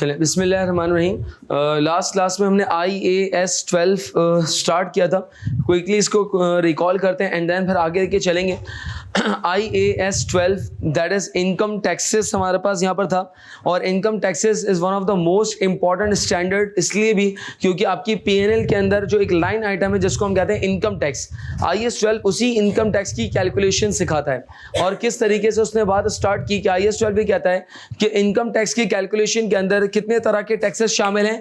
चलिए बिस्मिल्लाहिर्रहमानिर्रहीम। Last class में हमने IAS 12 स्टार्ट किया था। क्विकली इसको रिकॉल करते हैं एंड देन फिर आगे के चलेंगे। IAS 12 that is income taxes हमारे पास यहाँ पर था, और income taxes is one of the most important standard, इसलिए भी क्योंकि आपकी PNL के अंदर जो एक लाइन आइटम है जिसको हम कहते हैं इनकम टैक्स, IAS 12 उसी इनकम टैक्स की कैलकुलेशन सिखाता है। और किस तरीके से उसने बात स्टार्ट की कि IAS 12 भी कहता है कि इनकम टैक्स की कैलकुलेशन के अंदर कितने तरह के टैक्सेस शामिल हैं?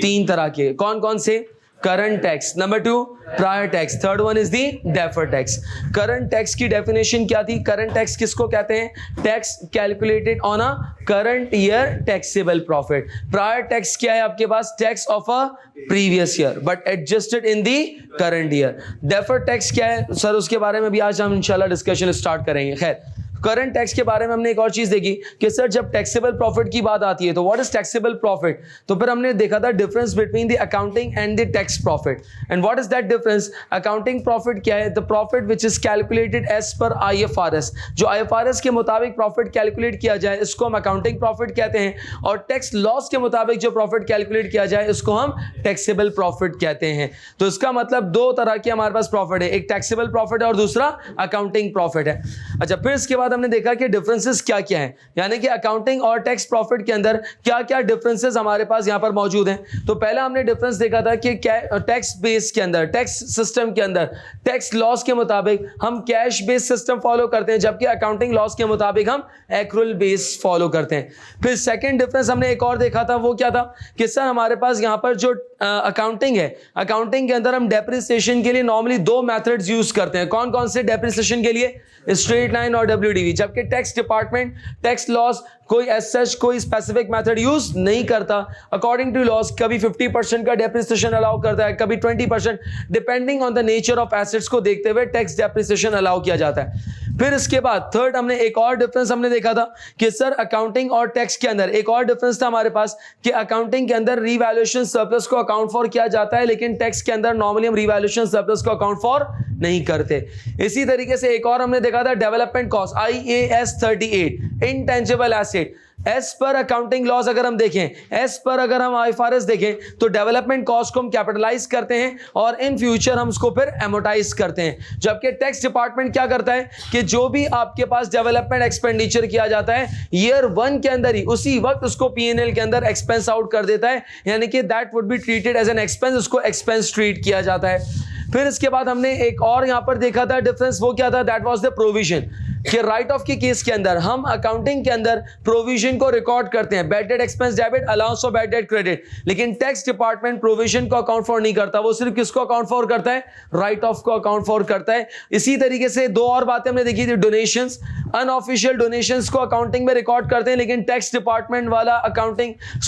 3 तरह के। कौन कौन से? Current tax, number 2 prior tax, third one is the deferred tax. Current tax की डेफिनेशन क्या थी? करंट टैक्स किसको कहते हैं? Tax calculated on a current year taxable profit. Prior tax क्या है आपके पास? Tax of a previous year but adjusted in the current year. Deferred tax क्या है सर? उसके बारे में भी आज हम इंशाल्लाह डिस्कशन स्टार्ट करेंगे। खैर, करंट टैक्स के बारे में हमने एक और चीज देखी कि सर जब टैक्सेबल प्रॉफिट की बात आती है तो व्हाट इज टैक्सेबल प्रॉफिट? तो फिर हमने देखा था difference between the accounting and the tax profit. And what is that difference? Accounting profit क्या है? The profit which is calculated as per IFRS। जो IFRS के मुताबिक प्रॉफिट कैलकुलेट किया जाए इसको हम अकाउंटिंग प्रॉफिट कहते हैं, और टैक्स लॉस के मुताबिक जो प्रॉफिट कैलकुलेट किया जाए इसको हम टैक्सेबल प्रॉफिट कहते हैं। तो इसका मतलब 2 तरह के हमारे पास प्रॉफिट है, एक टैक्सेबल प्रॉफिट है और दूसरा अकाउंटिंग प्रॉफिट है। अच्छा, फिर इसके बाद हमने देखा कि डिफरेंसेस क्या क्या हैं, यानी कि अकाउंटिंग और टैक्स प्रॉफिट के अंदर क्या क्या डिफरेंसेस हमारे पास यहां पर मौजूद हैं। तो पहला हमने डिफरेंस देखा था कि टैक्स बेस के अंदर, टैक्स सिस्टम के अंदर टैक्स लॉस के मुताबिक हम कैश बेस सिस्टम फॉलो करते हैं, जबकि अकाउंटिंग लॉस के मुताबिक हम एक्रूअल बेस फॉलो करते हैं। फिर सेकंड डिफरेंस हमने एक और देखा था, वो क्या था कि सर हमारे पास यहां पर जो अकाउंटिंग है, अकाउंटिंग के अंदर हम डेप्रिसिएशन के लिए नॉर्मली 2 मेथड्स यूज करते हैं। कौन कौन से डेप्रिसिएशन के लिए? स्ट्रेट लाइन और WDV। जबकि टैक्स डिपार्टमेंट टैक्स लॉस कोई एज सच कोई स्पेसिफिक मेथड यूज नहीं करता। अकॉर्डिंग टू लॉस कभी 50% का डेप्रिसिएशन अलाउ करता है, कभी 20%, depending on the nature of assets को देखते हुए टैक्स डेप्रिसिएशन अलाउ किया जाता है। फिर इसके बाद थर्ड हमने एक और डिफरेंस हमने देखा था कि सर अकाउंटिंग और टैक्स के अंदर एक और डिफरेंस था हमारे पास कि अकाउंटिंग के अंदर रीवैल्यूएशन सरप्लस को अकाउंट फॉर किया जाता है, लेकिन टैक्स के अंदर नॉर्मली हम रीवैल्यूएशन सरप्लस को अकाउंट फॉर नहीं करते। इसी तरीके से एक और हमने देखा था development cost, IAS 38 intangible asset. As per accounting laws अगर हम देखें, एज पर अगर हम IFRS देखें तो डेवलपमेंट कॉस्ट को हम कैपिटलाइज करते हैं और इन फ्यूचर हम उसको फिर एमोटाइज करते हैं। जबकि टैक्स डिपार्टमेंट क्या करता है कि जो भी आपके पास डेवलपमेंट एक्सपेंडिचर किया जाता है ईयर 1 के अंदर ही उसी वक्त उसको PNL के अंदर एक्सपेंस आउट कर देता है, यानी कि that would be treated as an expense, उसको एक्सपेंस ट्रीट किया जाता है। फिर इसके बाद हमने एक और यहां पर देखा था डिफरेंस, वो क्या था? That was the provision. कि राइट ऑफ के केस के अंदर हम अकाउंटिंग के अंदर प्रोविजन को रिकॉर्ड करते हैं, bad debt expense debit, allowance of bad debt credit, लेकिन टैक्स डिपार्टमेंट प्रोविजन को अकाउंट फॉर नहीं करता, वो सिर्फ किसको अकाउंट फॉर करता है? राइट ऑफ को अकाउंट फॉर करता है। इसी तरीके से 2 और बातें हमने देखी थी, डोनेशंस, अनऑफिशियल डोनेशंस को अकाउंटिंग में रिकॉर्ड करते हैं, लेकिन टैक्स डिपार्टमेंट वाला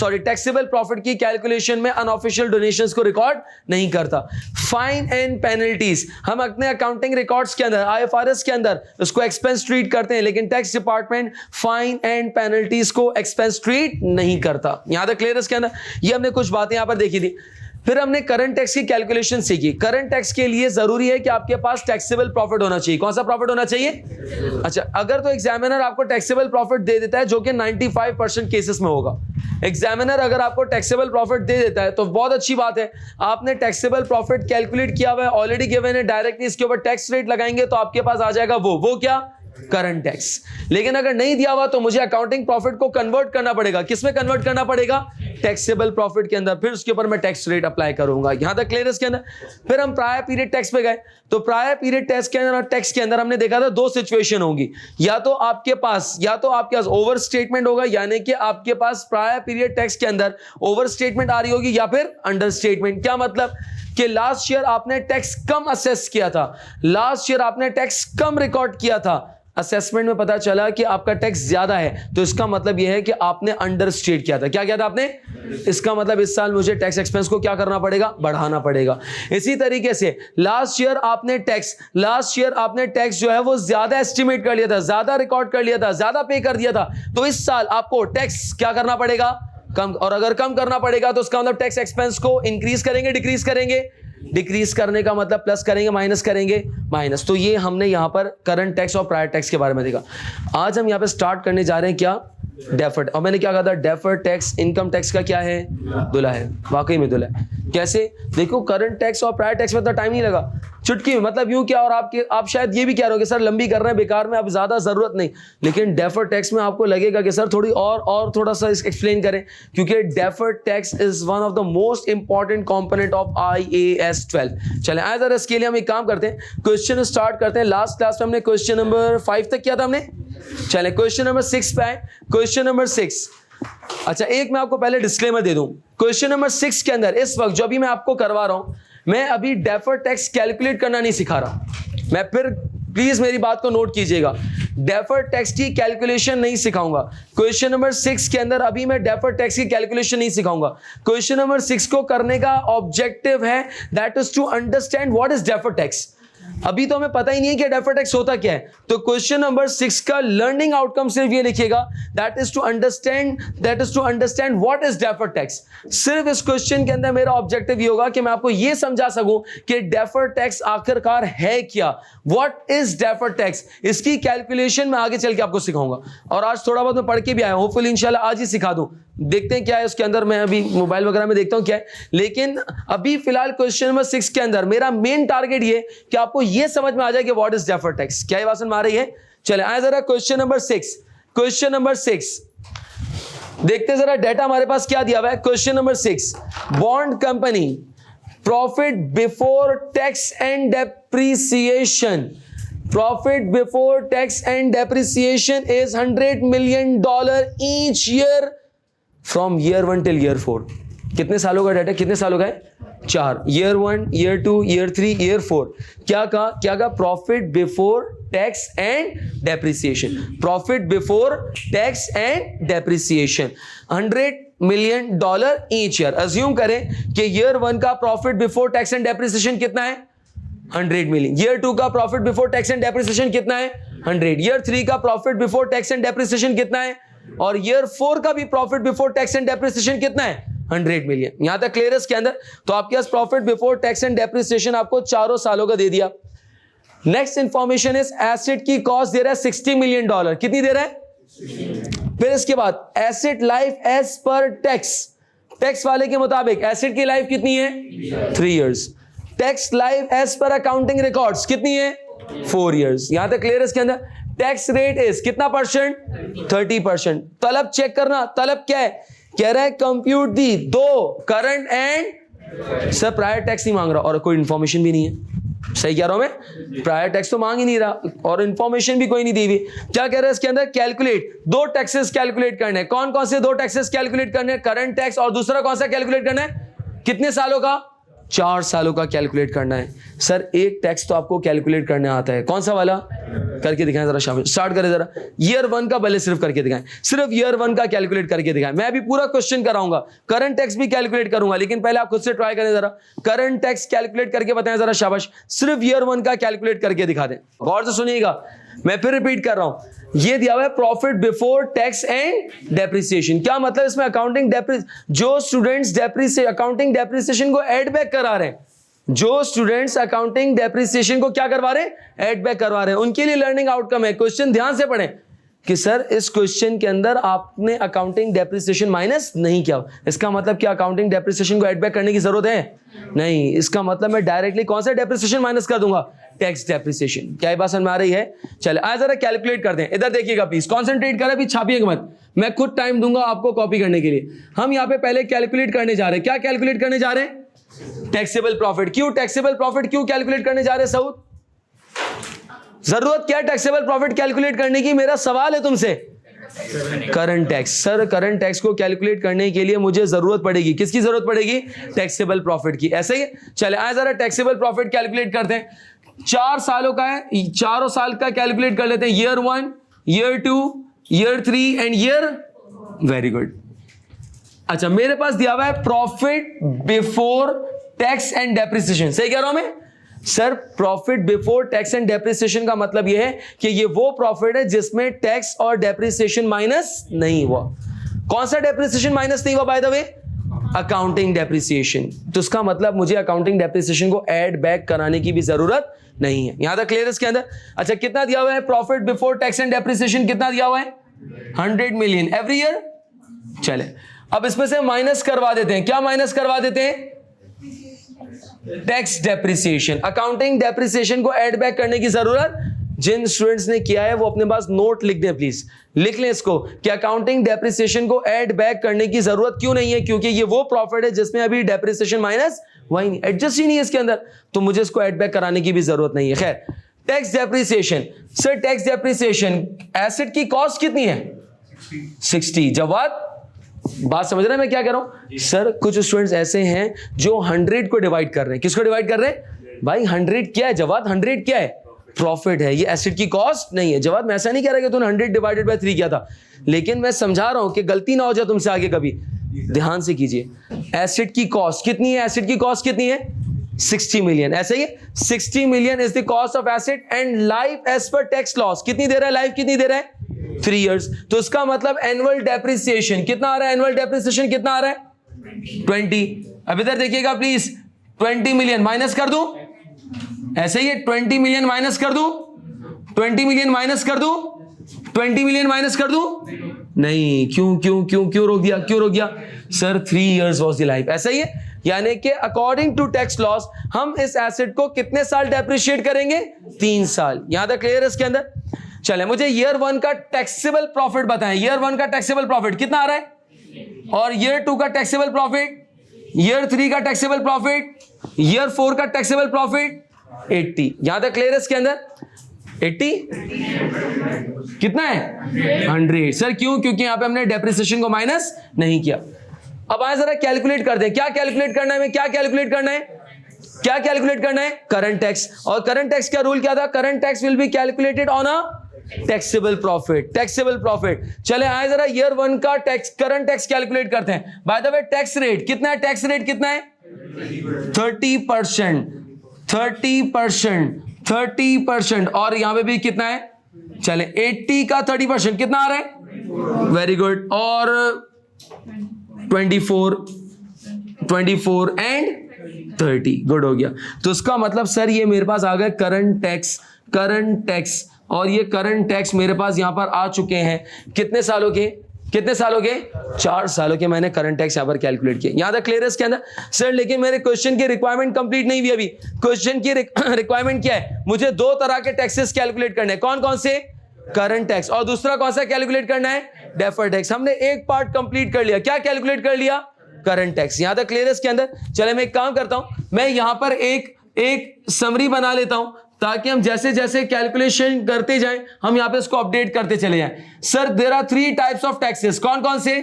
टैक्सेबल प्रॉफिट की कैलकुलेशन में अनऑफिशियल डोनेशंस को रिकॉर्ड नहीं करता। फाइन एंड पेनल्टीज हम अपने अकाउंटिंग रिकॉर्ड्स के अंदर IFRS के अंदर उसको एक्सपेंस ट्रीट करते हैं, लेकिन tax department fine and penalties को एक्सपेंस ट्रीट नहीं करता। यहां तक क्लियर है इसके अंदर? ये हमने कुछ बातें यहां पर देखी थी। फिर हमने करंट टैक्स की कैलकुलेशन सीखी। करंट टैक्स के लिए जरूरी है कि आपके पास टैक्सेबल प्रॉफिट होना चाहिए। कौन सा प्रॉफिट होना चाहिए? अच्छा, अगर तो एग्जामिनर आपको टैक्सेबल प्रॉफिट दे देता है, जो कि 95% केसेस में होगा, एग्जामिनर अगर आपको टैक्सेबल प्रॉफिट दे देता है तो बहुत अच्छी बात है, आपने टैक्सेबल प्रॉफिट कैलकुलेट किया हुआ है, ऑलरेडी गिवन है, डायरेक्टली इसके ऊपर टैक्स रेट लगाएंगे तो आपके पास आ जाएगा वो क्या? Current tax. लेकिन अगर नहीं दिया हुआ तो मुझे अकाउंटिंग प्रॉफिट को कन्वर्ट करना पड़ेगा। किसमें कन्वर्ट करना पड़ेगा? टैक्सेबल प्रॉफिट के अंदर, फिर उसके ऊपर मैं टैक्स रेट अप्लाई करूंगा। यहां तक क्लियर है इसके अंदर? फिर हम प्रायर पीरियड टैक्स पे गए, तो प्रायर पीरियड टैक्स के अंदर और टैक्स के अंदर हमने देखा था 2 सिचुएशन होंगी, या तो आपके पास ओवर स्टेटमेंट होगा, यानी कि आपके पास प्रायर पीरियड टैक्स के अंदर ओवर स्टेटमेंट आ रही होगी, या फिर अंडर स्टेटमेंट। क्या मतलब? कि लास्ट ईयर आपने टैक्स कम असेस किया था, लास्ट ईयर आपने टैक्स कम रिकॉर्ड किया था, असेसमेंट में पता चला कि आपका टैक्स ज्यादा है, तो इसका मतलब यह है कि आपने अंडर स्टेट किया था। क्या किया था आपने? इसका मतलब इस साल मुझे टैक्स एक्सपेंस को क्या करना पड़ेगा? बढ़ाना पड़ेगा। इसी तरीके से लास्ट ईयर आपने टैक्स जो है वो ज्यादा एस्टिमेट कर लिया था, ज्यादा रिकॉर्ड कर लिया था, ज्यादा पे कर दिया था, तो इस साल आपको टैक्स क्या करना पड़ेगा? कम। और अगर कम करना पड़ेगा तो उसका मतलब टैक्स एक्सपेंस को इंक्रीज करेंगे, डिक्रीज करेंगे? डिक्रीज करने का मतलब प्लस करेंगे, माइनस करेंगे, माइनस। तो ये हमने यहां पर करंट टैक्स और प्रायर टैक्स के बारे में देखा। आज हम यहां पे स्टार्ट करने जा रहे हैं क्या? डेफर्ड। और मैंने क्या कहा था, डेफर्ड टैक्स इनकम टैक्स का क्या है, दूल्हा है। वाकई में दूल्हा है। कैसे, देखो करंट टैक्स और प्रायर टैक्स में इतना टाइम नहीं लगा, चुटकी में, मतलब यूं क्या। और आप शायद ये भी कह रहे हो कि सर लंबी कर रहे हैं बेकार में, अब ज्यादा जरूरत नहीं। लेकिन डेफर्ड टैक्स में आपको लगेगा कि सर थोड़ी और थोड़ा सा एक्सप्लेन करें, क्योंकि deferred tax is one of the most important component of IAS 12। चलें आज जरा इसके लिए हम एक काम करते हैं, क्वेश्चन स्टार्ट करते हैं। लास्ट क्लास में हमने क्वेश्चन नंबर 5 तक किया था हमने। चलें क्वेश्चन नंबर 6 पे आए। क्वेश्चन नंबर 6, अच्छा एक मैं आपको पहले डिस्क्लेमर दे दूं, क्वेश्चन नंबर 6 के अंदर इस वक्त जो अभी मैं आपको करवा रहा हूं, मैं अभी डेफर्ड टैक्स कैलकुलेट करना नहीं सिखा रहा। मैं फिर प्लीज मेरी बात को नोट कीजिएगा, डेफर्ड टैक्स की कैलकुलेशन नहीं सिखाऊंगा। क्वेश्चन नंबर 6 के अंदर अभी मैं डेफर्ड टैक्स की कैलकुलेशन नहीं सिखाऊंगा। क्वेश्चन नंबर 6 को करने का ऑब्जेक्टिव है that is to understand what is deferred tax. अभी तो हमें पता ही नहीं है कि डेफर्ड टैक्स होता क्या है। तो क्वेश्चन नंबर 6 का लर्निंग आउटकम सिर्फ ये लिखिएगा, that is to understand what is deferred tax. सिर्फ इस क्वेश्चन के अंदर मेरा ऑब्जेक्टिव ये होगा कि मैं आपको ये समझा सकूं कि डेफर्ड टैक्स आखिरकार है क्या, व्हाट इज डेफर्ड टैक्स। इसकी कैलकुलेशन मैं आगे चल के आपको सिखाऊंगा। और आज थोड़ा बहुत मैं पढ़ के भी आया हूं, होपफुली इंशाल्लाह आज ही सिखा दूं। देखते हैं क्या है उसके अंदर, मैं अभी मोबाइल वगैरह में देखता हूं क्या है। लेकिन अभी फिलहाल क्वेश्चन नंबर 6 के अंदर मेरा मेन टारगेट ये कि आपको ये समझ में आ जाए कि व्हाट इज डेफर्ड टैक्स। क्या ये बात समझ में आ रही है? चले आए जरा क्वेश्चन नंबर 6। क्वेश्चन नंबर 6 देखते जरा, डाटा हमारे पास क्या दिया हुआ है। Question number 6, bond company profit before tax and depreciation, profit before tax and depreciation is $100 million each year from year 1 till year 4। कितने सालों का डाटा, कितने सालों का है? 4, year 1, year 2, year 3, year 4। क्या कहा? Profit before tax and depreciation, profit before tax and depreciation $100 million each year। Assume करें कि year 1 का profit before tax and depreciation कितना है? 100 मिलियन। ईयर 2 का profit before tax and depreciation कितना है? 100। ईयर 3 का profit before tax and depreciation कितना है? और ईयर 4 का भी profit before tax and depreciation कितना है? 100 मिलियन। यहां तक क्लियर है इसके अंदर? तो आपके पास profit before tax and depreciation आपको चारों सालों का दे दिया। नेक्स्ट इंफॉर्मेशन इज एसेट की कॉस्ट दे रहा है $60 मिलियन। कितनी दे रहा है? फिर इसके बाद asset life as per tax, tax वाले के मुताबिक एसेट की लाइफ कितनी है? 3 years. Tax life as per accounting records कितनी है? 4 इयर्स। यहां तक क्लियर है इसके अंदर? टैक्स रेट इज कितना परसेंट? 30%। तलब चेक करना, तलब क्या है? कह रहा है compute the 2 current and, sir prior tax नहीं मांग रहा और कोई इंफॉर्मेशन भी नहीं है। सही कह रहा हूं मैं? प्रायर टैक्स तो मांग ही नहीं रहा और इंफॉर्मेशन भी कोई नहीं दी हुई। क्या कह रहा है इसके अंदर? कैलकुलेट 2 टैक्सेस कैलकुलेट करने। कौन कौन से 2 टैक्सेस कैलकुलेट करने? करंट टैक्स और दूसरा कौन सा कैलकुलेट करना है? कितने सालों का? 4 सालों का कैलकुलेट करना है। सर एक टैक्स तो आपको कैलकुलेट करने आता है, कौन सा वाला? करके दिखाएं जरा, शाबाश, स्टार्ट करें जरा। ईयर 1 का भले सिर्फ करके दिखाएं, सिर्फ ईयर 1 का कैलकुलेट करके दिखाएं। मैं अभी पूरा क्वेश्चन कराऊंगा, करंट टैक्स भी कैलकुलेट करूंगा, लेकिन पहले आप खुद से ट्राई करें जरा। करंट टैक्स कैलकुलेट करके बताएं जरा, शाबाश। सिर्फ ईयर 1 का कैलकुलेट करके दिखा दें। गौर से सुनिएगा, मैं फिर रिपीट कर रहा हूं। ये दिया हुआ है profit before tax and depreciation. क्या मतलब? इसमें अकाउंटिंग जो स्टूडेंट्स अकाउंटिंग डेप्रिसिएशन को एड बैक करा रहे हैं, जो स्टूडेंट्स अकाउंटिंग डेप्रिसिएशन को क्या करवा रहे हैं? एड बैक करवा रहे हैं, उनके लिए लर्निंग आउटकम है। क्वेश्चन ध्यान से पढ़ें कि सर इस क्वेश्चन के अंदर आपने अकाउंटिंग डेप्रिसिएशन माइनस नहीं किया। इसका मतलब क्या अकाउंटिंग डेप्रिसिएशन को एड बैक करने की जरूरत है? नहीं। इसका मतलब मैं डायरेक्टली कौन सा डेप्रिसिएशन माइनस कर दूंगा? Tax depreciation. क्या ये बात समझ में आ रही है? चले आज जरा कैलकुलेट करते हैं। इधर देखिएगा प्लीज, कॉन्सेंट्रेट करें, अभी छापिएगा मत, मैं खुद टाइम दूंगा आपको कॉपी करने के लिए। हम यहाँ पे पहले कैलकुलेट करने जा रहे हैं। क्या कैलकुलेट करने जा रहे हैं? Taxable profit. क्यों टैक्सेबल प्रॉफिट क्यों कैलकुलेट करने जा रहे हैं सऊद? जरूरत क्या है टैक्सेबल प्रॉफिट कैलकुलेट करने की? मेरा सवाल है तुमसे। Current tax. Sir current tax को कैलकुलेट करने के लिए मुझे जरूरत पड़ेगी, किसकी जरूरत पड़ेगी? टैक्सेबल प्रॉफिट की। ऐसे ही चले आज जरा टैक्सेबल प्रॉफिट कैलकुलेट करते हैं। 4 सालों का है, चारों साल का कैलकुलेट कर लेते हैं। Year 1, year 2, year 3 and year, very good. अच्छा मेरे पास दिया हुआ है profit before tax and depreciation. सही कह रहा हूं मैं? Sir profit before tax and depreciation का मतलब यह है कि ये वो प्रॉफिट है जिसमें टैक्स और डेप्रिसिएशन माइनस नहीं हुआ। कौन सा डेप्रिसिएशन माइनस नहीं हुआ by the way? Accounting depreciation. तो इसका मतलब मुझे अकाउंटिंग डेप्रिसिएशन को ऐड बैक कराने की भी जरूरत नहीं है। यहां तक क्लियर है इसके अंदर? अच्छा कितना दिया हुआ है profit before tax and depreciation? कितना दिया हुआ है? 100 मिलियन एवरी ईयर। चले अब इसमें से माइनस करवा देते हैं। क्या माइनस करवा देते हैं? Tax depreciation. अकाउंटिंग डेप्रिसिएशन को ऐड बैक करने की जरूरत, जिन स्टूडेंट्स ने किया है वो अपने पास नोट लिख दें प्लीज, लिख लें इसको कि अकाउंटिंग डेप्रिसिएशन को ऐड बैक करने की जरूरत क्यों नहीं है, क्योंकि ये वो प्रॉफिट है जिसमें अभी डेप्रिसिएशन माइनस वही नहीं, एडजस्ट ही नहीं है इसके अंदर, तो मुझे इसको ऐड बैक कराने की भी जरूरत नहीं है। खैर, tax depreciation. Sir tax depreciation asset की कॉस्ट कितनी है? 60। जवाब, बात समझ रहे हैं मैं क्या कह रहा हूं? सर कुछ स्टूडेंट्स ऐसे हैं जो 100 को डिवाइड कर रहे हैं। किसको डिवाइड कर रहे हैं भाई? 100 क्या है जवाब? 100 क्या है? प्रॉफिट है, ये एसेट की कॉस्ट नहीं है। जवाब, मैं ऐसा नहीं कह रहा कि तूने 100 डिवाइडेड बाय 3 किया था, लेकिन मैं समझा रहा हूं कि गलती ना हो जाए तुमसे आगे कभी। ध्यान से कीजिए, एसेट की कॉस्ट कितनी है? एसेट की कॉस्ट कितनी है? 60 मिलियन। ऐसे ही 60 million is the cost of asset and life as per tax laws कितनी दे रहा है? लाइफ कितनी दे रहा है? 3 इयर्स। तो इसका मतलब एनुअल डेप्रिसिएशन कितना आ रहा है? एनुअल डेप्रिसिएशन कितना आ रहा है? 20। अब इधर देखिएगा प्लीज, 20 मिलियन माइनस कर दूं, ऐसे ही 20 मिलियन माइनस कर दूं, 20 मिलियन माइनस कर दूं, 20 मिलियन माइनस कर दूं? नहीं, क्यों क्यों क्यों क्यों रोक दिया? क्यों रोक दिया? Sir 3 years was the life. ऐसा ही है, यानी कि अकॉर्डिंग टू टैक्स लॉस हम इस एसेट को कितने साल डेप्रिशिएट करेंगे? 3 साल। यहां तक क्लियर है इसके अंदर? चले मुझे ईयर 1 का टैक्सेबल प्रॉफिट बताएं। ईयर 1 का टैक्सेबल प्रॉफिट कितना आ रहा है? और ईयर 2 का टैक्सेबल प्रॉफिट, ईयर 3 का टैक्सेबल प्रॉफिट, ईयर 4 का टैक्सेबल प्रॉफिट 80। यहां तक क्लियर है इसके अंदर? 80 कितना है? 100। सर क्यों? क्योंकि यहां पे हमने डेप्रिसिएशन को माइनस नहीं किया। अब आए जरा कैलकुलेट कर दें। क्या कैलकुलेट करना है? मैं क्या कैलकुलेट करना है? क्या कैलकुलेट करना है? Current tax. और करंट टैक्स का रूल क्या था? Current tax will be calculated on a taxable profit. Taxable profit. चले आए जरा ईयर 1 का टैक्स, करंट टैक्स कैलकुलेट करते हैं। By the way tax rate कितना है? टैक्स रेट कितना है? 30%। 30%। और यहां पे भी कितना है? चले 80 का 30% कितना आ रहा है? Very good. और 24 एंड 30। गुड हो गया। तो इसका मतलब सर ये मेरे पास आ गया करंट टैक्स। करंट टैक्स, और ये करंट टैक्स मेरे पास यहां पर आ चुके हैं। कितने सालों के? कितने सालों के? 4 सालों के मैंने करंट टैक्स यहां पर कैलकुलेट किया। यहां तक क्लियर है इसके अंदर? सर लेकिन मेरे क्वेश्चन की रिक्वायरमेंट कंप्लीट नहीं हुई अभी। क्वेश्चन की रिक्वायरमेंट क्या है? मुझे 2 तरह के टैक्सेस कैलकुलेट करने हैं। कौन कौन से? Current tax. और दूसरा कौन सा कैलकुलेट करना है? Deferred tax. हमने एक पार्ट कंप्लीट कर लिया। क्या कैलकुलेट कर लिया? Current tax. यहां तक क्लियर है इसके अंदर? चले मैं एक काम करता हूं, मैं यहां पर एक समरी बना लेता हूं ताकि हम जैसे जैसे कैलकुलेशन करते जाएं हम यहां पे इसको अपडेट करते चले जाएं। Sir there are 3 types of taxes. कौन कौन से?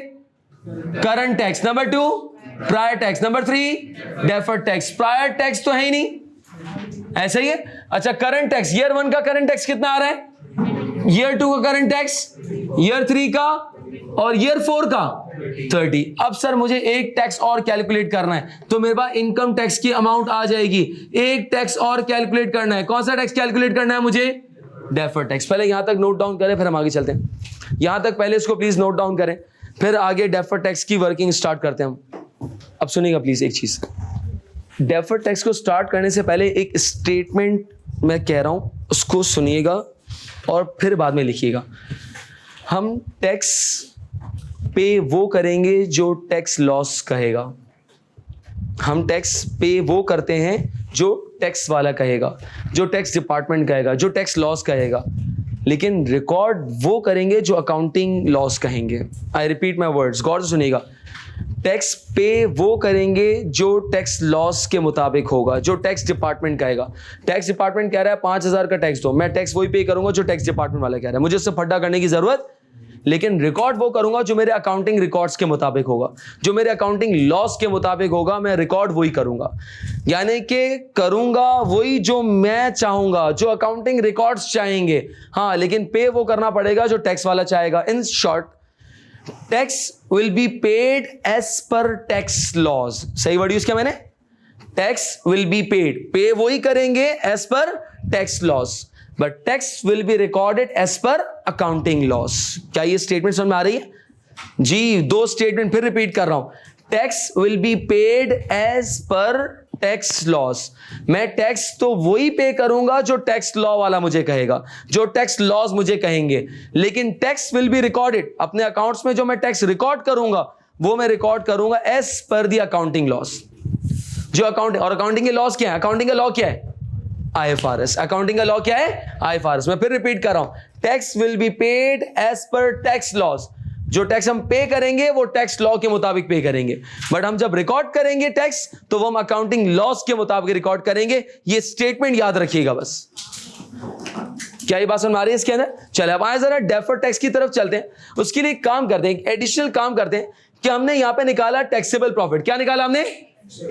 Current tax, number 2 prior tax, number 3 deferred tax. Prior tax तो है ही नहीं, ऐसा ही है। अच्छा करंट टैक्स, ईयर 1 का करंट टैक्स कितना आ रहा है? ईयर 2 का करंट टैक्स, ईयर 3 का और ईयर 4 का 30। अब सर मुझे एक टैक्स और कैलकुलेट करना है, तो मेरे पास इनकम टैक्स की अमाउंट आ जाएगी। एक टैक्स और कैलकुलेट करना है। कौन सा टैक्स कैलकुलेट करना है मुझे? Deferred tax. पहले यहां तक नोट डाउन करें, फिर हम आगे चलते हैं। यहां तक पहले इसको प्लीज नोट डाउन करें, फिर आगे डेफर्ड टैक्स की वर्किंग स्टार्ट करते हैं हम। अब सुनिएगा प्लीज एक चीज, डेफर्ड टैक्स को स्टार्ट करने से पहले एक स्टेटमेंट मैं कह रहा हूं, उसको सुनिएगा और फिर बाद में लिखिएगा। हम टैक्स पे वो करेंगे जो टैक्स लॉस कहेगा। हम टैक्स पे वो करते हैं जो टैक्स वाला कहेगा, जो टैक्स डिपार्टमेंट कहेगा, जो टैक्स लॉस कहेगा, लेकिन रिकॉर्ड वो करेंगे जो अकाउंटिंग लॉस कहेंगे। आई रिपीट माई वर्ड्स, गौर से सुनिएगा। टैक्स पे वो करेंगे जो टैक्स लॉस के मुताबिक होगा, जो टैक्स डिपार्टमेंट कहेगा। टैक्स डिपार्टमेंट कह रहा है 5000 का टैक्स दो, मैं टैक्स वही पे करूंगा जो टैक्स डिपार्टमेंट वाला कह रहा है। मुझे उससे फड्डा करने की जरूरत, लेकिन रिकॉर्ड वो करूंगा जो मेरे अकाउंटिंग रिकॉर्ड्स के मुताबिक होगा, जो मेरे अकाउंटिंग लॉस के मुताबिक होगा। मैं रिकॉर्ड वही करूंगा, यानी कि करूंगा वही जो मैं चाहूंगा, जो अकाउंटिंग रिकॉर्ड्स चाहेंगे। हाँ, लेकिन पे वो करना पड़ेगा जो टैक्स वाला चाहेगा। In short, tax will be paid as per tax laws. सही वर्ड यूज किया मैंने? टैक्स विल बी पेड, पे वही करेंगे as per tax laws, but tax will be recorded as per accounting laws. क्या ये स्टेटमेंट समझ में आ रही है? जी, 2 स्टेटमेंट फिर रिपीट कर रहा हूं। Tax will be paid as per tax laws. मैं टैक्स तो वही पे करूंगा जो टैक्स लॉ वाला मुझे कहेगा, जो टैक्स लॉज मुझे कहेंगे, लेकिन टैक्स विल बी रिकॉर्डेड। अपने अकाउंट्स में जो मैं टैक्स रिकॉर्ड करूंगा वो मैं रिकॉर्ड करूंगा as per the accounting laws. जो अकाउंटिंग, और अकाउंटिंग के लॉस क्या है? अकाउंटिंग का लॉ क्या है? IFRS। अकाउंटिंग का लॉ क्या है? IFRS। मैं फिर रिपीट कर रहा हूं, tax will be paid as per tax laws. जो टैक्स हम पे करेंगे वो टैक्स लॉ के मुताबिक पे करेंगे, बट हम जब रिकॉर्ड करेंगे टैक्स तो वो हम अकाउंटिंग लॉस के मुताबिक रिकॉर्ड करेंगे। ये स्टेटमेंट याद रखिएगा बस। क्या ये बात समझ आ रही है इसके अंदर? चले अब आए जरा डेफर्ड टैक्स की तरफ चलते हैं। उसके लिए एक काम करते हैं, एक एडिशनल काम करते हैं कि हमने यहां पे निकाला टैक्सेबल प्रॉफिट। क्या निकाला हमने?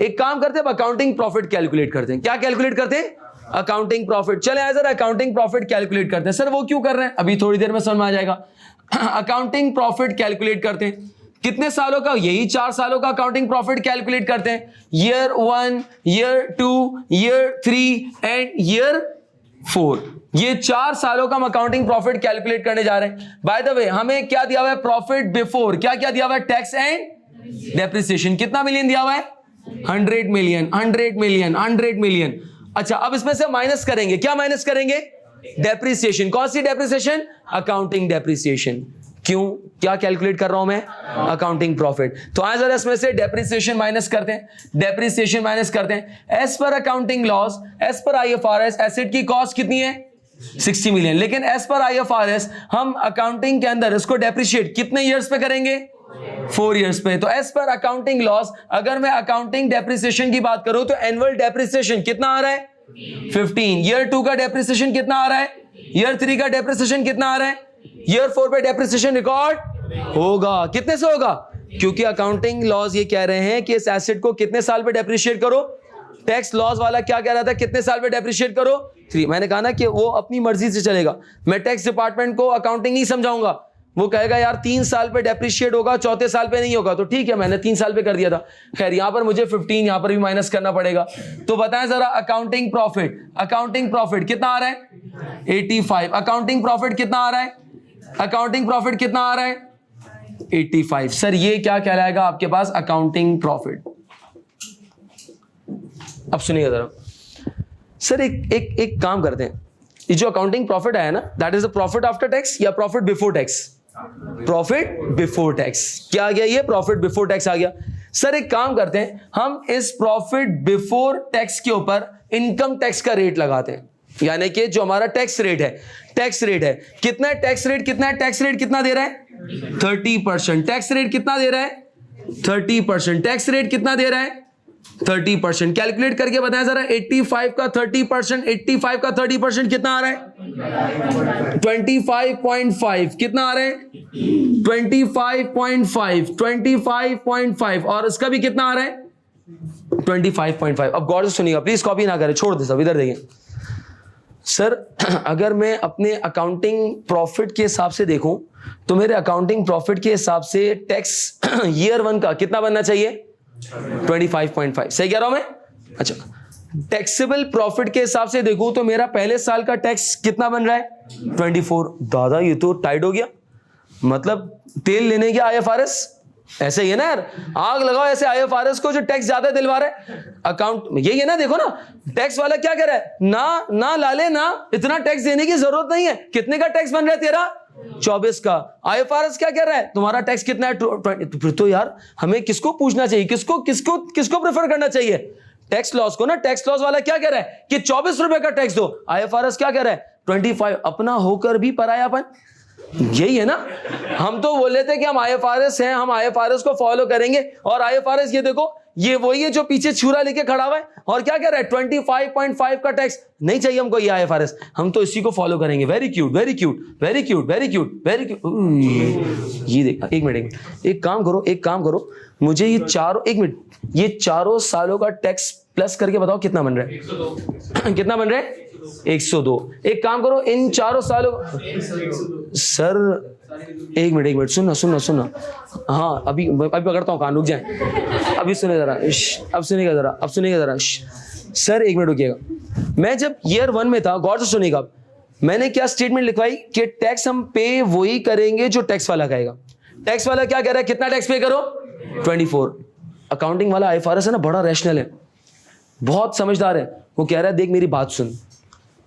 एक काम करते हैं, अकाउंटिंग प्रॉफिट कैलकुलेट करते हैं। क्या कैलकुलेट करते हैं? Accounting profit. चले आए जरा अकाउंटिंग प्रॉफिट कैलकुलेट करते हैं। सर वो क्यों कर रहे हैं? अभी थोड़ी देर में समझ में आ जाएगा। अकाउंटिंग प्रॉफिट कैलकुलेट करते हैं। कितने सालों का? यही 4 सालों का अकाउंटिंग प्रॉफिट कैलकुलेट करते हैं। Year 1, year 2, year 3 and year 4। ये 4 सालों का हम अकाउंटिंग प्रॉफिट कैलकुलेट करने जा रहे हैं। बाय द वे हमें क्या दिया हुआ है? Profit before. क्या क्या दिया हुआ है? Tax and depreciation. कितना मिलियन दिया हुआ है? 100 मिलियन, 100 मिलियन, 100 मिलियन। अच्छा, अब इसमें से माइनस करेंगे। क्या माइनस करेंगे? डेप्रिसिएशन। कौन सी डेप्रिसिएशन? Accounting depreciation. क्यों? क्या कैलकुलेट कर रहा हूं मैं? Accounting profit. तो आज जरा इसमें से डेप्रिसिएशन माइनस करते हैं, डेप्रिसिएशन माइनस करते हैं। As per accounting laws, as per IFRS asset की कॉस्ट कितनी है? 60 मिलियन। लेकिन एज पर IFRS हम अकाउंटिंग के अंदर इसको डेप्रिशिएट कितने ईयर्स पे करेंगे? 4 ईयर्स पे। तो एज पर अकाउंटिंग लॉस अगर मैं अकाउंटिंग डेप्रिसिएशन की बात करूं तो एनुअल डेप्रिसिएशन कितना आ रहा है? 15। ईयर 2 का डेप्रिसिएशन कितना आ रहा है? ईयर 3 का डेप्रिसिएशन कितना आ रहा है? ईयर 4 पे डेप्रिसिएशन रिकॉर्ड होगा। कितने से होगा? क्योंकि अकाउंटिंग लॉज ये कह रहे हैं कि इस एसेट को कितने साल पे डेप्रिशिएट करो। टैक्स लॉज वाला क्या कह रहा था? कितने साल पे डेप्रिशिएट करो? 3। मैंने कहा ना कि वो अपनी मर्जी से चलेगा। मैं टैक्स डिपार्टमेंट को अकाउंटिंग नहीं समझाऊंगा। वो कहेगा यार 3 साल पे डेप्रिशिएट होगा, चौथे साल पे नहीं होगा। तो ठीक है, मैंने 3 साल पे कर दिया था। खैर यहां पर मुझे 15 यहां पर भी माइनस करना पड़ेगा। तो बताएं जरा अकाउंटिंग प्रॉफिट। अकाउंटिंग प्रॉफिट कितना आ रहा है? 85। अकाउंटिंग प्रॉफिट कितना आ रहा है? अकाउंटिंग प्रॉफिट कितना आ रहा है? 85। सर ये क्या कहलाएगा आपके पास? Accounting profit. अब सुनिए जरा सर, एक काम करते हैं। ये जो अकाउंटिंग प्रॉफिट आया ना, that is the profit after tax या profit before tax? Profit before tax. क्या आ गया? ये प्रॉफिट बिफोर टैक्स आ गया। सर एक काम करते हैं, हम इस प्रॉफिट बिफोर टैक्स के ऊपर इनकम टैक्स का रेट लगाते हैं। यानी कि जो हमारा टैक्स रेट है, टैक्स रेट है कितना है? टैक्स रेट कितना है? टैक्स रेट कितना दे रहा है? 30%। टैक्स रेट कितना दे रहा है? 30%। टैक्स रेट कितना दे रहा है? 30%। कैलकुलेट करके बताएं जरा। 85 का 30%, 85 का 30% कितना आ रहा है? 25.5। कितना आ रहा है? 25.5, 25.5। और इसका भी कितना आ रहा है? 25.5। अब गौर से सुनिएगा प्लीज, कॉपी ना करें, छोड़ दे सब, इधर देखिए। सर अगर मैं अपने अकाउंटिंग प्रॉफिट के हिसाब से देखूं तो मेरे अकाउंटिंग प्रॉफिट के हिसाब से टैक्स ईयर 1 का कितना बनना चाहिए? 25.5। सही कह रहा हूं मैं? अच्छा, टैक्सेबल प्रॉफिट के हिसाब से देखूं तो मेरा पहले साल का टैक्स कितना बन रहा है? 24। दादा ये तो टाइट हो गया। मतलब तेल लेने गया IFRS, ऐसे ही है ना यार, आग लगाओ ऐसे IFRS को जो टैक्स ज्यादा दिलवा रहा है। अकाउंट यही है ना, देखो ना टैक्स वाला क्या कह रहा है? ना लाले ना, इतना टैक्स देने की जरूरत नहीं है। कितने का टैक्स बन रहा है तेरा? 24 का। IFRS क्या कह रहा है? तुम्हारा टैक्स कितना है? 20। फिर तो यार हमें किसको पूछना चाहिए? किसको प्रेफर करना चाहिए? टैक्स लॉस को ना। टैक्स लॉस वाला क्या कह रहा है कि 24 रुपए का टैक्स दो। IFRS क्या कह रहा है? 25। अपना होकर भी परायापन, यही है ना। हम तो बोल रहे थे कि हम IFRS हैं, हम IFRS को फॉलो करेंगे, और IFRS ये देखो, ये वही है जो पीछे छुरा लेके खड़ा हुआ है और क्या कह रहा है? 25.5 का टैक्स। नहीं चाहिए हमको ये IFRS, हम तो इसी को फॉलो करेंगे। Very cute, very cute, very cute, very cute, very cute. ये देख, एक मिनट, एक काम करो, मुझे ये चारों, एक मिनट, ये चारों सालों का टैक्स प्लस करके बताओ कितना बन रहा है? 102। कितना बन रहा है? 102। एक काम करो, इन चारों सालों, सर एक मिनट, सुनना। हाँ अभी पकड़ता हूँ कान, रुक जाए। अभी सुने जरा, अब सुनिएगा जरा। सर एक मिनट रुकिएगा। मैं जब ईयर 1 में था, गौर से सुनिएगा, मैंने क्या स्टेटमेंट लिखवाई कि टैक्स हम पे वही करेंगे जो टैक्स वाला कहेगा। टैक्स वाला क्या कह रहा है? कितना टैक्स पे करो? 24। अकाउंटिंग वाला IFRS है ना, बड़ा रैशनल है। बहुत समझदार है, वो कह रहा है देख मेरी बात सुन,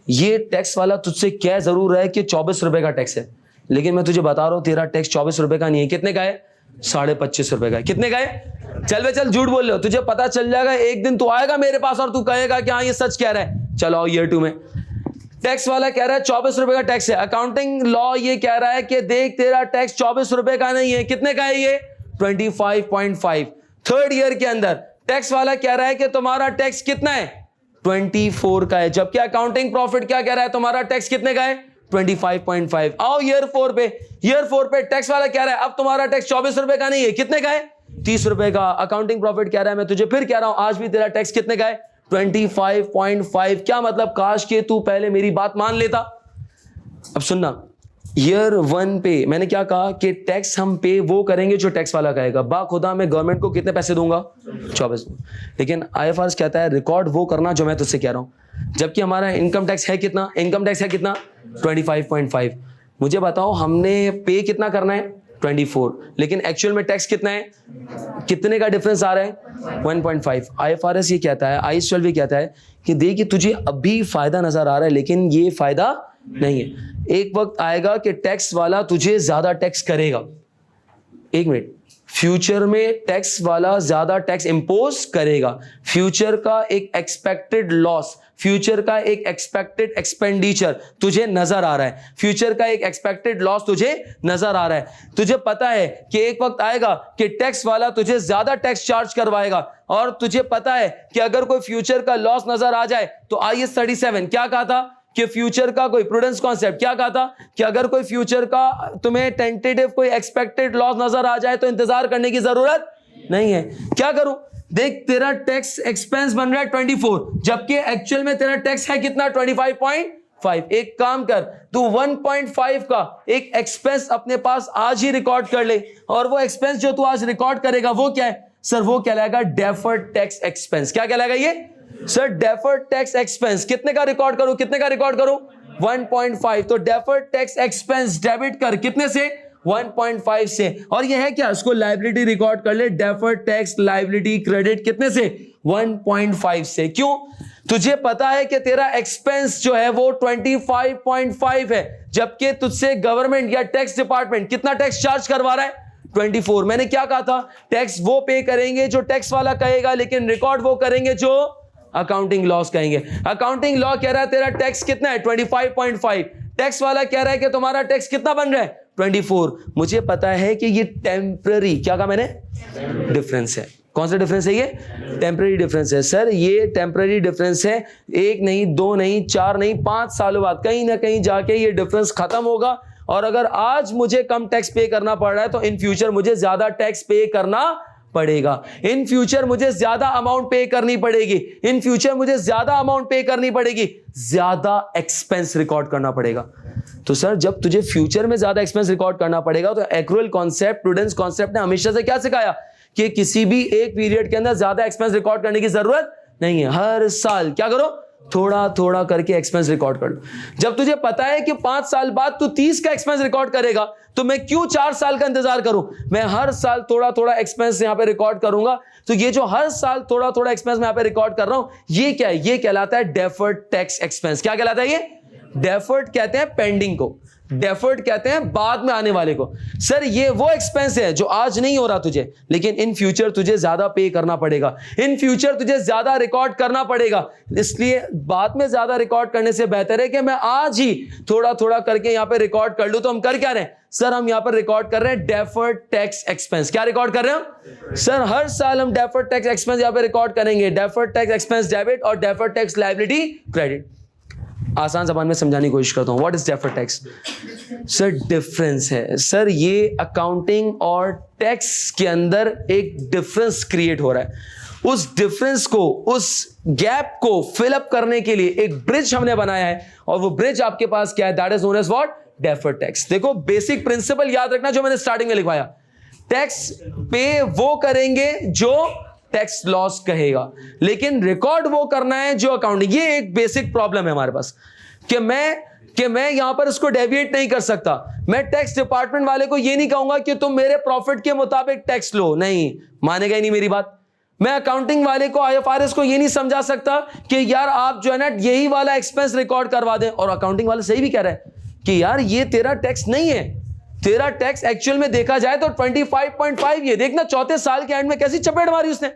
ये टैक्स वाला तुझसे कह जरूर रहा है कि 24 रुपए का टैक्स है, लेकिन मैं तुझे बता रहा हूं तेरा टैक्स 24 रुपए का नहीं है। कितने का है? 25.5 रुपए का है। कितने का है? चल बे चल, झूठ बोल रहे हो, तुझे पता चल जाएगा एक दिन तू आएगा मेरे पास और तू कहेगा कि हाँ ये सच कह रहा है। चलो आओ ईयर 2 में। टैक्स वाला कह रहा है 24 रुपए का टैक्स है, अकाउंटिंग लॉ ये कह रहा है कि देख तेरा टैक्स 24 रुपए का नहीं है। कितने का है ये? 25.5। थर्ड ईयर के अंदर टैक्स वाला कह रहा है कि तुम्हारा टैक्स कितना है? 24 का है, जबकि अकाउंटिंग प्रॉफिट क्या कह रहा है? तुम्हारा टैक्स कितने का है? 25.5। आओ ईयर 4 पे। ईयर 4 पे टैक्स वाला कह रहा है अब तुम्हारा टैक्स 24 रुपए का नहीं है। कितने का है? 30 रुपए का। अकाउंटिंग प्रॉफिट कह रहा है मैं तुझे फिर कह रहा हूं आज भी तेरा टैक्स कितने का है? 25.5। क्या मतलब? काश के तू पहले मेरी बात मान लेता। अब सुनना, ईयर 1 पे मैंने क्या कहा कि टैक्स हम पे वो करेंगे जो टैक्स वाला कहेगा। बा खुदा मैं गवर्नमेंट को कितने पैसे दूंगा? 24। लेकिन आईएफआरएस कहता है रिकॉर्ड वो करना जो मैं तुझसे कह रहा हूं, जबकि हमारा इनकम टैक्स है कितना? इनकम टैक्स है कितना? 25.5। मुझे बताओ हमने पे कितना करना है? 24, लेकिन एक्चुअल में टैक्स कितना है? कितने का डिफरेंस आ रहा है? 1.5। आईएफआरएस ये कहता है, आईएस 12 ये कहता है कि देख कि तुझे अभी फायदा नजर आ रहा है लेकिन ये फायदा नहीं है। एक वक्त आएगा कि टैक्स वाला तुझे ज्यादा टैक्स करेगा। एक मिनट, फ्यूचर में टैक्स वाला ज्यादा टैक्स इंपोज करेगा। फ्यूचर का एक एक्सपेक्टेड लॉस, फ्यूचर का एक एक्सपेक्टेड एक्सपेंडिचर तुझे नजर आ रहा है। फ्यूचर का एक एक्सपेक्टेड लॉस तुझे नजर आ रहा है। तुझे पता है कि एक वक्त आएगा कि टैक्स वाला तुझे ज्यादा टैक्स चार्ज करवाएगा, और तुझे पता है कि अगर कोई फ्यूचर का लॉस नजर आ जाए तो आईएस 37 क्या कहा था कि फ्यूचर का कोई प्रूडेंस कॉन्सेप्ट क्या कहा था कि अगर कोई फ्यूचर का तुम्हें टेंटेटिव कोई एक्सपेक्टेड लॉस नजर आ जाए तो इंतजार करने की जरूरत नहीं है। क्या करूं? देख तेरा टैक्स एक्सपेंस बन रहा है 24, जबकि एक्चुअल में तेरा टैक्स है कितना? 25.5। एक काम कर, तू 1.5 का एक एक्सपेंस अपने पास आज ही रिकॉर्ड कर ले, और वो एक्सपेंस जो तू आज रिकॉर्ड करेगा वो क्या है? सर वो कहलाएगा डेफर्ड टैक्स एक्सपेंस। क्या कहलाएगा ये? Sir deferred tax expense. कितने का रिकॉर्ड करूं? कितने का रिकॉर्ड करूं? 1.5। तो डेफर्ड टैक्स एक्सपेंस डेबिट कर कितने से? 1.5 से। और ये है क्या? इसको लायबिलिटी रिकॉर्ड कर ले, डेफर्ड टैक्स लायबिलिटी क्रेडिट कितने से? 1.5 से। क्यों? तुझे पता है कि तेरा एक्सपेंस जो है वो 25.5 है, जबकि तुझसे गवर्नमेंट या टैक्स डिपार्टमेंट कितना टैक्स चार्ज करवा रहा है? 24। मैंने क्या कहा था? टैक्स वो पे करेंगे जो टैक्स वाला कहेगा, लेकिन रिकॉर्ड वो करेंगे जो अकाउंटिंग लॉस कहेंगे। अकाउंटिंग लॉ कह रहा है तेरा टैक्स कितना है? 25.5। टैक्स वाला कह रहा है कि तुम्हारा टैक्स कितना बन रहा है? 24। मुझे पता है कि ये टेम्पररी, क्या कहा मैंने? डिफरेंस है। कौन सा डिफरेंस है ये? टेम्पररी डिफरेंस है। सर ये टेम्पररी डिफरेंस है, 1 नहीं 2 नहीं 4 नहीं 5 सालों बाद कहीं ना कहीं जाके ये डिफरेंस खत्म होगा, और अगर आज मुझे कम टैक्स पे करना पड़ रहा है तो इन फ्यूचर मुझे ज्यादा टैक्स पे करना पड़ेगा। इन फ्यूचर मुझे ज्यादा अमाउंट पे करनी पड़ेगी। इन फ्यूचर मुझे ज्यादा अमाउंट पे करनी पड़ेगी, ज्यादा एक्सपेंस रिकॉर्ड करना पड़ेगा। तो सर जब तुझे फ्यूचर में ज्यादा एक्सपेंस रिकॉर्ड करना पड़ेगा तो एक्रूअल कॉन्सेप्ट, प्रूडेंस कॉन्सेप्ट ने हमेशा से क्या सिखाया कि किसी भी एक पीरियड के अंदर ज्यादा एक्सपेंस रिकॉर्ड करने की जरूरत नहीं है। हर साल क्या करो? थोड़ा थोड़ा करके एक्सपेंस रिकॉर्ड कर लो। जब तुझे पता है कि 5 साल बाद तू 30 का एक्सपेंस रिकॉर्ड करेगा तो मैं क्यों 4 साल का इंतजार करूं? मैं हर साल थोड़ा थोड़ा एक्सपेंस यहां पे रिकॉर्ड करूंगा। तो ये जो हर साल थोड़ा थोड़ा एक्सपेंस मैं यहां पे रिकॉर्ड कर रहा हूं, ये क्या है? ये कहलाता है डेफर्ड टैक्स एक्सपेंस। क्या कहलाता है ये? डेफर्ड कहते हैं पेंडिंग को, डेफर्ड कहते हैं बाद में आने वाले को। सर ये वो एक्सपेंस है जो आज नहीं हो रहा तुझे, लेकिन इन फ्यूचर तुझे ज्यादा पे करना पड़ेगा, इन फ्यूचर तुझे ज्यादा रिकॉर्ड करना पड़ेगा। इसलिए बाद में ज्यादा रिकॉर्ड करने से बेहतर है कि मैं आज ही थोड़ा थोड़ा करके यहां पे रिकॉर्ड कर लूं। तो हम कर क्या रहे हैं? सर हम यहां पर रिकॉर्ड कर रहे हैं डेफर्ड टैक्स एक्सपेंस। क्या रिकॉर्ड कर रहे हैं? सर हर साल हम डेफर्ड टैक्स एक्सपेंस यहां पे रिकॉर्ड करेंगे, डेफर्ड टैक्स एक्सपेंस डेबिट और डेफर्ड टैक्स लायबिलिटी क्रेडिट। आसान जबान में समझाने की कोशिश करता हूं। What is deferred tax? Sir difference है। सर ये अकाउंटिंग और टैक्स के अंदर एक डिफरेंस क्रिएट हो रहा है। उस डिफरेंस को, उस गैप को फिलअप करने के लिए एक ब्रिज हमने बनाया है, और वो ब्रिज आपके पास क्या है? That is known as what? Deferred tax. देखो बेसिक प्रिंसिपल याद रखना जो मैंने स्टार्टिंग में लिखवाया। टैक्स पे वो करेंगे जो टैक्स लॉस कहेगा, लेकिन रिकॉर्ड वो करना है जो अकाउंटिंग। ये एक बेसिक प्रॉब्लम है हमारे पास कि मैं यहां पर इसको डेविएट नहीं कर सकता। मैं टैक्स डिपार्टमेंट वाले को ये नहीं कहूंगा कि तुम मेरे प्रॉफिट के मुताबिक टैक्स लो, नहीं मानेगा ही नहीं मेरी बात। मैं अकाउंटिंग वाले को, आईएफआरएस को ये नहीं समझा सकता कि यार आप जो है ना यही वाला एक्सपेंस रिकॉर्ड करवा दें, और अकाउंटिंग वाला सही भी कह रहा है कि यार ये तेरा टैक्स नहीं है, तेरा टैक्स एक्चुअल में देखा जाए तो 25.5। ये देखना चौथे साल के एंड में कैसी चपेट मारी उसने,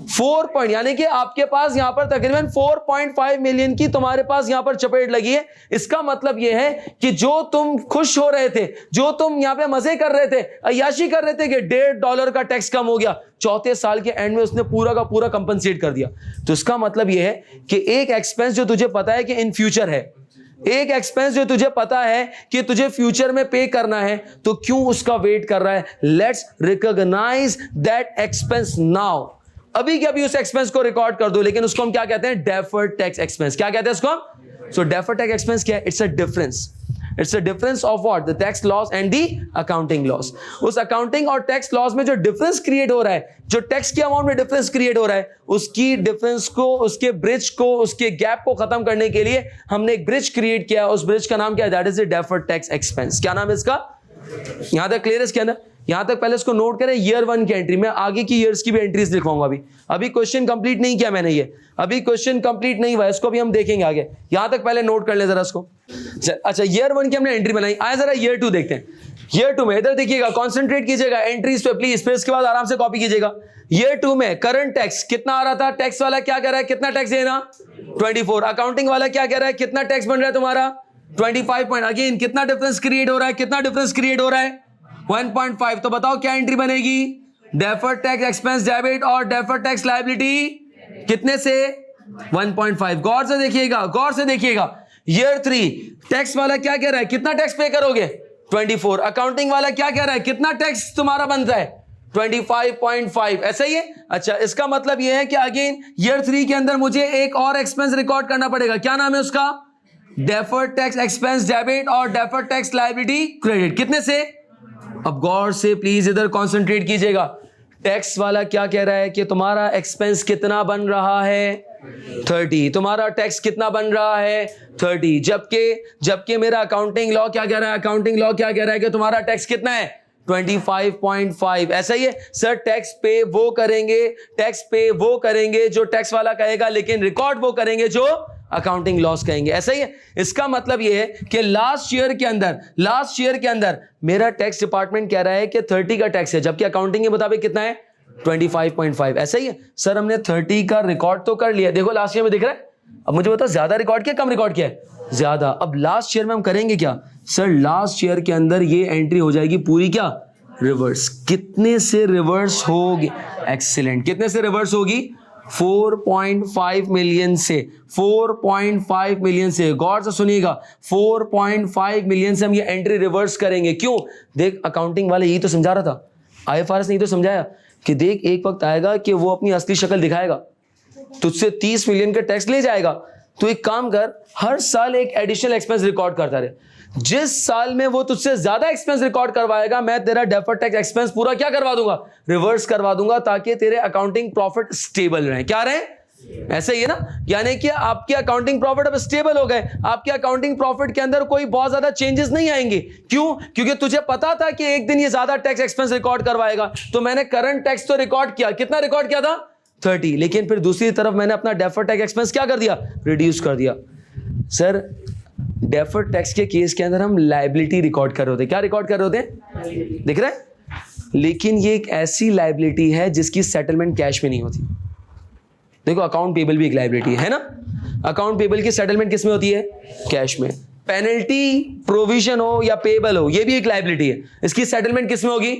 4 पॉइंट, यानी कि आपके पास यहां पर तकरीबन 4.5 मिलियन की तुम्हारे पास यहां पर चपेट लगी है। इसका मतलब यह है कि जो तुम खुश हो रहे थे, जो तुम यहां पे मजे कर रहे थे, अय्याशी कर रहे थे कि $1.5 का टैक्स कम हो गया, चौथे साल के एंड में उसने पूरा का पूरा कंपनसेट कर दिया। तो इसका मतलब यह है कि एक एक्सपेंस जो तुझे पता है कि इन फ्यूचर है, एक एक्सपेंस जो तुझे पता है कि तुझे फ्यूचर में पे करना है, तो क्यों उसका वेट कर रहा है? Let's recognise that expense now. अभी के अभी उस एक्सपेंस को रिकॉर्ड कर दो, लेकिन उसको हम क्या कहते हैं? Deferred tax expense. क्या कहते हैं उसको? सो डेफर्ड टैक्स एक्सपेंस क्या है? It's a difference, it's a difference of what? The tax loss and the accounting loss. उस अकाउंटिंग और टैक्स लॉस में जो डिफरेंस क्रिएट हो रहा है, जो टैक्स के अमाउंट में डिफरेंस क्रिएट हो रहा है, उसकी डिफरेंस को, उसके ब्रिज को, उसके गैप को खत्म करने के लिए हमने एक ब्रिज क्रिएट किया। उस ब्रिज का नाम क्या है? That is the deferred tax expense. क्या नाम है इसका? यहां तक क्लियर है इसके अंदर? यहां तक पहले इसको नोट करें, ईयर 1 की एंट्री में, आगे की ईयर्स की भी एंट्रीज लिखवाऊंगा। अभी क्वेश्चन कंप्लीट नहीं किया मैंने, ये अभी क्वेश्चन कंप्लीट नहीं हुआ, इसको भी हम देखेंगे आगे। यहां तक पहले नोट कर ले जरा इसको। अच्छा, ईयर 1 की हमने एंट्री बनाई, आए जरा ईयर 2 देखते हैं। ईयर 2 में इधर देखिएगा, कॉन्सेंट्रेट कीजिएगा एंट्रीज पे प्लीज, फिर इसके बाद आराम से कॉपी कीजिएगा। ईयर 2 में करंट टैक्स कितना आ रहा था? टैक्स वाला क्या कह रहा है? कितना टैक्स देना? 24। अकाउंटिंग वाला क्या कह रहा है? कितना टैक्स बन रहा है तुम्हारा? 25 पॉइंट। अगेन कितना डिफरेंस क्रिएट हो रहा है? कितना डिफरेंस क्रिएट हो रहा है? 1.5। तो बताओ क्या एंट्री बनेगी? डेफर्ड टैक्स एक्सपेंस डेबिट और डेफर्ड टैक्स लायबिलिटी कितने से? 1.5। गौर से देखिएगा, गौर से देखिएगा। ईयर 3 टैक्स वाला क्या कह रहा है? कितना टैक्स पे करोगे? 24। अकाउंटिंग वाला क्या कह रहा है? कितना टैक्स तुम्हारा बनता है? 25.5। ऐसा ही है। अच्छा, इसका मतलब यह है कि अगेन ईयर 3 के अंदर मुझे एक और एक्सपेंस रिकॉर्ड करना पड़ेगा। क्या नाम है उसका? डेफर्ड टैक्स एक्सपेंस डेबिट और डेफर्ड टैक्स लायबिलिटी क्रेडिट। कितने से? अब गौर से प्लीज इधर कंसंट्रेट कीजिएगा। टैक्स वाला क्या कह रहा है कि तुम्हारा एक्सपेंस कितना बन रहा है? 30। तुम्हारा टैक्स कितना बन रहा है? 30। जबकि मेरा अकाउंटिंग लॉ क्या कह रहा है? अकाउंटिंग लॉ क्या कह रहा है कि तुम्हारा टैक्स कितना है? 25.5। ऐसा ही है सर। टैक्स पे वो करेंगे, टैक्स पे वो करेंगे जो टैक्स वाला कहेगा, लेकिन रिकॉर्ड वो करेंगे जो अकाउंटिंग लॉस कहेंगे। ऐसा ही है। इसका मतलब ये है कि लास्ट ईयर के अंदर मेरा टैक्स डिपार्टमेंट कह रहा है कि 30 का टैक्स है, जबकि अकाउंटिंग के मुताबिक कितना है? 25.5। ऐसा ही है सर। हमने 30 का रिकॉर्ड तो कर लिया, देखो लास्ट ईयर में दिख रहा है। अब मुझे बताओ ज्यादा रिकॉर्ड किया, कम रिकॉर्ड किया है? ज्यादा। अब लास्ट ईयर में हम करेंगे क्या सर? लास्ट ईयर के अंदर ये एंट्री हो जाएगी पूरी क्या? रिवर्स। कितने से रिवर्स होगी? एक्सीलेंट। कितने से रिवर्स होगी? 4.5 मिलियन से। 4.5 मिलियन से। गौर से सुनिएगा, 4.5 मिलियन से हम ये एंट्री रिवर्स करेंगे। क्यों? देख, अकाउंटिंग वाले यही तो समझा रहा था, आईएफआरएस ने तो समझाया कि देख एक वक्त आएगा कि वो अपनी असली शक्ल दिखाएगा, तुझसे 30 मिलियन का टैक्स ले जाएगा। तो एक काम कर, हर साल एक एडिशनल एक्सपेंस रिकॉर्ड करता रहे। जिस साल में वो तुझसे ज्यादा एक्सपेंस रिकॉर्ड करवाएगा, मैं तेरा डेफर्ड टैक्स एक्सपेंस पूरा क्या करवा दूंगा? रिवर्स करवा दूंगा, ताकि तेरे अकाउंटिंग प्रॉफिट स्टेबल रहे। क्या रहे? ऐसे ही है ना। यानी कि आपके अकाउंटिंग प्रॉफिट अब स्टेबल हो गए, आपके अकाउंटिंग प्रॉफिट के अंदर कोई बहुत ज्यादा चेंजेस नहीं आएंगे। क्यों? क्योंकि तुझे पता था कि एक दिन ये ज्यादा टैक्स एक्सपेंस रिकॉर्ड करवाएगा, तो मैंने करंट टैक्स तो रिकॉर्ड किया। कितना रिकॉर्ड किया था? 30। लेकिन फिर दूसरी तरफ मैंने अपना डेफर्ड टैक्स एक्सपेंस क्या कर दिया? रिड्यूस कर दिया। सर, डेफर्ड टैक्स के केस के अंदर हम लायबिलिटी रिकॉर्ड कर रहे होते। क्या रिकॉर्ड कर रहे होते? दिख रहा है? लेकिन ये एक ऐसी लायबिलिटी है जिसकी सेटलमेंट कैश में नहीं होती। देखो, अकाउंट पेबल भी एक लायबिलिटी है ना। अकाउंट पेबल की सेटलमेंट किस में होती है? कैश में। पेनल्टी प्रोविजन हो या पेबल हो, ये भी एक लायबिलिटी है, इसकी सेटलमेंट किस में होगी?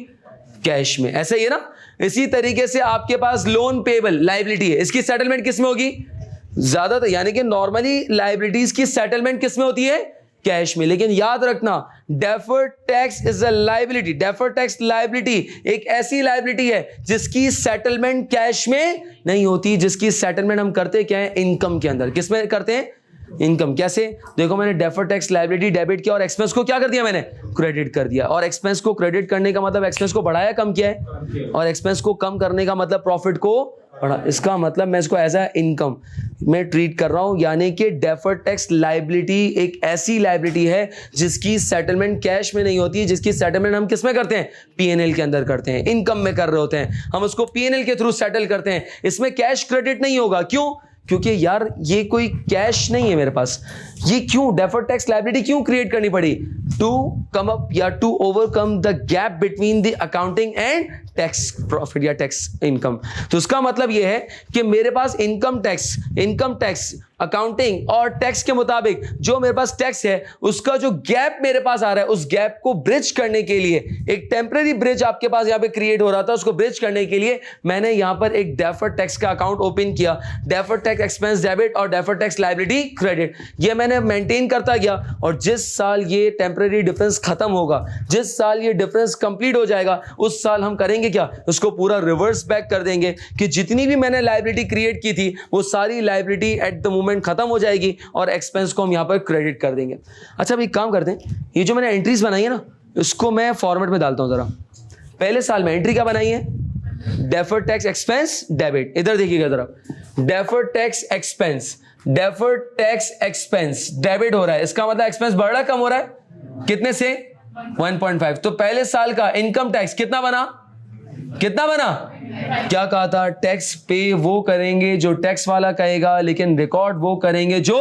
कैश में। ऐसे ही है ना। इसी तरीके से आपके पास लोन पेबल लायबिलिटी है, इसकी सेटलमेंट किस में होगी? ज्यादातर, यानी कि नॉर्मली लायबिलिटीज की सेटलमेंट किस में होती है? कैश में। लेकिन याद रखना, deferred tax is a liability. Deferred tax liability एक ऐसी लायबिलिटी है जिसकी सेटलमेंट कैश में नहीं होती, जिसकी सेटलमेंट हम करते क्या है? इनकम के अंदर। किस में करते हैं? इनकम। कैसे? देखो, मैंने डेफर्ड टैक्स लायबिलिटी डेबिट किया और एक्सपेंस को क्या कर दिया? मैंने क्रेडिट कर दिया। और एक्सपेंस को क्रेडिट करने का मतलब एक्सपेंस को बढ़ाया, कम किया है? और एक्सपेंस को कम करने का मतलब प्रॉफिट को बढ़ा। इसका मतलब मैं इसको एज अ इनकम। में ट्रीट कर रहा हूं, यानी कि डेफर्ड टैक्स लायबिलिटी एक ऐसी लायबिलिटी है जिसकी सेटलमेंट कैश में नहीं होती, जिसकी सेटलमेंट हम किस में करते हैं, पीएनएल के अंदर करते हैं, इनकम में कर रहे होते हैं, हम उसको पीएनएल के थ्रू सेटल करते हैं। इसमें कैश क्रेडिट नहीं होगा, क्यों? क्योंकि यार ये कोई कैश नहीं है मेरे पास। ये क्यों डेफर्ड टैक्स लायबिलिटी क्यों क्रिएट करनी पड़ी? टू कम अप या to overcome the gap between the accounting and tax profit या टैक्स इनकम। तो उसका मतलब ये है कि मेरे पास इनकम टैक्स अकाउंटिंग और टैक्स के मुताबिक जो मेरे पास टैक्स है उसका जो गैप मेरे पास आ रहा है, उस गैप को ब्रिज करने के लिए एक टेम्परेरी ब्रिज आपके पास यहां पे क्रिएट हो रहा था, उसको ब्रिज करने के लिए मैंने यहां पर एक डेफर्ड टैक्स का अकाउंट ओपन किया, डेफर्ड टैक्स एक्सपेंस डेबिट और डेफर्ड टैक्स लायबिलिटी क्रेडिट। ये मैंने मेंटेन करता गया और जिस साल ये टेम्परेरी डिफरेंस खत्म होगा, जिस साल ये डिफरेंस कंप्लीट हो जाएगा, उस साल हम करेंगे क्या, उसको पूरा रिवर्स बैक कर देंगे कि जितनी भी मैंने लायबिलिटी क्रिएट की थी वो सारी लायबिलिटी एट द मोमेंट खत्म हो जाएगी और एक्सपेंस को हम यहां पर क्रेडिट कर देंगे। अच्छा अभी काम करते हैं, ये जो मैंने एंट्रीज बनाई है ना, इसको मैं फॉर्मेट में डालता हूं जरा। पहले साल में एंट्री क्या बनाई है, डेफर्ड टैक्स एक्सपेंस डेबिट, इधर देखिएगा जरा, डेफर्ड टैक्स एक्सपेंस डेबिट हो रहा है, इसका मतलब एक्सपेंस बढ़ रहा है कम हो रहा है, कितने से 1.5। तो पहले साल का इनकम टैक्स कितना बना, क्या कहा था, टैक्स पे वो करेंगे जो टैक्स वाला कहेगा, लेकिन रिकॉर्ड वो करेंगे जो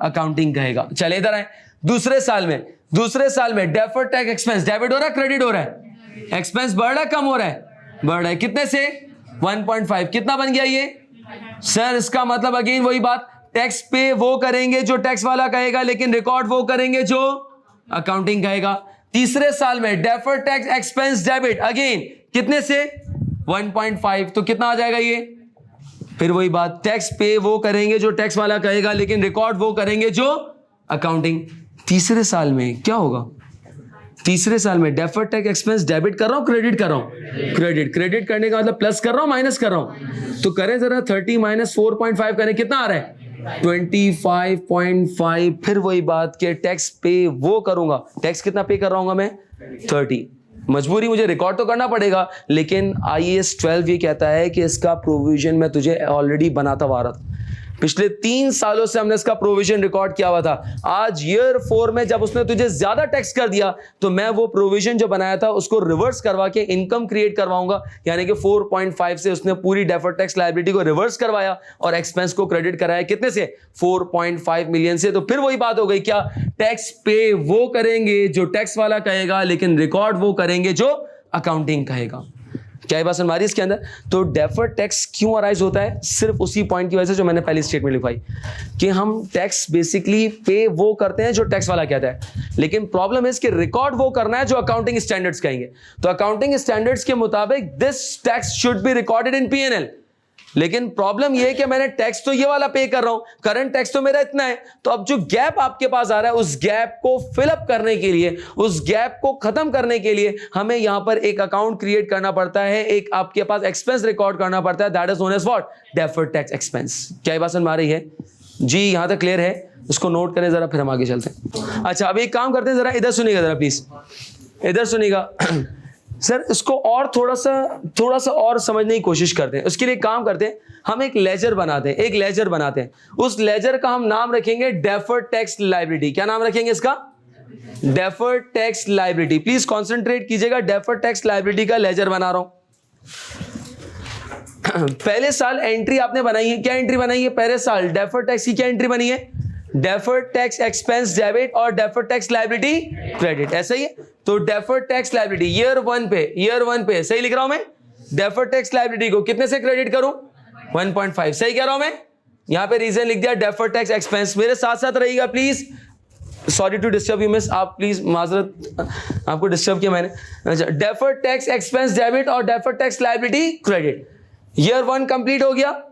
अकाउंटिंग कहेगा। चले इधर आए, दूसरे साल में डेफर्ड टैक्स एक्सपेंस डेबिट हो रहा है क्रेडिट हो रहा है, एक्सपेंस बढ़ रहा है कम हो रहा है, बढ़ रहा है, कितने से 1.5, कितना बन गया ये सर? इसका मतलब अगेन वही बात, टैक्स पे वो करेंगे जो टैक्स वाला कहेगा, लेकिन रिकॉर्ड वो करेंगे जो अकाउंटिंग कहेगा। तीसरे साल में deferred tax expense debit again कितने से 1.5, तो कितना आ जाएगा ये? फिर वही बात, टैक्स पे वो करेंगे जो टैक्स वाला कहेगा, लेकिन रिकॉर्ड वो करेंगे जो अकाउंटिंग। तीसरे साल में क्या होगा, तीसरे साल में डेफर्ड टैक्स एक्सपेंस डेबिट कर रहा हूं क्रेडिट कर रहा हूं, क्रेडिट करने का मतलब प्लस कर रहा हूं माइनस कर रहा हूं, तो करें जरा 30 माइनस 4.5 करें, कितना आ रहा है 25.5। फिर वही बात कि टैक्स पे वो करूंगा, टैक्स कितना पे कर रहा हूं मैं 30, मजबूरी मुझे रिकॉर्ड तो करना पड़ेगा, लेकिन IAS 12 ये कहता है कि इसका प्रोविजन मैं तुझे ऑलरेडी बनाता हुआ आ रहा था, पिछले 3 सालों से हमने इसका प्रोविजन रिकॉर्ड किया हुआ था। आज ईयर 4 में जब उसने तुझे ज्यादा टैक्स कर दिया तो मैं वो प्रोविजन जो बनाया था उसको रिवर्स करवा के इनकम क्रिएट करवाऊंगा, यानी कि 4.5 से उसने पूरी डेफर्ड टैक्स लायबिलिटी को रिवर्स करवाया और एक्सपेंस को क्रेडिट कराया, कितने से 4.5 मिलियन से। तो फिर वही बात हो गई, क्या टैक्स पे वो करेंगे जो टैक्स वाला कहेगा, लेकिन रिकॉर्ड वो करेंगे जो अकाउंटिंग कहेगा। क्या ये बात सुन रही इसके अंदर? तो डेफर्ड टैक्स क्यों अराइज होता है, सिर्फ उसी पॉइंट की वजह से जो मैंने पहली स्टेटमेंट लिखवाई कि हम टैक्स बेसिकली पे वो करते हैं जो टैक्स वाला कहता है, लेकिन प्रॉब्लम है इसके रिकॉर्ड वो करना है जो अकाउंटिंग स्टैंडर्ड्स कहेंगे। तो अकाउंटिंग स्टैंडर्ड्स के मुताबिक this tax should be recorded in PNL, लेकिन प्रॉब्लम यह है कि मैंने टैक्स तो ये वाला पे कर रहा हूं, करंट टैक्स तो मेरा इतना है, तो अब जो गैप आपके पास आ रहा है उस गैप को फिलअप करने के लिए, उस गैप को खत्म करने के लिए हमें यहां पर एक अकाउंट क्रिएट करना पड़ता है, एक आपके पास एक्सपेंस रिकॉर्ड करना पड़ता है, that is known as what, deferred tax expense. क्या ये बात समझ में आ रही है जी? यहां तक क्लियर है? उसको नोट करें जरा, फिर हम आगे चलते हैं। अच्छा अब एक काम करते हैं, जरा इधर सुनिएगा, जरा प्लीज इधर सुनिएगा सर, इसको और थोड़ा सा और समझने की कोशिश करते हैं। उसके लिए काम करते हैं, हम एक लेजर बनाते हैं, उस लेजर का हम नाम रखेंगे डेफर्ड टैक्स लायबिलिटी। क्या नाम रखेंगे इसका? Deferred tax liability. Please concentrate कीजिएगा, डेफर्ड टैक्स लायबिलिटी का लेजर बना रहा हूं। पहले साल एंट्री आपने बनाई है, क्या एंट्री बनाई है पहले साल? डेफर्ड टैक्स की क्या एंट्री बनी है? डेफर्ड टैक्स एक्सपेंस डेबिट और डेफर्ड टैक्स लायबिलिटी क्रेडिट, ऐसा ही है। तो डेफर्ड टैक्स लायबिलिटी ईयर 1 पे सही लिख रहा हूं मैं, डेफर्ड टैक्स लायबिलिटी को कितने से क्रेडिट करूं 1.5, सही कह रहा हूं मैं? यहां पे रीजन लिख दिया डेफर्ड टैक्स एक्सपेंस। मेरे साथ साथ रहिएगा please, sorry to disturb you miss, आप प्लीज माजरत, आपको डिस्टर्ब किया मैंने। अच्छा, डेफर्ड टैक्स एक्सपेंस डेबिट और deferred tax liability credit, year 1 complete हो गया।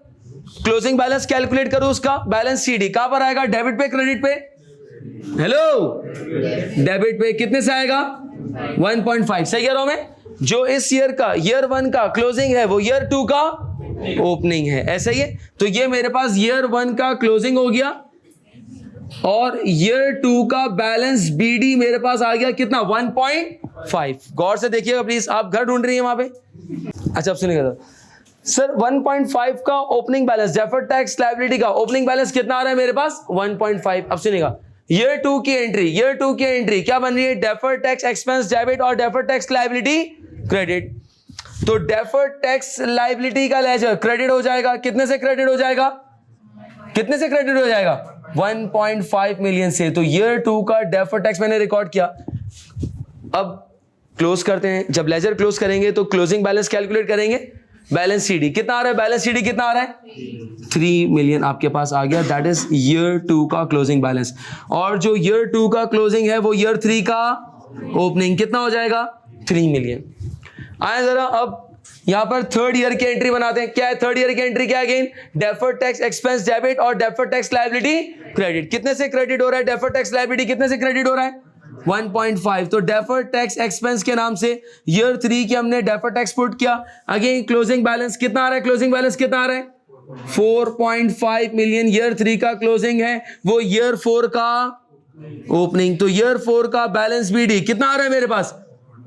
क्लोजिंग बैलेंस कैलकुलेट करो, उसका बैलेंस सीडी कहां पर आएगा? डेबिट पे क्रेडिट पे? हेलो, डेबिट पे कितने से आएगा 1.5, सही कह रहा हूं मैं? जो इस ईयर का ईयर 1 का क्लोजिंग है वो ईयर 2 का ओपनिंग है, ऐसा ही है। तो ये मेरे पास ईयर 1 का क्लोजिंग हो गया और ईयर 2 का बैलेंस बीडी मेरे पास आ गया कितना 1.5। गौर से देखिएगा प्लीज, आप घर ढूंढ रही हैं वहां पे। अच्छा अब सुनिएगा, सर 1.5 का opening balance, deferred tax liability का ओपनिंग बैलेंस कितना आ रहा है मेरे पास 1.5। अब सुनिएगा, ईयर 2 की एंट्री क्या बन रही है, डेफर्ड टैक्स एक्सपेंस डेबिट और डेफर्ड टैक्स लायबिलिटी क्रेडिट। तो डेफर्ड टैक्स लायबिलिटी का लेजर क्रेडिट हो जाएगा, कितने से क्रेडिट हो जाएगा, 1.5 मिलियन से। तो ईयर 2 का डेफर्ड टैक्स मैंने रिकॉर्ड किया। अब क्लोज करते हैं, जब लेजर क्लोज करेंगे तो क्लोजिंग बैलेंस कैलकुलेट करेंगे, बैलेंस सीडी कितना आ रहा है, बैलेंस सीडी कितना आ रहा है 3 मिलियन आपके पास आ गया, दैट इज ईयर 2 का क्लोजिंग बैलेंस। और जो ईयर 2 का क्लोजिंग है वो ईयर 3 का ओपनिंग कितना हो जाएगा 3 मिलियन। आए जरा अब यहां पर थर्ड ईयर की एंट्री बनाते हैं। क्या है थर्ड ईयर की एंट्री, क्या again, deferred tax expense debit और डेफर्ड टैक्स लायबिलिटी क्रेडिट। कितने से क्रेडिट हो रहा है, डेफर्ड टैक्स लायबिलिटी कितने से क्रेडिट हो रहा है 1.5। तो डेफर्ड टैक्स एक्सपेंस के नाम से ईयर 3 की हमने डेफर्ड टैक्स पुट किया। अगेन क्लोजिंग बैलेंस कितना आ रहा है, क्लोजिंग बैलेंस कितना आ रहा है 4.5 मिलियन। ईयर 3 का क्लोजिंग है वो ईयर 4 का ओपनिंग। तो ईयर 4 का बैलेंस बीडी कितना आ रहा है मेरे पास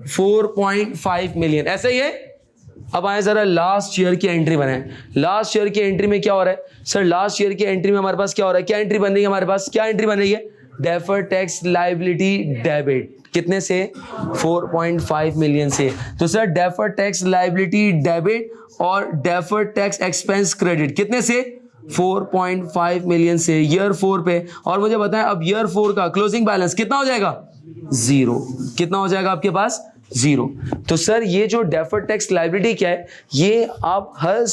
4.5 मिलियन। ऐसे ही है। अब आए जरा लास्ट ईयर की एंट्री बनाए। लास्ट ईयर की एंट्री में क्या हो रहा है सर, लास्ट ईयर की एंट्री में हमारे पास क्या हो रहा है, क्या एंट्री बन रही है हमारे पास, क्या एंट्री बन रही है, डेफर्ड टैक्स लायबिलिटी डेबिट। कितने से 4.5 मिलियन से। तो sir deferred tax liability debit और डेफर्ड टैक्स एक्सपेंस क्रेडिट कितने से 4.5 मिलियन से ईयर 4 पे। और मुझे बताएं अब ईयर 4 का क्लोजिंग बैलेंस कितना हो जाएगा 0। कितना हो जाएगा आपके पास 0। तो सर ये जो डेफर्ड टैक्स लायबिलिटी क्या है, ये आप हर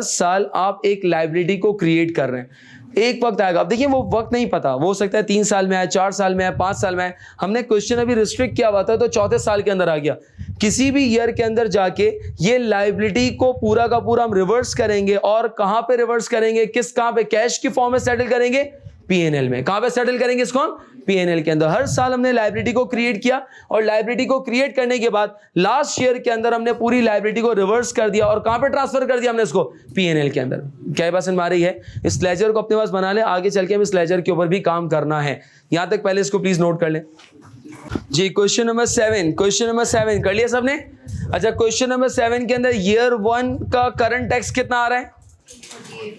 साल आप एक लायबिलिटी को क्रिएट कर रहे हैं। एक वक्त आएगा, अब देखिए वो वक्त नहीं पता, वो हो सकता है 3 साल में आए, 4 साल में आए, 5 साल में आए। हमने क्वेश्चन अभी रिस्ट्रिक्ट किया हुआ था तो चौथे साल के अंदर आ गया। किसी भी ईयर के अंदर जाके ये लायबिलिटी को पूरा का पूरा हम रिवर्स करेंगे। और कहां पे रिवर्स करेंगे, कहां पे, कैश की फॉर्म में सेटल करेंगे, पीएनएल में। कहां पे सेटल करेंगे इसको हम, पीएनएल के अंदर। हर साल हमने लायबिलिटी को क्रिएट किया और लायबिलिटी को क्रिएट करने के बाद लास्ट ईयर के अंदर हमने पूरी लायबिलिटी को रिवर्स कर दिया और कहां पे ट्रांसफर कर दिया हमने इसको, पीएनएल के अंदर। क्या बात समझ में आ रही है। इस लेजर को अपने पास बना ले, आगे चल के हम इस लेजर के ऊपर भी काम करना है। यहां तक पहले इसको प्लीज नोट कर लें जी। क्वेश्चन नंबर 7 कर लिया सबने। अच्छा क्वेश्चन नंबर 7 के अंदर ईयर 1 का करंट टैक्स कितना आ रहा है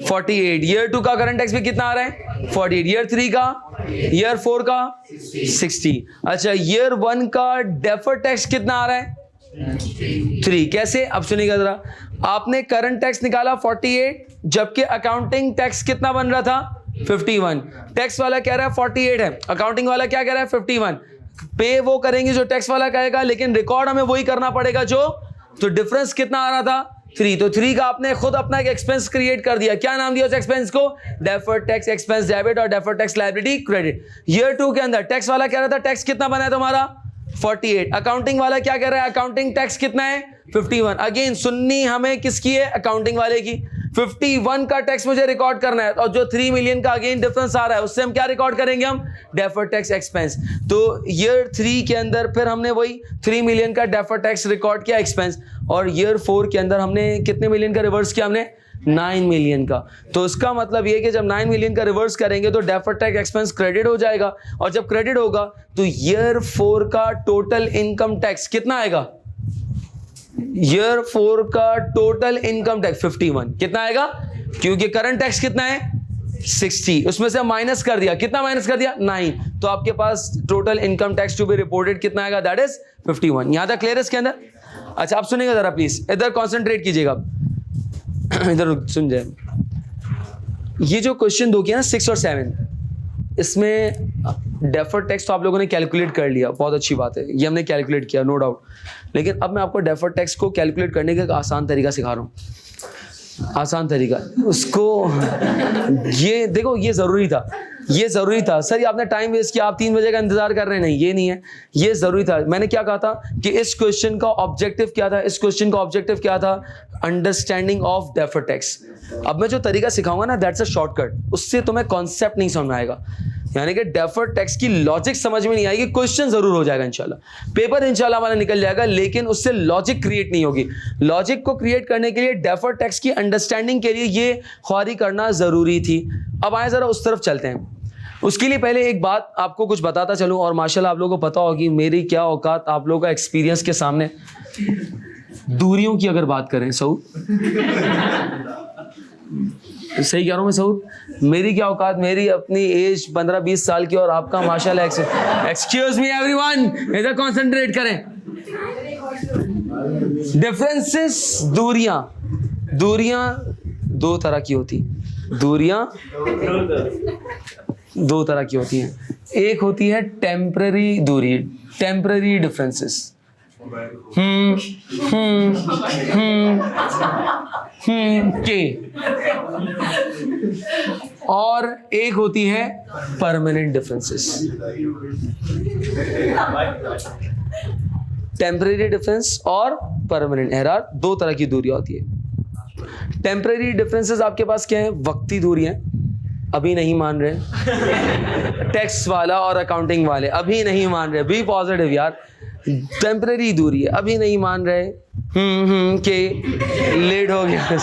48। ईयर 2 का करंट टैक्स भी कितना आ रहा है 48। ईयर 3 का, ईयर 4 का 60। अच्छा ईयर 1 का डेफर्ड टैक्स कितना आ रहा है 3। कैसे, अब सुनिएगा जरा। आपने करंट टैक्स निकाला 48, जबकि अकाउंटिंग टैक्स कितना बन रहा था 51। टैक्स वाला कह रहा है 48 है, अकाउंटिंग वाला क्या कह रहा है 51। पे वो करेंगे जो टैक्स वाला कहेगा, लेकिन रिकॉर्ड हमें वही करना पड़ेगा जो, तो डिफरेंस कितना आ रहा था 3। तो 3 का आपने खुद अपना एक एक्सपेंस क्रिएट कर दिया। क्या नाम दिया उस एक्सपेंस को, डेफर्ड टैक्स एक्सपेंस डेबिट और deferred tax liability credit. Year 2 के अंदर टैक्स वाला कह रहा था टैक्स कितना बना है तुम्हारा 48। अकाउंटिंग वाला क्या कह रहा है, अकाउंटिंग टैक्स कितना है 51। अगेन सुननी हमें किसकी है, अकाउंटिंग वाले की। 51 का टैक्स मुझे रिकॉर्ड करना है और जो 3 मिलियन का अगेन डिफरेंस आ रहा है उससे हम क्या रिकॉर्ड करेंगे, हम डेफर्ड टैक्स एक्सपेंस। तो ईयर 3 के अंदर फिर हमने वही 3 मिलियन का डेफर्ड टैक्स रिकॉर्ड किया एक्सपेंस। और ईयर 4 के अंदर हमने कितने मिलियन का रिवर्स किया, हमने 9 मिलियन का। तो इसका मतलब ये कि जब 9 मिलियन का रिवर्स करेंगे तो डेफर्ड टैक्स एक्सपेंस क्रेडिट हो जाएगा। और जब क्रेडिट होगा तो ईयर 4 का टोटल इनकम टैक्स कितना आएगा, ईयर 4 का टोटल इनकम टैक्स 51। कितना आएगा, क्योंकि करंट टैक्स कितना है 60, उसमें से माइनस कर दिया, कितना माइनस कर दिया 9। तो आपके पास total income tax to be reported कितना आएगा, दैट इज 51। यहां तक क्लियर है इसके अंदर। अच्छा आप सुनिएगा जरा प्लीज, इधर कॉन्सेंट्रेट कीजिएगा, इधर सुन जाए। ये जो क्वेश्चन दो किया ना 6 और 7, इसमें डेफर्ड टैक्स तो आप लोगों ने कैलकुलेट कर लिया, बहुत अच्छी बात है, ये हमने कैलकुलेट किया नो डाउट। लेकिन अब मैं आपको डेफर्ड टैक्स को कैलकुलेट करने का एक आसान तरीका सिखा रहा हूँ। आसान तरीका उसको, ये देखो ये ज़रूरी था, ये ज़रूरी था। सर ये आपने टाइम वेस्ट किया, आप 3 बजे का इंतजार कर रहे हैं, नहीं ये नहीं है, ये ज़रूरी था। मैंने क्या कहा था कि इस क्वेश्चन का ऑब्जेक्टिव क्या था, इस क्वेश्चन का ऑब्जेक्टिव क्या था, अंडरस्टैंडिंग ऑफ डेफर्ड टैक्स। अब मैं जो तरीका सिखाऊंगा ना दैट्स अ शॉर्टकट, उससे तुम्हें कॉन्सेप्ट नहीं समझ में आएगा, यानी कि डेफर्ड टैक्स की लॉजिक समझ में नहीं आएगी। क्वेश्चन जरूर हो जाएगा इंशाल्लाह, पेपर इंशाल्लाह हमारा निकल जाएगा, लेकिन उससे लॉजिक क्रिएट नहीं होगी। लॉजिक को क्रिएट करने के लिए डेफर्ड टैक्स की अंडरस्टैंडिंग के लिए ये ख्वारी करना जरूरी थी। अब आए जरा उस तरफ चलते हैं। उसके लिए पहले एक बात आपको कुछ बताता चलूं, और माशाल्लाह आप लोगों को पता होगी मेरी क्या औकात आप लोगों का एक्सपीरियंस के सामने। दूरियों की अगर बात करें सऊद, सही कह रहा हूँ मैं सऊद? मेरी क्या औकात, मेरी अपनी एज 15-20 साल की और आपका माशाल्लाह। एक्सक्यूज मी एवरीवन, इधर कॉन्सेंट्रेट करें। डिफरेंसेस, दूरियां दो तरह की होती हैं। दूरियां दो तरह की होती हैं। एक होती है टेम्पररी दूरी, टेम्पररी डिफरेंसेस, के, और एक होती है परमानेंट डिफरेंसेस। टेम्पररी डिफरेंस और परमानेंट एरर, दो तरह की दूरियां होती है। टेम्पररी डिफरेंसेस आपके पास क्या है? वक्ती दूरी है, अभी नहीं मान रहे। टैक्स वाला और अकाउंटिंग वाले अभी नहीं मान रहे, बी पॉजिटिव यार। टेम्पररी दूरी है, अभी नहीं मान रहे, के लेट हो गया।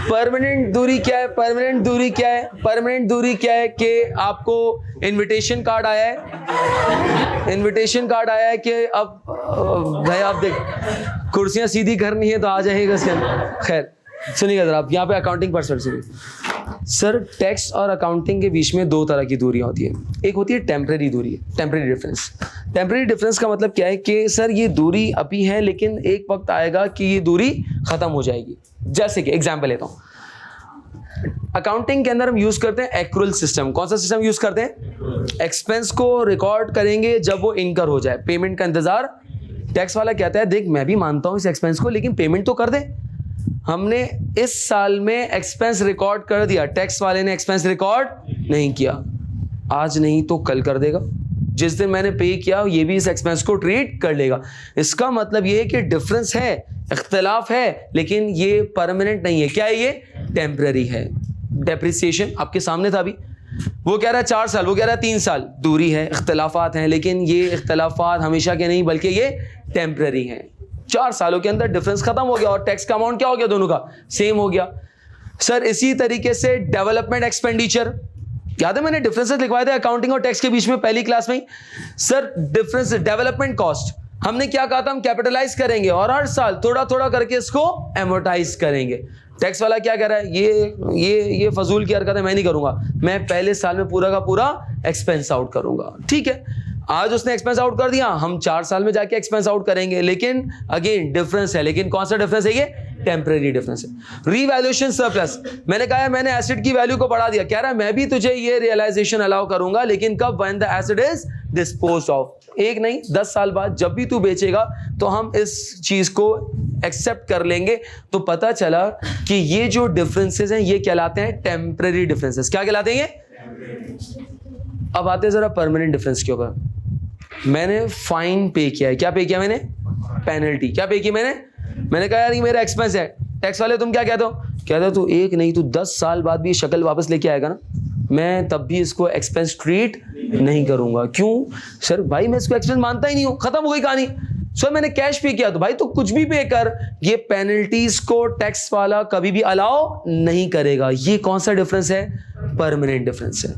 परमानेंट दूरी क्या है? परमानेंट दूरी क्या है? परमानेंट दूरी क्या है कि आपको इनविटेशन कार्ड आया है, इनविटेशन कार्ड आया है कि अब भाई आप देख कुर्सियां सीधी करनी है तो आ जाएगा इसके अंदर। खैर सुनिएगा जरा, आप यहाँ पे अकाउंटिंग पर्सन सुनिए। सर टैक्स और अकाउंटिंग के बीच में दो तरह की दूरियां होती है। एक होती है टेम्परेरी दूरी, टेम्परेरी डिफरेंस। टेम्परेरी डिफरेंस का मतलब क्या है कि सर ये दूरी अभी है लेकिन एक वक्त आएगा कि ये दूरी खत्म हो जाएगी। जैसे कि एग्जांपल लेता हूँ, अकाउंटिंग के अंदर हम यूज करते हैं एक्रूअल सिस्टम। कौन सा सिस्टम यूज करते हैं? एक्सपेंस को रिकॉर्ड करेंगे जब वो इनकर हो जाए, पेमेंट का इंतजार। टैक्स वाला कहता है देख मैं भी मानता हूं इस एक्सपेंस को लेकिन पेमेंट तो कर दे। हमने इस साल में एक्सपेंस रिकॉर्ड कर दिया, टैक्स वाले ने एक्सपेंस रिकॉर्ड नहीं किया, आज नहीं तो कल कर देगा। जिस दिन मैंने पे किया ये भी इस एक्सपेंस को ट्रीट कर लेगा। इसका मतलब ये है कि डिफरेंस है, इख्तलाफ है, लेकिन ये परमानेंट नहीं है। क्या है ये? टेम्पररी है। डेप्रिसिएशन आपके सामने था अभी, वो कह रहा है 4 साल, वो कह रहा है 3 साल। दूरी है, इख्तलाफात हैं, लेकिन ये इख्तलाफात हमेशा के नहीं बल्कि ये टेम्पररी हैं। 4 सालों के अंदर डिफरेंस खत्म हो गया और टैक्स का अमाउंट क्या हो गया? दोनों का सेम हो गया। सर इसी तरीके से डेवलपमेंट एक्सपेंडिचर, याद है मैंने डिफरेंसेस लिखवाए थे अकाउंटिंग और टैक्स के बीच में पहली क्लास में ही। सर डिफरेंस, डेवलपमेंट कॉस्ट हमने क्या कहा था? हम कैपिटलाइज करेंगे और हर साल थोड़ा थोड़ा करके इसको एमोर्टाइज करेंगे। टैक्स वाला क्या कह रहा है? ये फजूल की हरकत है, मैं नहीं करूंगा, मैं पहले साल में पूरा का पूरा एक्सपेंस आउट करूंगा। ठीक है, आज उसने एक्सपेंस आउट कर दिया, हम 4 साल में जाके एक्सपेंस आउट करेंगे, लेकिन अगेन डिफरेंस है। लेकिन कौन सा डिफरेंस है? ये टेम्परेरी डिफरेंस है। रीवैल्यूएशन सरप्लस, मैंने कहा है मैंने एसेट की वैल्यू को बढ़ा दिया, कह रहा है मैं भी तुझे ये रियलाइजेशन अलाउ करूंगा, लेकिन कब? When the asset is disposed of. एक नहीं 10 साल बाद जब भी तू बेचेगा तो हम इस चीज को एक्सेप्ट कर लेंगे। तो पता चला कि ये जो डिफरेंसेस हैं ये कहलाते हैं टेम्परेरी डिफरेंसेस। क्या कहलाते हैं ये? अब आते हैं जरा परमानेंट डिफरेंस के ऊपर। मैंने फाइन पे किया है, क्या पे किया मैंने? पेनल्टी। क्या पे की मैंने कहा यार ये मेरा एक्सपेंस है। टैक्स वाले तुम क्या कहते हो? कहते हो तू एक नहीं तू 10 साल बाद भी शक्ल वापस लेके आएगा ना, मैं तब भी इसको एक्सपेंस ट्रीट नहीं करूंगा। क्यों? सर भाई मैं इसको एक्सपेंस मानता ही नहीं हूं, खत्म हो गई कहानी। सर मैंने कैश पे किया, तो भाई तू कुछ भी पे कर, ये पेनल्टीज को टैक्स वाला कभी भी अलाउ नहीं करेगा। ये कौन सा डिफरेंस है? परमानेंट डिफरेंस है।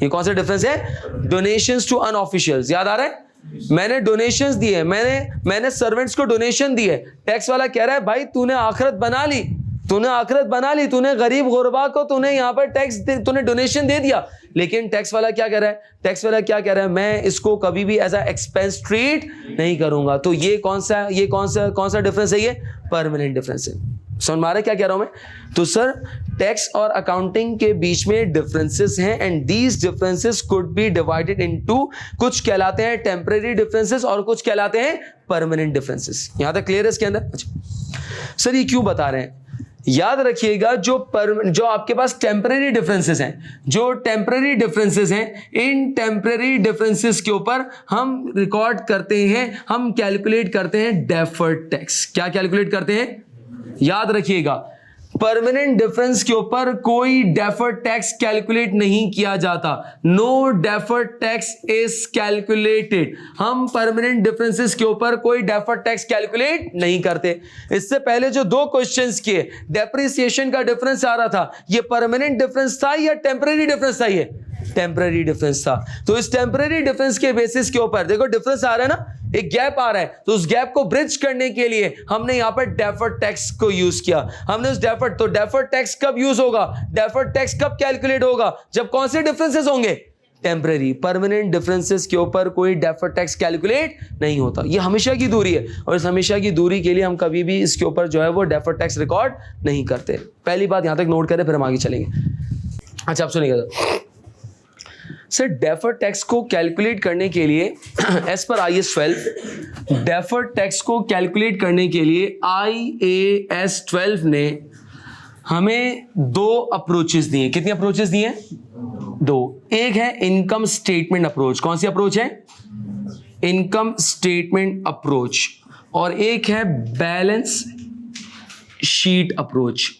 ये कौन सा डिफरेंस है? Donations to unofficials. याद आ रहा है? मैंने डोनेशंस दिए, मैंने सर्वेंट्स को डोनेशन दिए। टैक्स वाला कह रहा है भाई तूने आखिरत बना ली, तूने गरीब गुरबा को तूने यहाँ पर टैक्स तूने डोनेशन दे दिया। लेकिन टैक्स वाला क्या कह रहा है? मैं इसको कभी भी एज अ एक्सपेंस ट्रीट नहीं करूंगा। तो ये कौन सा डिफरेंस है? ये परमानेंट डिफरेंस है। समझ में आ रहा है क्या कह रहा हूं मैं? तो सर टैक्स और अकाउंटिंग के बीच में डिफरेंसेस हैं and these differences could be divided into, कुछ कहलाते हैं टेम्परेरी डिफरेंसेस और कुछ कहलाते हैं परमानेंट डिफरेंसेस। यहां तक क्लियर है इसके अंदर? अच्छा सर ये क्यों बता रहे हैं? याद रखिएगा जो आपके पास टेम्परेरी डिफरेंसेस हैं, इन टेम्परेरी डिफरेंसेस के ऊपर हम रिकॉर्ड करते हैं, हम कैलकुलेट करते हैं डेफर्ड टैक्स। क्या कैलकुलेट करते हैं? याद रखिएगा परमानेंट डिफरेंस के ऊपर कोई डेफर्ड टैक्स कैलकुलेट नहीं किया जाता। No deferred tax is calculated. हम परमानेंट डिफरेंसेस के ऊपर कोई डेफर्ड टैक्स कैलकुलेट नहीं करते। इससे पहले जो 2 क्वेश्चंस किए, डेप्रिसिएशन का डिफरेंस आ रहा था, ये परमानेंट डिफरेंस था या टेम्परेरी डिफरेंस था? ये टेम्पररी डिफरेंस था। तो इस टेम्पररी डिफरेंस के बेसिस के ऊपर देखो डिफरेंस आ रहा है ना, एक गैप आ रहा है, तो उस गैप को ब्रिज करने के लिए हमने यहां पर डेफर्ड टैक्स को यूज किया। हमने उस डेफर्ड टैक्स कब यूज होगा, डेफर्ड टैक्स कब कैलकुलेट होगा, जब कौन से डिफरेंसेस होंगे, टेम्पररी। परमानेंट डिफरेंसेस के ऊपर कोई डेफर्ड टैक्स कैलकुलेट नहीं होता, ये हमेशा की दूरी है, और इस हमेशा की दूरी के लिए हम कभी भी इसके ऊपर जो है वो डेफर्ड टैक्स रिकॉर्ड नहीं करते। पहली बात यहां तक नोट करें, फिर हम आगे चलेंगे। अच्छा आप सुनिएगा सर, डेफर्ड टैक्स को कैलकुलेट करने के लिए as per IAS 12, deferred tax को कैलकुलेट करने के लिए IAS 12 ने हमें दो अप्रोचेस दिए। कितनी अप्रोचेस दिए? दो। एक है इनकम स्टेटमेंट अप्रोच। कौन सी अप्रोच है? Income statement approach. और एक है बैलेंस शीट अप्रोच।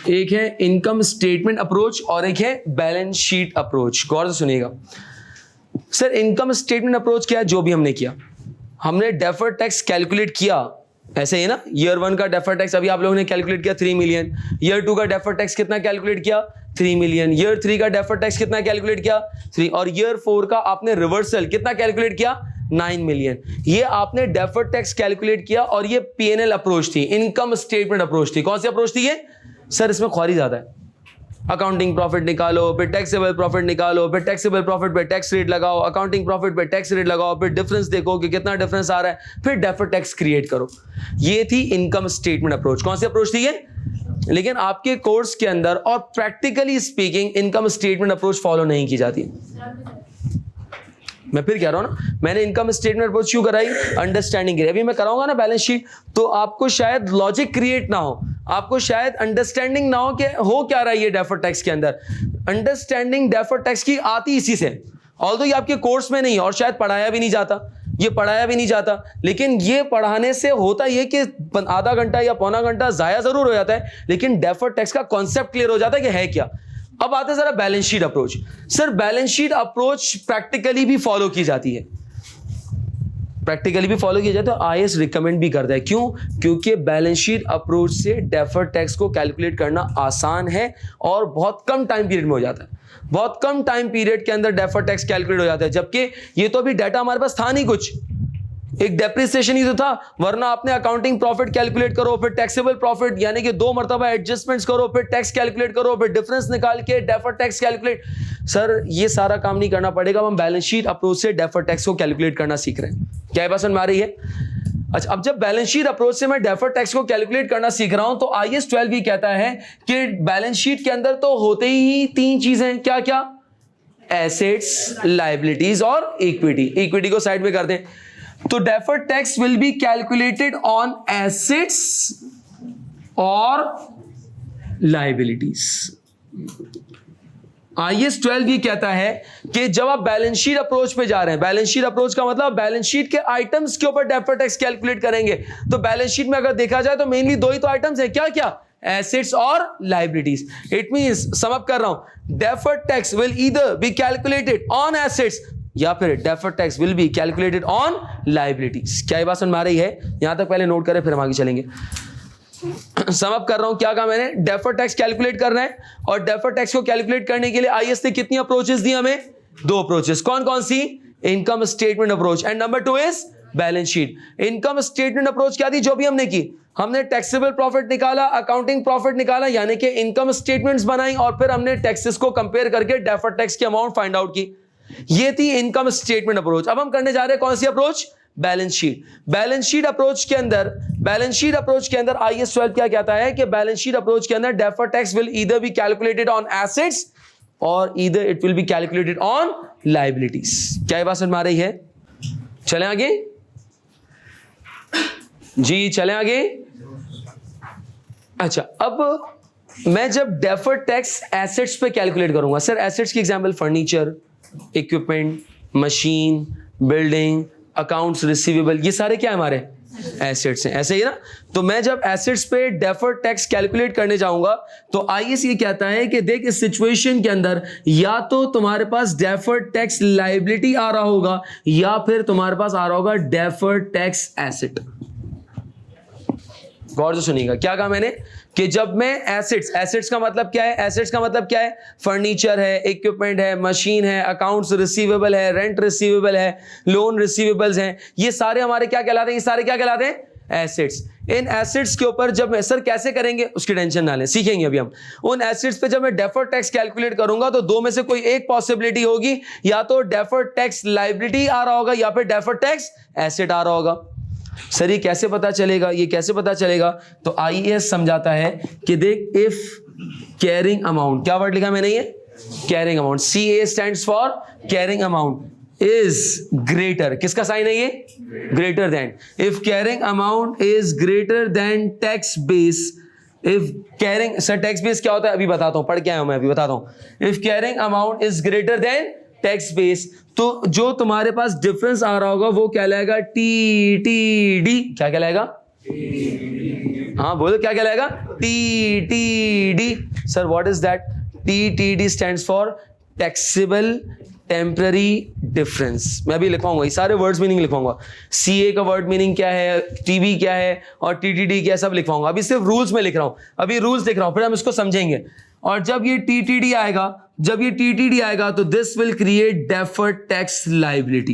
एक है इनकम स्टेटमेंट अप्रोच और एक है बैलेंस शीट अप्रोच। गौर से सुनिएगा सर, इनकम स्टेटमेंट अप्रोच क्या है? जो भी हमने किया, हमने डेफर्ड टैक्स कैलकुलेट किया, ऐसे ही ना, ईयर 1 का डेफर्ड टैक्स अभी आप लोगों ने कैलकुलेट किया 3 मिलियन, ईयर 2 का डेफर्ड टैक्स कितना कैलकुलेट किया 3 मिलियन, ईयर 3 का डेफर्ड टैक्स कितना कैलकुलेट किया 3, और ईयर 4 का आपने रिवर्सल कितना कैलकुलेट किया 9 मिलियन। ये आपने डेफर्ड टैक्स कैलकुलेट किया और ये P&L अप्रोच थी, इनकम स्टेटमेंट अप्रोच थी। कौन सी अप्रोच थी ये? सर इसमें ख्वारी ज्यादा है, अकाउंटिंग प्रॉफिट निकालो, फिर टैक्सेबल प्रॉफिट निकालो, फिर टैक्सेबल प्रॉफिट पे टैक्स रेट लगाओ, अकाउंटिंग प्रॉफिट पे टैक्स रेट लगाओ, फिर डिफरेंस देखो कि कितना डिफरेंस आ रहा है, फिर डेफर्ड टैक्स क्रिएट करो। ये थी इनकम स्टेटमेंट अप्रोच। कौन सी अप्रोच थी ये? लेकिन आपके कोर्स के अंदर और practically speaking income statement approach follow नहीं की जाती। मैं फिर कह रहा हूं ना, मैंने इनकम स्टेटमेंट अप्रोच क्यों कराई? अंडरस्टैंडिंग के लिए। अभी मैं कराऊंगा ना बैलेंस शीट, तो आपको शायद लॉजिक क्रिएट ना हो, आपको शायद अंडरस्टैंडिंग ना हो कि हो क्या रहा है ये डेफर्ड टैक्स के अंदर। अंडरस्टैंडिंग डेफर्ड टैक्स की आती इसी से, ऑल्दो ये आपके कोर्स में नहीं और शायद पढ़ाया भी नहीं जाता, ये पढ़ाया भी नहीं जाता, लेकिन ये पढ़ाने से होता ये कि आधा घंटा या पौना घंटा जाया जरूर हो जाता है, लेकिन डेफर्ड टैक्स का कॉन्सेप्ट क्लियर हो जाता है कि है क्या। अब आते हैं जरा balance sheet approach. Sir balance sheet approach practically भी फॉलो की जाती है, प्रैक्टिकली भी फॉलो किया जाता है, IAS रिकमेंड भी करता है। क्यों? क्योंकि बैलेंस शीट अप्रोच से डेफर्ड टैक्स को कैलकुलेट करना आसान है और बहुत कम टाइम पीरियड में हो जाता है, बहुत कम टाइम पीरियड के अंदर डेफर्ड टैक्स कैलकुलेट हो जाता है। जबकि ये तो अभी डाटा हमारे पास था नहीं, कुछ एक डेप्रिसिएशन ही तो था, वरना आपने अकाउंटिंग प्रॉफिट कैलकुलेट करो, फिर टैक्सेबल प्रॉफिट यानी कि 2 मर्तबा एडजस्टमेंट्स करो, फिर टैक्स कैलकुलेट करो, फिर डिफरेंस निकाल के डेफर्ड टैक्स कैलकुलेट। सर ये सारा काम नहीं करना पड़ेगा, हम बैलेंस शीट अप्रोच से डेफर्ड टैक्स को कैलकुलेट करना सीख रहे हैं। क्या ये बात समझ में आ रही है? अच्छा, अब जब बैलेंस शीट अप्रोच से मैं डेफर्ड टैक्स को कैलकुलेट करना सीख रहा हूं, तो IAS 12 भी कहता है कि बैलेंस शीट के अंदर तो होते ही 3 चीजें, क्या क्या? एसेट्स, लायबिलिटीज और इक्विटी। इक्विटी को साइड में कर दें, तो deferred tax will be calculated on assets और लायबिलिटीज। IAS 12 ये कहता है कि जब आप बैलेंस शीट अप्रोच पे जा रहे हैं, बैलेंस शीट अप्रोच का मतलब बैलेंस शीट के आइटम्स के ऊपर डेफर्ड टैक्स कैलकुलेट करेंगे, तो बैलेंस शीट में अगर देखा जाए तो मेनली 2 ही तो आइटम्स है, क्या क्या? एसेट्स और liabilities. It means, sum up कर रहा हूं, deferred tax will either be calculated on assets या फिर deferred tax will be calculated on liabilities. क्या ये बात समझ में आ रही है? यहां तक पहले नोट करें, फिर हम आगे चलेंगे। सम अप कर रहा हूं, क्या कहा मैंने? डेफर्ड टैक्स कैलकुलेट करना है, और डेफर्ड टैक्स को कैलकुलेट करने के लिए IAS ने कितनी अप्रोचेस दी हमें? 2 अप्रोचेस। कौन कौन सी? Income statement approach and number 2 is balance sheet. Income statement approach क्या थी? जो भी हमने की, हमने टैक्सेबल प्रॉफिट निकाला, अकाउंटिंग प्रॉफिट निकाला, यानी कि इनकम स्टेटमेंट्स बनाई, और फिर हमने टैक्सेस को कंपेयर करके डेफर्ड टैक्स की अमाउंट फाइंड आउट की। ये थी इनकम स्टेटमेंट अप्रोच। अब हम करने जा रहे हैं कौन सी approach? Balance sheet. Balance sheet approach के अंदर IAS 12 क्या कहता है कि बैलेंस शीट अप्रोच के अंदर deferred tax will either be calculated on assets और either it will be calculated on liabilities. क्या ये बात समझ में आ रही है? चलें आगे जी, चलें आगे। अच्छा, अब मैं जब डेफर्ड टैक्स एसेट्स पे कैलकुलेट करूंगा, सर एसेट्स की example furniture, equipment, machine, building, accounts receivable, ये सारे क्या है हमारे? एसेट्स हैं, ऐसे ही ना। तो मैं जब एसेट्स पे डेफर्ड टैक्स कैलकुलेट करने जाऊंगा, तो IAS ये कहता है कि देख, इस सिचुएशन के अंदर या तो तुम्हारे पास डेफर्ड टैक्स लायबिलिटी आ रहा होगा या फिर तुम्हारे पास आ रहा होगा डेफर्ड टैक्स एसेट। गौर से सुनिएगा, क्या कहा मैंने कि जब मैं एसेट्स का मतलब क्या है, एसेट्स का मतलब क्या है, फर्नीचर है, इक्विपमेंट है, मशीन है, अकाउंट्स रिसीवेबल है, रेंट रिसीवेबल है, लोन रिसीवेबल्स हैं, ये सारे हमारे क्या कहलाते हैं, ये सारे क्या कहलाते हैं, एसेट्स। इन एसेट्स के ऊपर जब मैं, सर कैसे करेंगे उसकी टेंशन ना लें, सीखेंगे अभी हम। उन एसेट्स पे जब मैं डेफर्ड टैक्स कैलकुलेट करूंगा तो दो में से कोई एक पॉसिबिलिटी होगी, या तो डेफर्ड टैक्स लायबिलिटी आ रहा होगा या फिर डेफर्ड टैक्स एसेट आ रहा होगा। सर ये कैसे पता चलेगा, ये कैसे पता चलेगा, तो आईएएस समझाता है कि देख, इफ कैरिंग अमाउंट, क्या वर्ड लिखा मैंने, ये carrying amount, CA stands for carrying amount, is greater, किसका साइन है ये, greater than, if carrying amount is greater than tax base, if carrying, sir tax base क्या होता है अभी बताता हूं, पढ़ के आया हूं मैं, अभी बताता हूं। If carrying amount is greater than tax base, तो जो तुम्हारे पास डिफरेंस आ रहा होगा वो कहलाएगा TTD, क्या कहलाएगा, हाँ बोलो क्या कहलाएगा, TTD। Sir what is that, TTD stands for taxable temporary difference. मैं अभी लिखवाऊंगा, ये सारे वर्ड्स मीनिंग लिखवाऊंगा, CA का वर्ड मीनिंग क्या है, TB क्या है और TTD क्या है, सब लिखवाऊंगा। अभी सिर्फ रूल्स में लिख रहा हूं, अभी रूल्स लिख रहा हूं, फिर हम इसको समझेंगे। और जब ये TTD आएगा, जब ये TTD आएगा तो this will create deferred tax liability,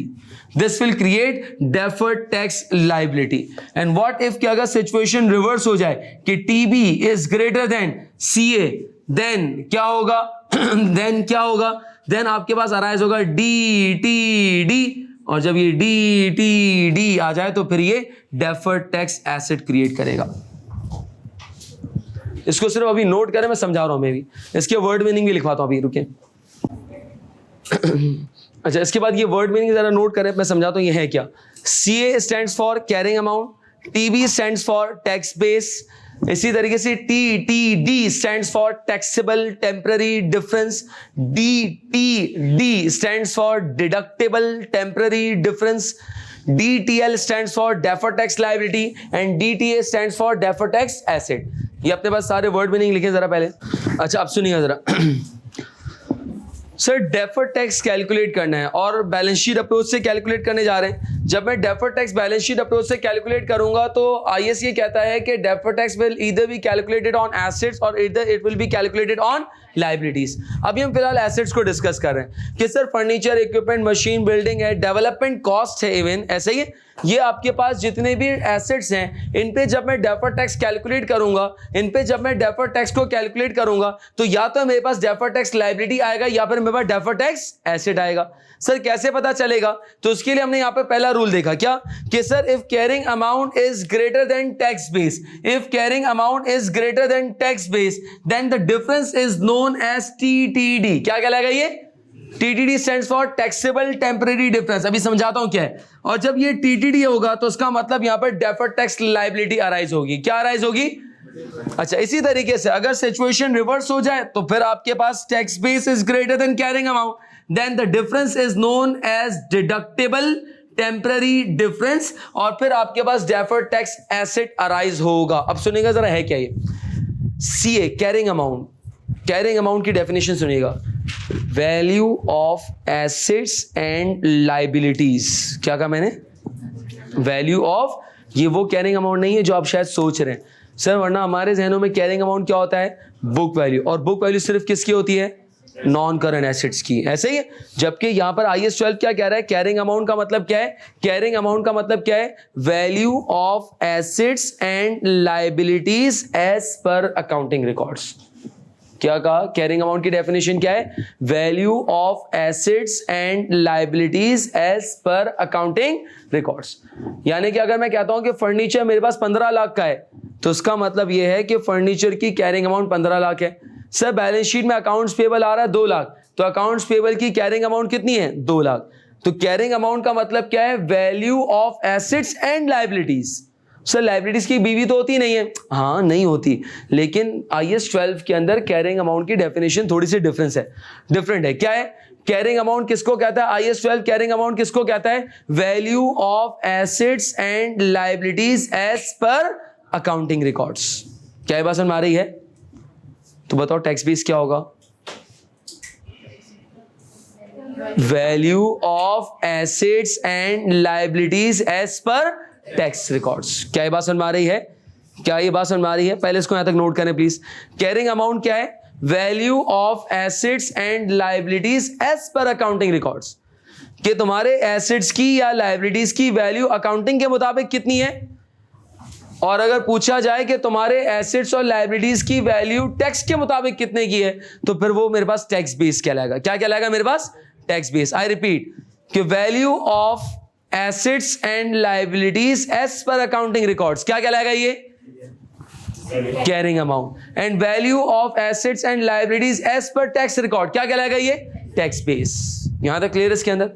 this will create deferred tax liability. And what if कि अगर सिचुएशन रिवर्स हो जाए कि TB is greater than CA, then क्या होगा देन क्या होगा, देन आपके पास अराइज होगा DTD, और जब ये DTD आ जाए तो फिर ये डेफर्ड टैक्स एसेट क्रिएट करेगा। इसको सिर्फ अभी नोट करें, मैं समझा रहा हूं, मैं भी इसके वर्ड मीनिंग भी लिखवाता हूं, अभी रुके। अच्छा, इसके बाद ये वर्ड मीनिंग जरा नोट करें, मैं समझाता हूं ये है क्या। CA stands for carrying amount, TB stands for tax base, इसी तरीके से TTD stands for taxable temporary difference, DTD stands for deductible temporary difference, DTL stands for deferred tax liability and DTA stands for deferred tax asset. ये अपने पास सारे word meaning लिखे जरा पहले। अच्छा अब सुनिए जरा सर डेफर्ड टैक्स कैलकुलेट करना है और बैलेंस शीट अप्रोच से कैलकुलेट करने जा रहे हैं। जब मैं deferred tax balance sheet approach से कैलकुलेट करूंगा तो आईएस ये कहता है कि deferred tax will either be calculated on assets और either it will be calculated on liabilities. अभी हम फिलहाल एसेट्स को डिस्कस कर रहे हैं कि sir furniture, equipment, machine, building है, डेवलपमेंट कॉस्ट है, इवन ऐसे ही ये आपके पास जितने भी एसेट्स हैं इन पे जब मैं डेफर्ड टैक्स कैलकुलेट करूंगा, इन पे जब मैं डेफर्ड टैक्स को कैलकुलेट करूंगा तो या तो मेरे पास डेफर्ड टैक्स लायबिलिटी आएगा या फिर मेरे पास डेफर्ड टैक्स एसेट आएगा। सर कैसे पता चलेगा, तो उसके लिए हमने यहां पे पहला रूल देखा क्या कि sir if carrying amount is greater than tax base, if carrying amount is greater than tax base then the difference is known as TTD। क्या कहलाएगा ये, TTD stands for taxable temporary difference. अभी समझाता हूं क्या है। और जब ये TTD होगा तो उसका मतलब यहां पर डेफर्ड टैक्स लायबिलिटी अराइज होगी। क्या अराइज होगी, अच्छा इसी तरीके से अगर सिचुएशन रिवर्स हो जाए तो फिर आपके पास tax base is greater than carrying amount, then the difference is known as deductible temporary difference और फिर आपके पास डेफर्ड टैक्स एसेट अराइज होगा। अब सुनिएगा जरा है क्या ये CA carrying amount, carrying amount की डेफिनेशन सुनिएगा, value of assets and liabilities. क्या कहा मैंने, वैल्यू ऑफ, ये वो कैरिंग अमाउंट नहीं है जो आप शायद सोच रहे हैं सर, वरना हमारे जहनों में कैरिंग अमाउंट क्या होता है, बुक वैल्यू, और बुक वैल्यू सिर्फ किसकी होती है, नॉन करंट एसेट्स की, ऐसे ही है। जबकि यहां पर IAS 12 क्या कह रहा है, कैरिंग अमाउंट का मतलब क्या है, कैरिंग अमाउंट का मतलब क्या है, value of assets and liabilities as per accounting records. क्या कहा, कैरिंग अमाउंट की डेफिनेशन क्या है, value of assets and liabilities as per accounting records. यानी कि अगर मैं कहता हूं कि फर्नीचर मेरे पास 15 लाख का है तो उसका मतलब यह है कि फर्नीचर की कैरिंग अमाउंट 15 लाख है। सर बैलेंस शीट में अकाउंट्स पेबल आ रहा है 2 लाख, तो अकाउंट्स पेबल की कैरिंग अमाउंट कितनी है, 2 लाख। तो कैरिंग अमाउंट का मतलब क्या है, value of assets and liabilities. Sir liabilities की बीवी तो होती नहीं है, हाँ नहीं होती, लेकिन IAS 12 के अंदर कैरिंग अमाउंट की डेफिनेशन थोड़ी सी डिफरेंट है। क्या है, कैरिंग अमाउंट किसको कहता है, IAS 12 कैरिंग अमाउंट किसको कहता है, value of assets and liabilities as per accounting records. क्या ये बात समझ में आ रही है, तो बताओ टैक्स बेस क्या होगा, value of assets and liabilities as per tax records. क्या ये बात समझ में आ रही है, क्या ये बात समझ में आ रही है? पहले इसको यहां तक नोट करें प्लीज। कैरिंग अमाउंट क्या है? Value of assets and liabilities as per accounting records, कि तुम्हारे एसेट्स की या लायबिलिटीज की वैल्यू अकाउंटिंग के मुताबिक कितनी है। और अगर पूछा जाए कि तुम्हारे एसेट्स और लायबिलिटीज की वैल्यू टैक्स के मुताबिक कितने की है, तो फिर वो मेरे पास टैक्स बेस कहलाएगा। क्या कहलाएगा मेरे पास? Tax base. आई रिपीट कि value of assets and liabilities as per accounting records क्या कहलाएगा? ये carrying amount. And value of assets and liabilities as per tax record क्या कहलाएगा? ये टैक्स बेस। यहां तक क्लियर? इसके अंदर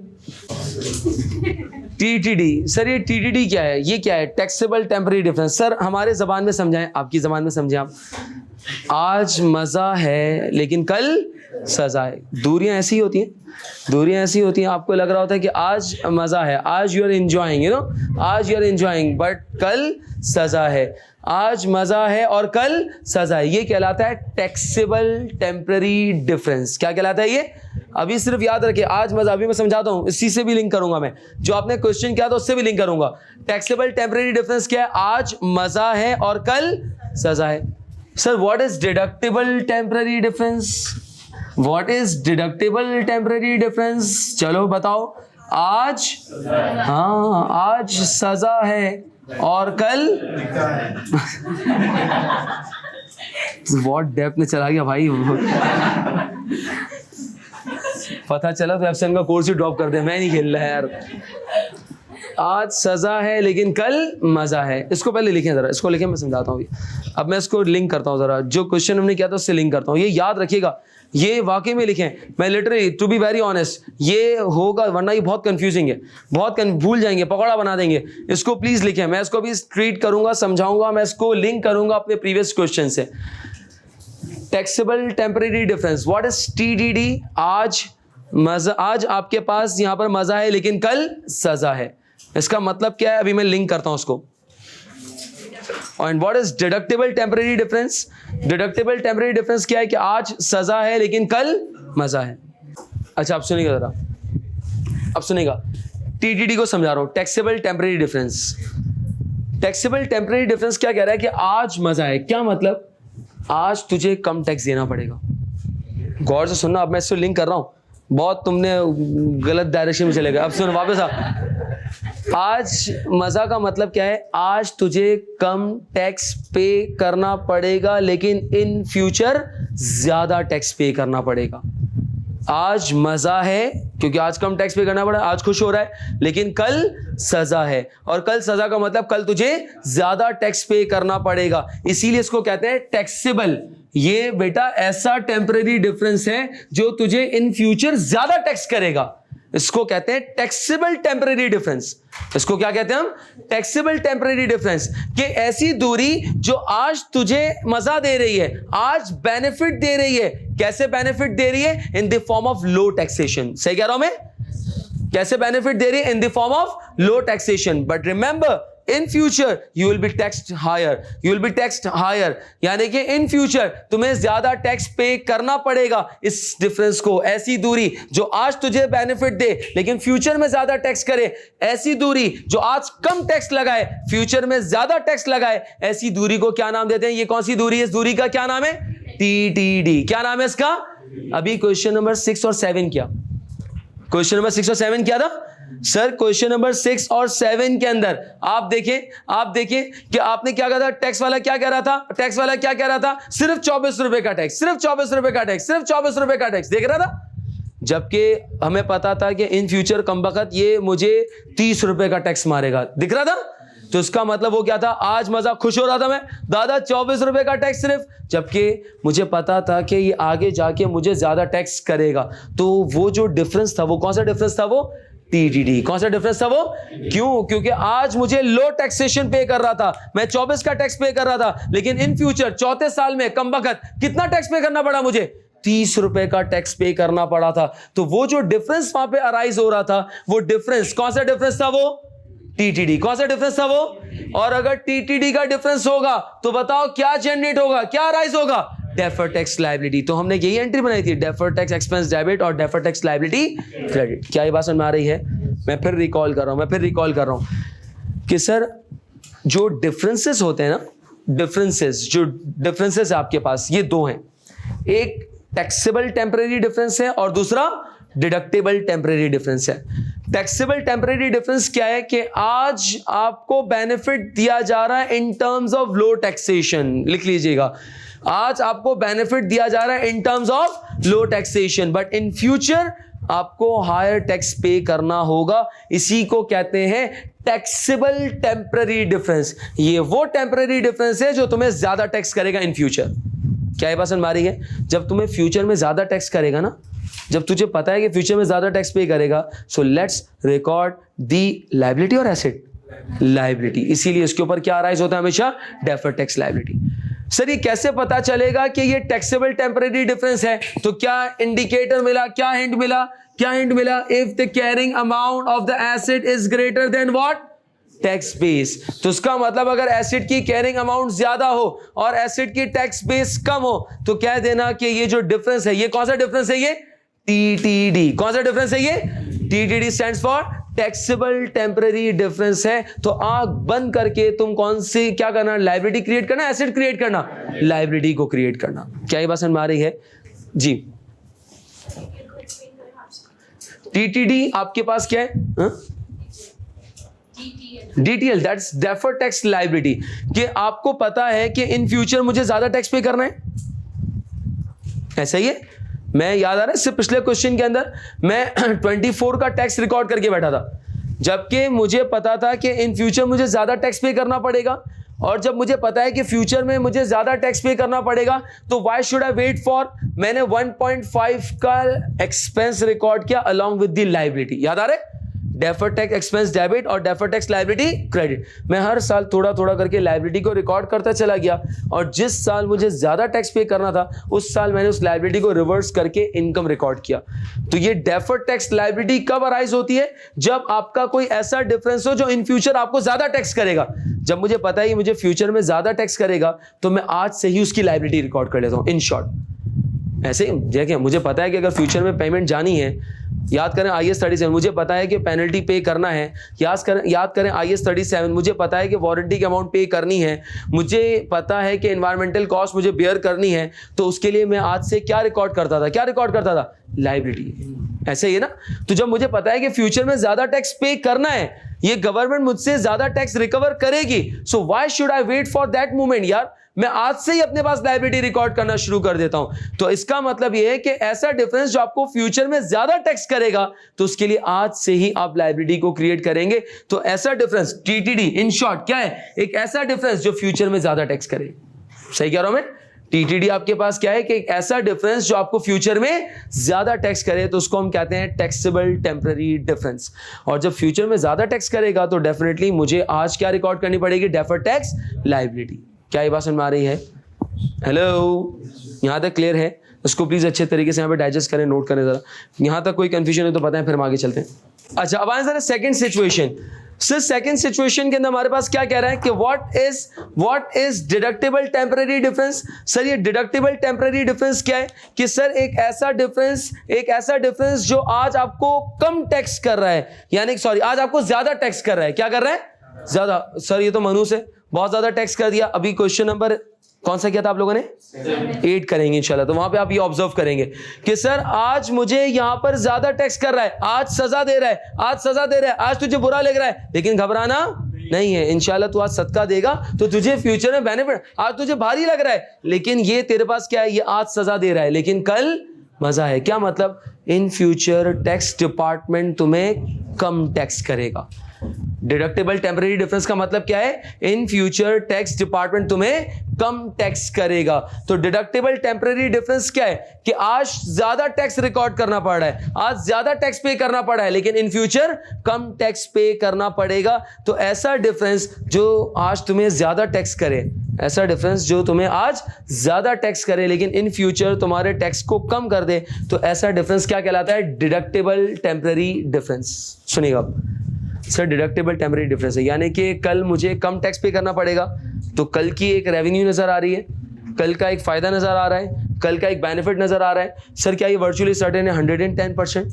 टीटीडी। सर ये टीटीडी क्या है? ये क्या है? Taxable temporary difference. सर हमारे जबान में समझाएं, आपकी जबान में समझें आप। आज मजा है लेकिन कल सजा है। दूरियां ऐसी होती हैं, दूरियां ऐसी होती हैं, आपको लग रहा होता है कि आज मजा है, आज you are enjoying, you know, आज यू आर एंजॉयिंग, बट कल सजा है। आज मजा है और कल सजा है, ये कहलाता है टैक्सेबल टेम्पररी डिफरेंस। क्या कहलाता है ये? अभी सिर्फ याद रखिए, आज मजा, अभी मैं समझाता हूं, इसी से भी लिंक करूंगा मैं, जो आपने क्वेश्चन किया था उससे भी लिंक करूंगा। टैक्सेबल टेम्पररी डिफरेंस क्या है? आज मजा है और कल सजा है। Sir what is deductible temporary difference? What is deductible temporary difference? चलो बताओ। आज, हाँ, आज सजा है और कल व्हाट डेप्थ में चला गया भाई। पता चला तो एफसन का कोर्स ही ड्रॉप कर दे, मैं नहीं खेल रहा यार। आज सजा है लेकिन कल मजा है। इसको पहले लिखें जरा, इसको लिखें, मैं समझाता हूँ अभी। अब मैं इसको लिंक करता हूँ जरा, जो क्वेश्चन हमने किया था उससे लिंक करता हूँ। ये याद रखिएगा, ये वाकई में लिखें। मैं literally to be very honest ये होगा, वरना ये बहुत कंफ्यूजिंग है, बहुत भूल जाएंगे, पकौड़ा बना देंगे। इसको प्लीज लिखें, मैं इसको भी ट्रीट करूंगा, समझाऊंगा, मैं इसको लिंक करूंगा अपने प्रीवियस क्वेश्चन से। Taxable temporary difference, what is TTD? आज मजा, आज आपके पास यहां पर मजा है लेकिन कल सजा है। इसका मतलब क्या है? अभी मैं लिंक करता हूं उसको। And what is deductible temporary difference? Deductible temporary difference क्या है? कि आज सजा है लेकिन कल मजा है। अच्छा आप सुनिएगा जरा, अब सुनिएगा, टीटीडी को समझा रहा हूं। Taxable temporary difference, taxable temporary difference क्या कह रहा है? कि आज मजा है। क्या मतलब? आज तुझे कम टैक्स देना पड़ेगा। गौर से सुनना, अब मैं इससे लिंक कर रहा हूं, बहुत तुमने गलत डायरेक्शन में चले गए। अब सुनो वापस आ। आज मजा का मतलब क्या है? आज तुझे कम टैक्स पे करना पड़ेगा लेकिन इन फ्यूचर ज्यादा टैक्स पे करना पड़ेगा। आज मजा है क्योंकि आज कम टैक्स पे करना पड़ा, आज खुश हो रहा है, लेकिन कल सजा है। और कल सजा का मतलब कल तुझे ज्यादा टैक्स पे करना पड़ेगा, इसीलिए इसको कहते हैं टैक्सेबल। ये बेटा ऐसा टेम्पररी डिफरेंस है जो तुझे इन फ्यूचर ज्यादा टैक्स करेगा, इसको कहते हैं टैक्सेबल टेम्पररी डिफरेंस। इसको क्या कहते हैं हम? Taxable temporary difference. कि ऐसी दूरी जो आज तुझे मजा दे रही है, आज बेनिफिट दे रही है। कैसे बेनिफिट दे रही है? In the form of low taxation. सही कह रहा हूं मैं? कैसे बेनिफिट दे रही है? In the form of low taxation. But remember in future you will be taxed higher, you will be taxed higher, यानी कि इन फ्यूचर तुम्हें ज्यादा टैक्स पे करना पड़ेगा। इस डिफरेंस को, ऐसी दूरी जो आज तुझे बेनिफिट दे लेकिन फ्यूचर में ज्यादा टैक्स करे, ऐसी दूरी जो आज कम टैक्स लगाए फ्यूचर में ज्यादा टैक्स लगाए, ऐसी दूरी को क्या नाम देते हैं? ये कौन सी दूरी है? इस दूरी का क्या नाम है? टीटीडी। क्या नाम है इसका? अभी क्वेश्चन नंबर 6 और 7 क्या? क्वेश्चन नंबर 6 और 7 क्या था सर? क्वेश्चन नंबर 6 और 7 के अंदर आप देखें कि आपने क्या कहा था? टैक्स वाला क्या कह रहा था? टैक्स वाला क्या कह रहा था? सिर्फ 24 रुपए का टैक्स, सिर्फ 24 रुपए का टैक्स, सिर्फ 24 रुपए का टैक्स देख रहा था। जबकि हमें पता था कि इन फ्यूचर कमबख्त ये मुझे 30 रुपए का टैक्स मारेगा, दिख रहा था। तो इसका मतलब वो क्या था? आज मजा, खुश हो रहा था मैं, दादा 24 रुपए का टैक्स सिर्फ, जबकि मुझे पता था कि ये आगे जाके मुझे ज्यादा टैक्स करेगा। तो वो जो डिफरेंस था, वो कौन सा डिफरेंस था? वो टीटीडी। कौन सा डिफरेंस था वो? क्यों? क्योंकि आज मुझे लो टैक्सेशन पे कर रहा था, मैं 24 का टैक्स पे कर रहा था, लेकिन इन फ्यूचर 34 साल में कमबख्त कितना टैक्स पे करना पड़ा मुझे? 30 रुपए का टैक्स पे करना पड़ा था। तो वो जो डिफरेंस वहां पे अराइज हो रहा था, वो डिफरेंस कौन सा डिफरेंस था? वो टीटीडी। कौन सा डिफरेंस था वो? और अगर टीटीडी का डिफरेंस होगा तो बताओ क्या जनरेट होगा, क्या अराइज होगा? Deferred tax liability. तो हमने यही एंट्री बनाई थी, डेफर्ड टैक्स एक्सपेंस डेबिट और डेफर्ड टैक्स लायबिलिटी क्रेडिट। क्या ये बात समझ में आ रही है? मैं फिर रिकॉल कर रहा हूं कि सर जो डिफरेंसेस होते हैं ना, जो डिफरेंसेस है आपके पास, ये दो हैं, एक टैक्सेबल टेम्परेरी डिफरेंस है और दूसरा डिडक्टेबल टेम्परेरी डिफरेंस है। टैक्सेबल टेम्परेरी डिफरेंस क्या है कि आज आपको बेनिफिट दिया जा रहा है in terms of low taxation, लिख लीजिएगा, आज आपको बेनिफिट दिया जा रहा है in terms of low taxation, but in future आपको हायर टैक्स पे करना होगा। इसी को कहते हैं टैक्सेबल टेम्परेरी डिफरेंस। ये वो टेम्परेरी डिफरेंस है जो तुम्हें ज्यादा टैक्स करेगा इन फ्यूचर। क्या ये बात समझ में आ रही है? जब तुम्हें फ्यूचर में ज्यादा टैक्स करेगा ना, जब तुझे पता है कि फ्यूचर में ज्यादा टैक्स पे करेगा, so let's record the liability और एसेट, लायबिलिटी। इसीलिए इसके ऊपर क्या अराइज होता है हमेशा? Deferred tax liability. सर ये कैसे पता चलेगा कि ये टैक्सेबल टेम्परेरी डिफरेंस है? तो क्या इंडिकेटर मिला, क्या हिंट मिला, क्या हिंट मिला? If the carrying amount of the asset is greater then what? Tax base. तो उसका मतलब अगर एसेट की कैरिंग अमाउंट ज्यादा हो और एसेट की टैक्स बेस कम हो, तो कह देना कि ये जो डिफरेंस है, ये कौन सा डिफरेंस है? ये टीटीडी। कौन सा डिफरेंस है ये? TTD stands for taxable temporary difference है। तो आंख बंद करके तुम कौन सी क्या करना? लायबिलिटी क्रिएट करना, एसेट क्रिएट करना, लायबिलिटी को क्रिएट करना। क्या ये बात समझ में आ रही है जी? टीटीडी आपके पास क्या है? DTL, that's deferred tax liability, कि आपको पता है कि इन फ्यूचर मुझे ज्यादा टैक्स पे करना है। ऐसा ही है, मैं याद आ रहा है इससे पिछले क्वेश्चन के अंदर मैं 24 का टैक्स रिकॉर्ड करके बैठा था, जबकि मुझे पता था कि इन फ्यूचर मुझे ज्यादा टैक्स पे करना पड़ेगा। और जब मुझे पता है कि फ्यूचर में मुझे ज्यादा टैक्स पे करना पड़ेगा, तो why should I wait for? मैंने 1.5 का एक्सपेंस रिकॉर्ड किया अलॉन्ग विद द लायबिलिटी। याद आ रहा है? डेफर्ड टैक्स एक्सपेंस डेबिट और डेफर्ड टैक्स लायबिलिटी क्रेडिट। मैं हर साल थोड़ा थोड़ा करके लायबिलिटी को रिकॉर्ड करता चला गया, और जिस साल मुझे ज्यादा टैक्स पे करना था उस साल मैंने उस लायबिलिटी को रिवर्स करके इनकम रिकॉर्ड किया। तो ये डेफर्ड टैक्स लायबिलिटी कब अराइज होती है? जब आपका कोई ऐसा डिफरेंस हो जो इन फ्यूचर आपको ज्यादा टैक्स करेगा। जब मुझे पता है कि मुझे फ्यूचर में ज्यादा टैक्स करेगा, तो मैं आज से ही उसकी लायबिलिटी रिकॉर्ड कर लेता हूं। इन शॉर्ट ऐसे ही देखिए, मुझे पता है कि अगर फ्यूचर में पेमेंट जानी है, याद करें IAS 37, मुझे पता है कि पेनल्टी पे करना है। याद करें IAS 37, मुझे पता है कि वारंटी की अमाउंट पे करनी है, मुझे पता है कि एनवायरमेंटल कॉस्ट मुझे बेयर करनी है। तो उसके लिए मैं आज से क्या रिकॉर्ड करता था? क्या रिकॉर्ड करता था? लायबिलिटी। ऐसे ही है ना? तो जब मुझे पता है कि फ्यूचर में ज्यादा टैक्स पे करना है, ये गवर्नमेंट मुझसे ज्यादा टैक्स रिकवर करेगी, so why should I wait for that moment? यार मैं आज से ही अपने पास लायबिलिटी रिकॉर्ड करना शुरू कर देता हूं। तो इसका मतलब यह है कि ऐसा डिफरेंस जो आपको फ्यूचर में ज्यादा टैक्स करेगा, तो उसके लिए आज से ही आप लायबिलिटी को क्रिएट करेंगे। तो ऐसा डिफरेंस टीटीडी इन शॉर्ट क्या है? एक ऐसा डिफरेंस जो फ्यूचर में ज्यादा टैक्स करे। सही कह रहा हूं मैं? टीटीडी आपके पास क्या है कि एक ऐसा डिफरेंस जो आपको फ्यूचर में ज्यादा टैक्स करे, तो उसको हम कहते हैं टैक्सेबल टेम्परेरी डिफरेंस। और जब फ्यूचर में ज्यादा टैक्स करेगा, तो डेफिनेटली मुझे आज क्या रिकॉर्ड करनी पड़ेगी? Deferred tax liability. क्या ये बात समझ में आ रही है? हेलो, यहां तक क्लियर है? इसको प्लीज अच्छे तरीके से यहाँ पे डाइजेस्ट करें, नोट करें जरा। यहां तक कोई कंफ्यूजन है तो बताएं, फिर हम आगे चलते हैं। अच्छा, अब आए जरा second situation. Sir second situation के अंदर हमारे पास क्या कह रहा है कि what is deductible temporary difference. Sir ये डिडक्टेबल टेम्परेरी डिफरेंस क्या है? कि सर एक ऐसा डिफरेंस जो आज आपको कम टैक्स कर रहा है, यानी सॉरी आज आपको ज्यादा टैक्स कर रहा है। क्या कर रहा है? ज्यादा। सर ये तो मनुष्य है, बहुत ज्यादा टैक्स कर दिया। अभी क्वेश्चन नंबर कौन सा किया था आप लोगों ने? 8 करेंगे इंशाल्लाह। तो वहां पे आप ये ऑब्जर्व करेंगे कि सर आज मुझे यहां पर ज्यादा टैक्स कर रहा है, आज सजा दे रहा है, आज तुझे बुरा लग रहा है, लेकिन घबराना नहीं है। इंशाल्लाह तू आज सदका देगा तो तुझे फ्यूचर में बेनिफिट। आज तुझे भारी लग रहा है, लेकिन ये तेरे पास क्या है? ये आज सजा दे रहा है, लेकिन कल मजा है। क्या मतलब? इन फ्यूचर टैक्स डिपार्टमेंट तुम्हें कम टैक्स करेगा। डिडक्टेबल टेम्परेरी डिफरेंस का मतलब क्या है? इन फ्यूचर टैक्स डिपार्टमेंट तुम्हें कम टैक्स करेगा। तो डिडक्टेबल टेम्परेरी डिफरेंस क्या है? कि आज ज्यादा टैक्स रिकॉर्ड करना पड़ रहा है, आज ज्यादा टैक्स पे करना पड़ा है, लेकिन इन फ्यूचर कम टैक्स पे करना पड़ेगा। तो ऐसा डिफरेंस जो आज तुम्हें ज्यादा टैक्स करे, ऐसा डिफरेंस जो तुम्हें आज ज्यादा टैक्स करे लेकिन इन फ्यूचर तुम्हारे टैक्स को कम कर दे, तो ऐसा डिफरेंस क्या कहलाता है? Deductible temporary difference. सुनिएगा सर, डिडक्टेबल टेम्परेरी डिफरेंस है, यानी कि कल मुझे कम टैक्स पे करना पड़ेगा, तो कल की एक रेवेन्यू नजर आ रही है, कल का एक फायदा नजर आ रहा है, कल का एक बेनिफिट नजर आ रहा है। सर क्या ये वर्चुअली सर्टेन है? 110%।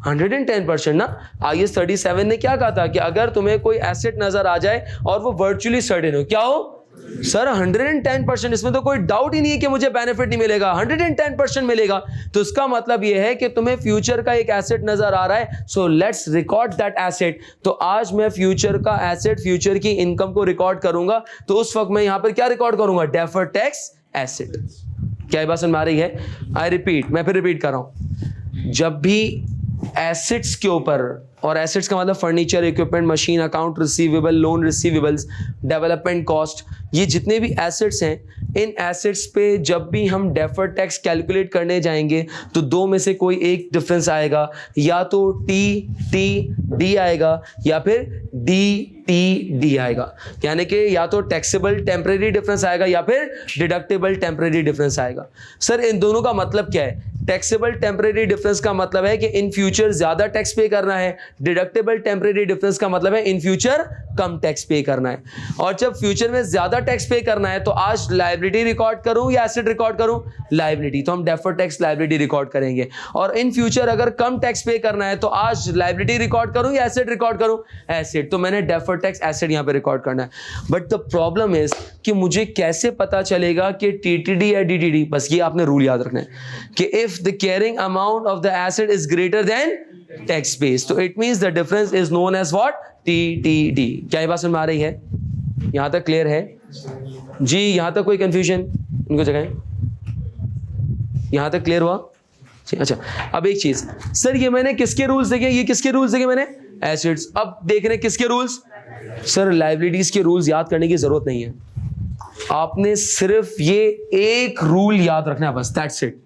110% ना। IAS 37 ने क्या कहा था कि अगर तुम्हें कोई एसेट नजर आ जाए और वो वर्चुअली सर्टेन हो, क्या हो? सर 110%, इसमें तो कोई डाउट ही नहीं है कि मुझे बेनिफिट नहीं मिलेगा, 110% मिलेगा। तो इसका मतलब यह है कि तुम्हें फ्यूचर का एक एसेट नजर आ रहा है, so let's record that asset. तो आज मैं फ्यूचर का एसेट, फ्यूचर की इनकम को रिकॉर्ड करूंगा, तो उस वक्त मैं यहां पर क्या रिकॉर्ड करूंगा? Deferred tax asset. क्या ये बात समझ में आ रही है? आई रिपीट, मैं फिर रिपीट कर रहा हूं, जब भी एसेट्स के ऊपर, और एसेट्स का मतलब furniture, equipment, machine, account receivable, loan receivables, development cost, ये जितने भी एसेट्स हैं, इन एसेट्स पे जब भी हम डेफर्ड टैक्स कैलकुलेट करने जाएंगे तो दो में से कोई एक डिफरेंस आएगा, या तो टी आएगा या फिर डी आएगा, यानी कि या तो टैक्सेबल टेम्परेरी डिफरेंस आएगा या फिर डिडक्टेबल टेम्परेरी डिफरेंस आएगा। सर इन दोनों का मतलब क्या है? टैक्सेबल टेम्परेरी डिफरेंस का मतलब है कि इन फ्यूचर ज्यादा टैक्स पे करना है, डिडक्टेबल टेम्परेरी डिफरेंस का मतलब है इन फ्यूचर कम टैक्स पे करना है। और जब फ्यूचर में ज्यादा टैक्स पे करना है तो आज लायबिलिटी रिकॉर्ड करूं या एसेट रिकॉर्ड करूं? लायबिलिटी, तो हम डेफर्ड टैक्स लायबिलिटी रिकॉर्ड करेंगे। और इन फ्यूचर अगर कम टैक्स पे करना है तो आज लायबिलिटी रिकॉर्ड करूं या एसेट रिकॉर्ड करूं? एसेट, तो मैंने डेफर्ड टैक्स एसेट यहां पे रिकॉर्ड करना है। बट द प्रॉब्लम इज कि मुझे कैसे पता चलेगा कि टीटीडी या डीटीडी? बस ये आपने रूल याद रखना है कि if the carrying amount of the asset is greater than tax base, तो it means the difference is known as what? TTD. क्या ये बात समझ में आ रही है? यहां तक क्लियर है जी? यहां तक कोई कंफ्यूजन? इनको जगह यहां तक क्लियर हुआ? अच्छा, अब एक चीज, सर ये मैंने किसके रूल्स देखे? ये किसके रूल्स देखे मैंने? एसेट्स। अब देख रहे हैं किसके रूल्स? सर लायबिलिटीज के रूल्स याद करने की जरूरत नहीं है, आपने सिर्फ ये एक रूल याद रखना है बस, दैट्स इट।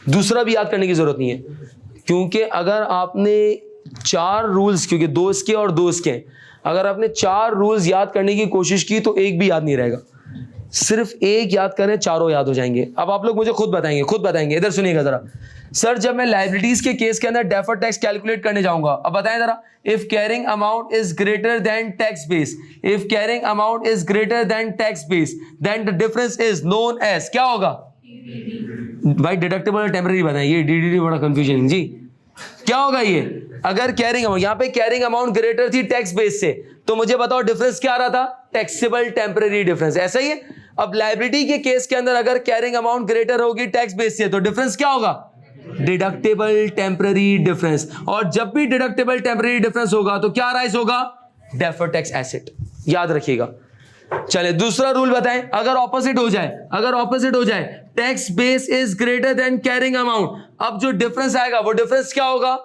दूसरा भी याद करने की जरूरत नहीं है, क्योंकि अगर आपने 4 रूल्स, क्योंकि 2 इसके और 2 इसके, अगर आपने 4 रूल्स याद करने की कोशिश की तो एक भी याद नहीं रहेगा। सिर्फ एक याद करें, चारों याद हो जाएंगे। अब आप लोग मुझे खुद बताएंगे, इधर सुनिएगा जरा। सर जब मैं लायबिलिटीज के केस के अंदर डेफर्ड टैक्स कैलकुलेट करने जाऊंगा, अब बताएं जरा, if carrying amount is greater than tax base, if carrying amount is greater than tax base, then the difference is known as, क्या होगा भाई? डिडक्टेबल और टेम्परेरी बताएं, ये डीडीडी बड़ा कंफ्यूजन जी। क्या होगा ये? अगर कैरिंग अमाउंट, यहां पे कैरिंग अमाउंट ग्रेटर थी टैक्स बेस से, तो मुझे बताओ डिफरेंस क्या आ रहा था? टैक्सेबल टेम्परेरी डिफरेंस, ऐसा ही है। अब लायबिलिटी के केस के अंदर अगर कैरिंग अमाउंट ग्रेटर होगी टैक्स बेस से, तो डिफरेंस क्या होगा? Deductible temporary difference. और जब भी डिडक्टेबल टेम्परेरी डिफरेंस होगा तो क्या राइज होगा? Deferred tax asset. याद रखिएगा। चले दूसरा रूल बताएं, अगर ऑपोजिट हो जाए, tax base is greater than carrying amount, अब जो डिफरेंस आएगा वो डिफरेंस क्या होगा?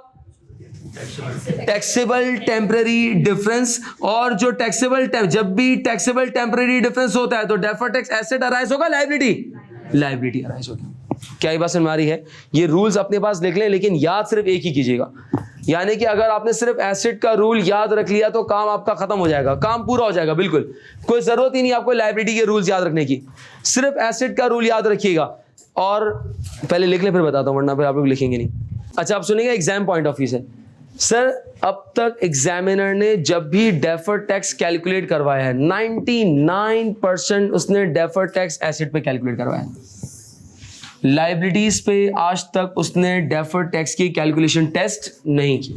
Taxable temporary difference. और जो जब भी टैक्सेबल टेम्परेरी डिफरेंस होता है तो डेफर्ड टैक्स एसेट अराइज होगा, लायबिलिटी अराइज होगी। क्या ये बात समझ में आ रही है? ये रूल्स अपने पास लिख लें, लेकिन याद सिर्फ एक ही कीजिएगा। यानी कि अगर आपने सिर्फ एसेट का रूल याद रख लिया तो काम आपका खत्म हो जाएगा, काम पूरा हो जाएगा। बिल्कुल कोई जरूरत ही नहीं आपको लायबिलिटी के रूल्स याद रखने की, सिर्फ एसेट का रूल याद रखिएगा। और पहले लिख ले फिर बताता हूं, वरना फिर आप लोग लिखेंगे नहीं। अच्छा, आप सुनिएगा एग्जाम पॉइंट ऑफ व्यू से। सर अब तक एग्जामिनर ने जब भी डेफर्ड टैक्स कैलकुलेट करवाया है, 99% उसने डेफर्ड टैक्स एसेट पे कैलकुलेट करवाया है। लायबिलिटीज पे आज तक उसने डेफर्ड टैक्स की कैलकुलेशन टेस्ट नहीं की।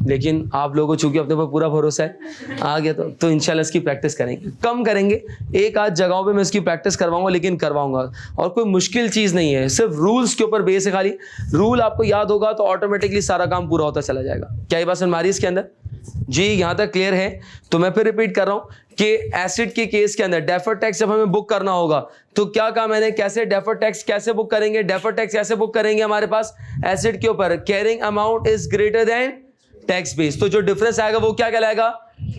लेकिन आप लोगों को चूंकि अपने पर पूरा भरोसा है, आ गया तो इंशाल्लाह इसकी प्रैक्टिस करेंगे, कम करेंगे, एक आध जगहों पे मैं इसकी प्रैक्टिस करवाऊंगा, लेकिन करवाऊंगा। और कोई मुश्किल चीज़ नहीं है, सिर्फ रूल्स के ऊपर बेस है। खाली रूल आपको याद होगा तो ऑटोमेटिकली सारा काम पूरा होता चला जाएगा। क्या ये बात समझ में आ रही है इसके अंदर? जी यहाँ तक क्लियर है? तो मैं फिर रिपीट कर रहा हूँ कि एसेट के केस के अंदर डेफर्ड टैक्स जब हमें बुक करना होगा तो क्या कहा मैंने, कैसे डेफर्ड टैक्स कैसे बुक करेंगे? डेफर्ड टैक्स कैसे बुक करेंगे? हमारे पास एसेट के ऊपर carrying amount is greater than tax base, तो जो डिफरेंस आएगा वो क्या कहलाएगा?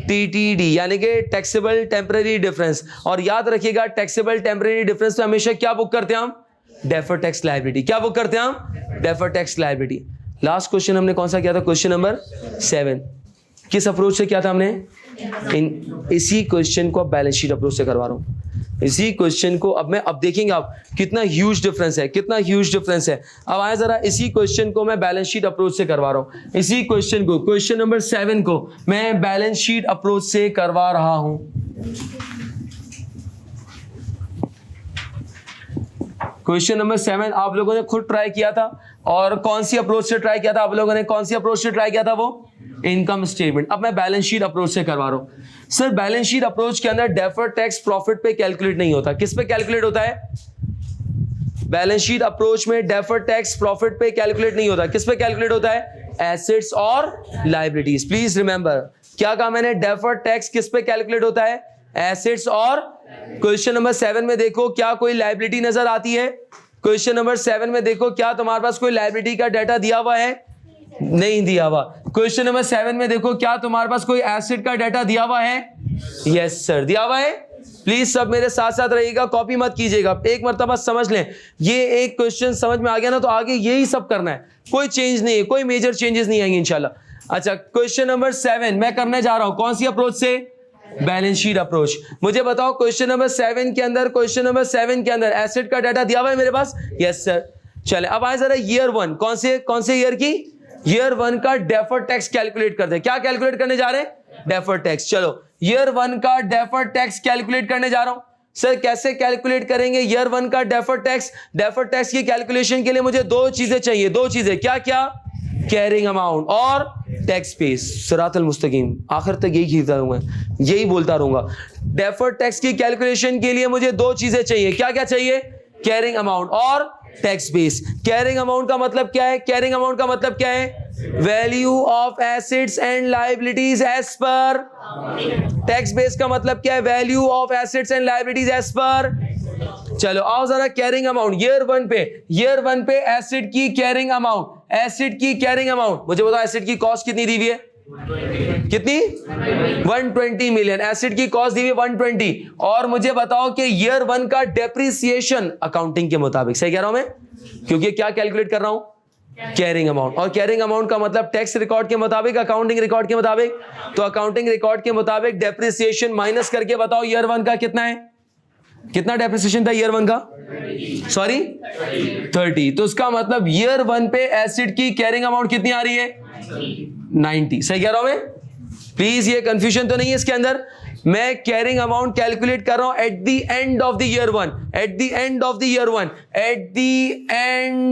टीटीडी, यानी कि टैक्सेबल टेम्परेरी डिफरेंस। और याद रखिएगा टैक्सेबल टेम्परेरी डिफरेंस पे हमेशा क्या बुक करते हैं हम? Deferred tax liability. क्या बुक करते हैं हम? Deferred tax liability. Last question हमने कौन सा किया था? क्वेश्चन नंबर 7 किस अप्रोच से किया था हमने? इसी क्वेश्चन को अब बैलेंस शीट अप्रोच से करवा रहा हूं। इसी क्वेश्चन को अब देखेंगे आप कितना ह्यूज डिफरेंस है, अब आए जरा इसी क्वेश्चन को मैं बैलेंस शीट अप्रोच से करवा रहा हूं। इसी क्वेश्चन को, क्वेश्चन नंबर 7 को मैं बैलेंस शीट अप्रोच से करवा रहा हूं। क्वेश्चन नंबर 7 आप लोगों ने खुद ट्राई किया था, और कौन सी अप्रोच से ट्राई किया था आप लोगों ने? कौन सी अप्रोच से ट्राई किया था? वो इनकम स्टेटमेंट। अब मैं बैलेंस शीट अप्रोच से करवा रहा हूं। सर बैलेंस शीट अप्रोच के अंदर डेफर्ड टैक्स प्रॉफिट पे कैलकुलेट नहीं होता, किस पे कैलकुलेट होता है? बैलेंस शीट अप्रोच में डेफर्ड टैक्स प्रॉफिट पे कैलकुलेट नहीं होता, किस पे कैलकुलेट होता है? एसेट्स और लायबिलिटीज। प्लीज रिमेंबर, क्या कहा मैंने? डेफर्ड टैक्स किस पे कैलकुलेट होता है? एसेट्स और। क्वेश्चन नंबर 7 में देखो क्या कोई लायबिलिटी नजर आती है? क्वेश्चन नंबर 7 में देखो क्या तुम्हारे पास कोई लायबिलिटी का डाटा दिया हुआ है? नहीं दिया हुआ। क्वेश्चन नंबर 7 में देखो क्या तुम्हारे पास कोई एसेट का डाटा दिया हुआ है? यस सर, दिया हुआ है। प्लीज सब मेरे साथ साथ रहिएगा, कॉपी मत कीजिएगा, एक मर्तबा समझ लें। ये एक क्वेश्चन समझ में आ गया ना, तो आगे यही सब करना है, कोई चेंज नहीं है, कोई मेजर चेंजेस नहीं आएंगे इंशाल्लाह। अच्छा, क्वेश्चन नंबर 7 मैं करने जा रहा हूं कौन सी अप्रोच से? Balance sheet approach. मुझे बताओ क्वेश्चन नंबर 7 के अंदर एसेट का डाटा दिया हुआ है मेरे पास? Yes sir. चले अब आए जरा ईयर 1, कौन से ईयर की? ईयर 1 का डेफर्ड टैक्स कैलकुलेट करते हैं। क्या कैलकुलेट करने जा रहे हैं? Deferred tax. चलो ईयर 1 का डेफर्ड टैक्स कैलकुलेट करने जा रहा हूं। सर कैसे कैलकुलेट करेंगे ईयर 1 का डेफर्ड टैक्स? डेफर्ड टैक्स की कैलकुलेशन के लिए मुझे दो चीजें चाहिए, दो चीजें। क्या क्या? कैरिंग अमाउंट और टैक्स बेस। सिरातल मुस्तकीम, आखिर तक यही खींचता रहूंगा, यही बोलता रहूंगा। डेफर्ड टैक्स की कैलकुलेशन के लिए मुझे दो चीजें चाहिए। क्या क्या चाहिए? कैरिंग अमाउंट और टैक्स बेस। कैरिंग अमाउंट का मतलब क्या है? कैरिंग अमाउंट का मतलब क्या है? Value of assets and liabilities as per. Tax base का मतलब क्या है? Value of assets and liabilities as per. चलो आओ जरा कैरिंग अमाउंट ईयर 1 पे एसेट की कैरिंग अमाउंट, मुझे बताओ एसेट की कॉस्ट कितनी दी हुई है? कितनी? 120 मिलियन एसेट की कॉस्ट दी हुई 120। और मुझे बताओ कि ईयर 1 का डेप्रिसिएशन अकाउंटिंग के मुताबिक, सही कह रहा हूं मैं? क्योंकि क्या कैलकुलेट कर रहा हूं? Carrying amount. और कैरिंग अमाउंट का मतलब टैक्स रिकॉर्ड के मुताबिक, अकाउंटिंग रिकॉर्ड के मुताबिक। तो अकाउंटिंग रिकॉर्ड के मुताबिक डेप्रिसिएशन माइनस करके बताओ ईयर 1 का कितना है? कितना डेप्रिसिएशन था ईयर 1 का? सॉरी 30। तो उसका मतलब ईयर 1 पे एसेट की कैरिंग अमाउंट कितनी आ रही है? 90। सही कह रहा हूं मैं? प्लीज ये कंफ्यूजन तो नहीं है इसके अंदर। मैं कैरिंग अमाउंट कैलकुलेट कर रहा हूं eight the end of the year 1, eight the end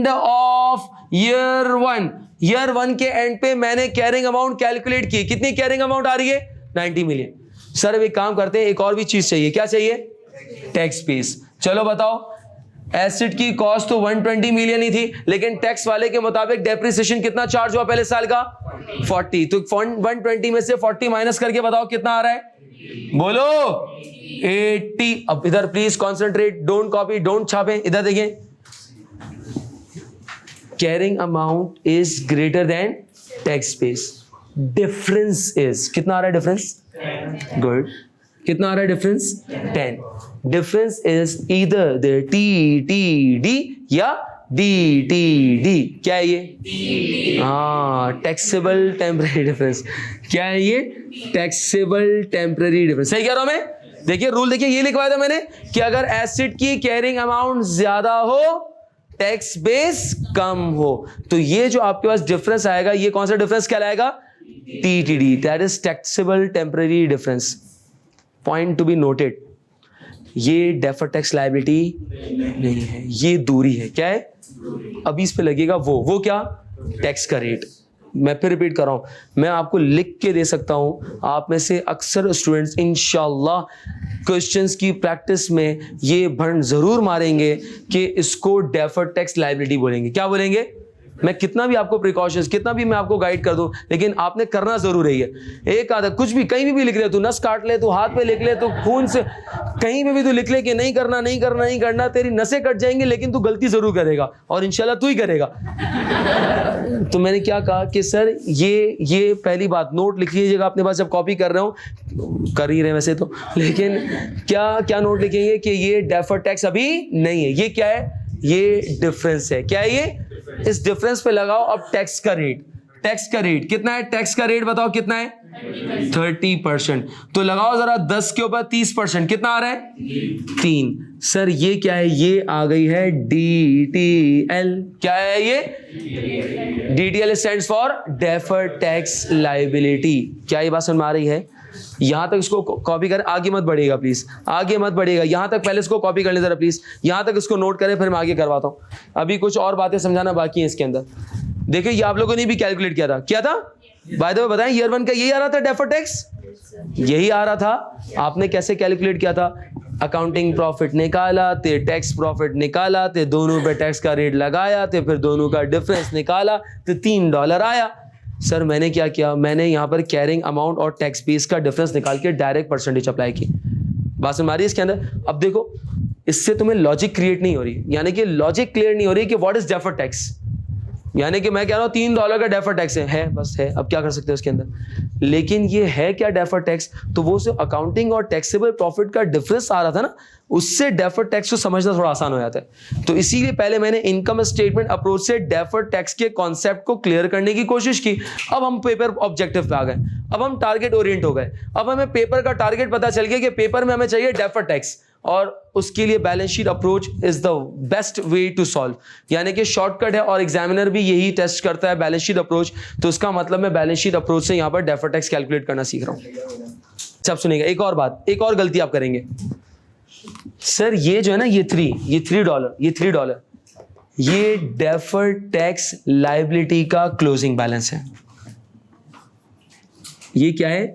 of year 1, year 1 के एंड पे मैंने कैरिंग अमाउंट कैलकुलेट की। कितनी कैरिंग अमाउंट आ रही है? 90 मिलियन। सर अब एक काम करते हैं, एक और भी चीज चाहिए। क्या चाहिए? Tax base. चलो बताओ, एसेट की कॉस्ट तो 120 मिलियन ही थी, लेकिन टैक्स वाले के मुताबिक डेप्रिसिएशन कितना चार्ज हुआ पहले साल का? 40। तो 120 में से 40 माइनस करके बताओ कितना आ रहा है? बोलो 80। अब इधर please concentrate, don't copy, don't छापे, इधर देखिए। Carrying amount is greater than tax base. Difference is, कितना आ रहा है डिफरेंस? गुड। कितना आ रहा है difference? 10। Difference is either the TTD या DTD। क्या है ये? हाँ, टैक्सेबल टेम्पररी डिफरेंस। क्या है ये? Taxable temporary difference. सही कह रहा हूं मैं? देखिए रूल, देखिए ये लिखवाया था मैंने कि अगर एसेट की कैरिंग अमाउंट ज्यादा हो, टैक्स बेस कम हो, तो ये जो आपके पास डिफरेंस आएगा, ये कौन सा डिफरेंस कहलाएगा? TTD, that is taxable temporary difference. Point to be noted, ये डेफर्ड टैक्स लायबिलिटी नहीं है, ये दूरी है। क्या है? अभी इस पे लगेगा वो क्या? टैक्स का रेट। मैं फिर रिपीट कर रहा हूं, मैं आपको लिख के दे सकता हूं, आप में से अक्सर स्टूडेंट्स इंशाल्लाह क्वेश्चंस की प्रैक्टिस में ये भंड जरूर मारेंगे कि इसको डेफर्ड टैक्स लायबिलिटी बोलेंगे। क्या बोलेंगे? मैं कितना भी आपको प्रिकॉशंस, कितना भी मैं आपको गाइड कर दूं, लेकिन आपने करना जरूर है। एक आधा कुछ भी कहीं भी लिख ले, तू नस काट ले, तू हाथ पे लिख ले, तू खून से कहीं पे भी तू लिख ले कि नहीं करना, तेरी नसें कट जाएंगी, लेकिन तू गलती जरूर करेगा और इंशाल्लाह तू ही करेगा। तो मैंने क्या कहा कि सर ये पहली बात नोट लिख लीजिएगा अपने पास, जब कॉपी कर रहे हो, कर ही रहे वैसे तो, लेकिन क्या नोट लिखेंगे कि ये डेफर्ड टैक्स अभी नहीं है। ये क्या है? ये डिफरेंस है। क्या है ये? इस डिफरेंस पे लगाओ अब टैक्स का रेट। टैक्स का रेट कितना है? टैक्स का रेट बताओ कितना है? 30%। तो लगाओ जरा 10 के ऊपर 30%, कितना आ रहा है? 3। सर ये क्या है? ये आ गई है DTL। क्या है ये? DTL stands for deferred tax liability. क्या ये बात समझ में आ रही है? यहां तक इसको कॉपी करें, आगे मत बढ़ेगा प्लीज, आगे मत बढ़ेगा, यहां तक पहले इसको कॉपी कर ले जरा प्लीज, यहां तक इसको नोट करें, फिर मैं आगे करवाता हूं। अभी कुछ और बातें समझाना बाकी है इसके अंदर। देखिए ये आप लोगों ने भी कैलकुलेट किया था। बाय द वे बताएं, ईयर 1 का यही आ रहा था डेफर्ड टैक्स? यही आ रहा था। आपने कैसे कैलकुलेट किया था? अकाउंटिंग प्रॉफिट निकाला, ते टैक्स प्रॉफिट निकाला, ते दोनों पे टैक्स का रेट लगाया, ते फिर दोनों का डिफरेंस निकाला, तो $3 आया। सर मैंने क्या किया, मैंने यहाँ पर कैरिंग अमाउंट और टैक्स बेस का डिफरेंस निकाल के डायरेक्ट परसेंटेज अप्लाई की। बात समझ आ रही है इसके अंदर? अब देखो इससे तुम्हें लॉजिक क्रिएट नहीं हो रही, यानी कि लॉजिक क्लियर नहीं हो रही कि व्हाट इज डेफर्ड टैक्स। यानी कि मैं कह रहा हूं $3 का डेफर्ड टैक्स है, बस है, अब क्या कर सकते हैं उसके अंदर। लेकिन ये है क्या डेफर्ड टैक्स? तो वो जो अकाउंटिंग और टैक्सेबल प्रॉफिट का डिफरेंस आ रहा था ना, उससे डेफर्ड टैक्स को समझना थोड़ा आसान हो जाता है। तो इसीलिए पहले मैंने इनकम स्टेटमेंट अप्रोच से डेफर्ड टैक्स के कॉन्सेप्ट को क्लियर करने की कोशिश की। अब हम पेपर ऑब्जेक्टिव पे आ गए, अब हम टारगेट ओरिएंट हो गए। अब हमें पेपर का टारगेट पता चल गया कि पेपर में हमें चाहिए डेफर्ड टैक्स, और उसके लिए balance sheet approach is the best way to solve, यानी कि शॉर्टकट है। और एग्जामिनर भी यही टेस्ट करता है, बैलेंस शीट अप्रोच। तो इसका मतलब मैं बैलेंस शीट अप्रोच से यहां पर डेफर्ड टैक्स कैलकुलेट करना सीख रहा हूं। सब सुनिएगा, एक और बात, एक और गलती आप करेंगे। सर ये जो है ना, ये $3, ये डेफर्ड टैक्स लायबिलिटी का क्लोजिंग बैलेंस है। ये क्या है?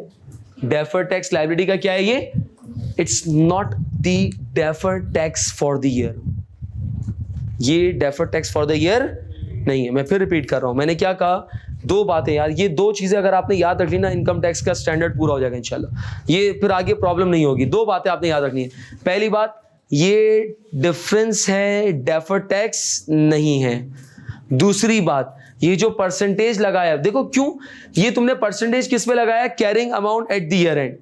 डेफर्ड टैक्स लायबिलिटी का क्या है ये? It's not the deferred tax for the year. ये deferred tax for the year नहीं है। मैं फिर रिपीट कर रहा हूं, मैंने क्या कहा? दो बातें यार, ये दो चीजें अगर आपने याद रख ली ना, इनकम टैक्स का स्टैंडर्ड पूरा हो जाएगा इंशाल्लाह। ये फिर आगे प्रॉब्लम नहीं होगी। दो बातें आपने याद रखनी है। पहली बात, ये डिफरेंस है, डेफर्ड टैक्स नहीं है। दूसरी बात, ये जो परसेंटेज लगाया, देखो क्यों ये तुमने परसेंटेज किस पे लगाया? Carrying amount at the year and,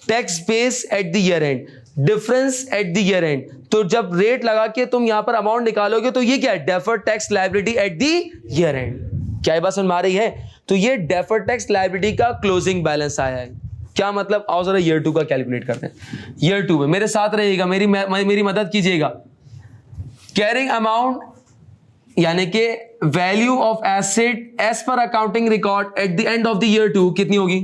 tax base at the year and, difference at the year and. तो जब रेट लगा के तुम यहां पर अमाउंट निकालोगे तो ये क्या है? Deferred tax liability at the year and. क्या ये बात समझ में आ रही है? तो ये डेफर्ड टैक्स लायबिलिटी का क्लोजिंग बैलेंस आया है। क्या मतलब? आओ जरा ईयर 2 का कैलकुलेट करते हैं। ईयर 2 में मेरे साथ रहिएगा, मेरी मदद कीजिएगा। कैरिंग अमाउंट यानी कि value of asset as per accounting record at the end of the year 2 कितनी होगी?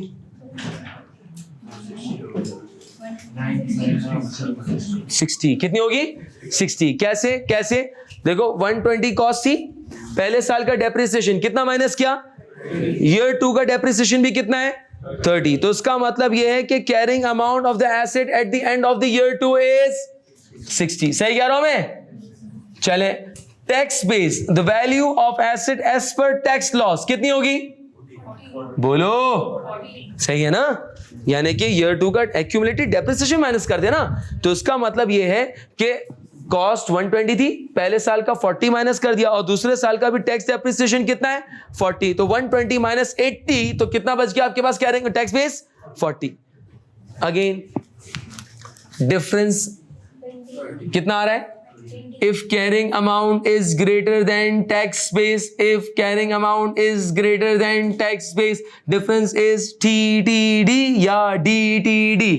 60। कितनी होगी? 60। कैसे? कैसे देखो, 120 कॉस्ट थी, पहले साल का डेप्रिसिएशन कितना माइनस किया? ईयर 2 का डेप्रिसिएशन भी कितना है? 30। तो इसका मतलब यह है कि carrying amount of the asset at the end of the year 2 is 60। सही कह रहा हूं मैं? चले, tax base the value of asset as per tax laws कितनी होगी? बोलो, सही है ना? यानी कि ईयर 2 का एक्यूमुलेटेड डेप्रिसिएशन माइनस कर देना। तो इसका मतलब यह है कि कॉस्ट 120 थी, पहले साल का 40 माइनस कर दिया, और दूसरे साल का भी टैक्स डेप्रिसिएशन कितना है? 40। तो 120 माइनस 80, तो कितना बच गया आपके पास carrying tax base? 40। Again difference कितना आ रहा है? if carrying amount is greater than tax base, if carrying amount is greater than tax base, difference is TTD या DTD?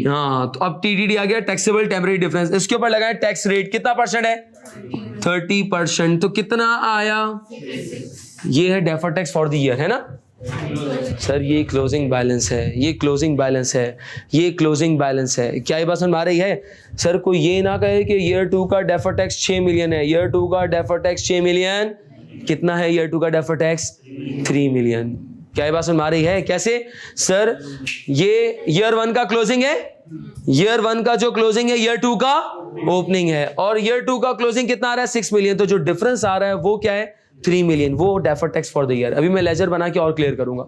हाँ, तो अब TTD आ गया, टैक्सेबल टेम्परेरी डिफरेंस। इसके ऊपर लगाए टैक्स रेट, कितना परसेंट है? 30%। तो कितना आया? ये है deferred tax for the year, है ना सर? ये क्लोजिंग बैलेंस है, ये क्लोजिंग बैलेंस है, ये क्लोजिंग बैलेंस है। क्या ये बात समझ में आ रही है? सर कोई ये ना कहे कि ईयर 2 का डेफर्ड टैक्स 6 मिलियन है, ईयर 2 का डेफर्ड टैक्स 6 मिलियन, कितना है ईयर 2 का डेफर्ड टैक्स? 3 मिलियन। क्या ये बात समझ में आ रही है? कैसे सर? ये ईयर 1 का क्लोजिंग है, ईयर 1 का जो क्लोजिंग है ईयर 2 का ओपनिंग है, और ईयर 2 का क्लोजिंग कितना आ रहा है? 6 मिलियन। तो जो डिफरेंस आ रहा है वो क्या है? 3 मिलियन। वो deferred tax for the year. अभी मैं लेजर बना के और क्लियर करूंगा।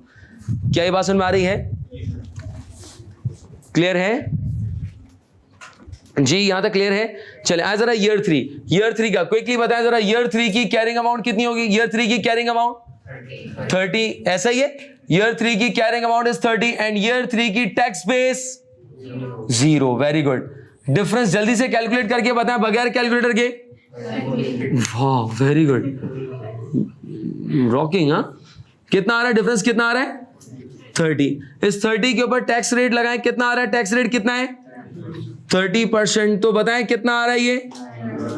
क्या ये बात समझ में आ रही है? क्लियर है जी? यहां तक क्लियर है? चले आज जरा ईयर 3, ईयर 3 का क्विकली बताएं जरा। ईयर 3 की कैरिंग अमाउंट कितनी होगी? ईयर 3 की कैरिंग अमाउंट 30, ऐसा ही है? ईयर 3 की carrying amount is 30 and year 3 की tax base 0। Very good. Difference जल्दी से कैलकुलेट करके बताएं बगैर कैलकुलेटर के। वाह, वेरी गुड, रॉकिंग। हाँ, कितना आ रहा है डिफरेंस? कितना आ रहा है? 30। इस 30 के ऊपर टैक्स रेट लगाएं, कितना आ रहा है? टैक्स रेट कितना है? 30%। तो बताएं कितना आ रहा है ये?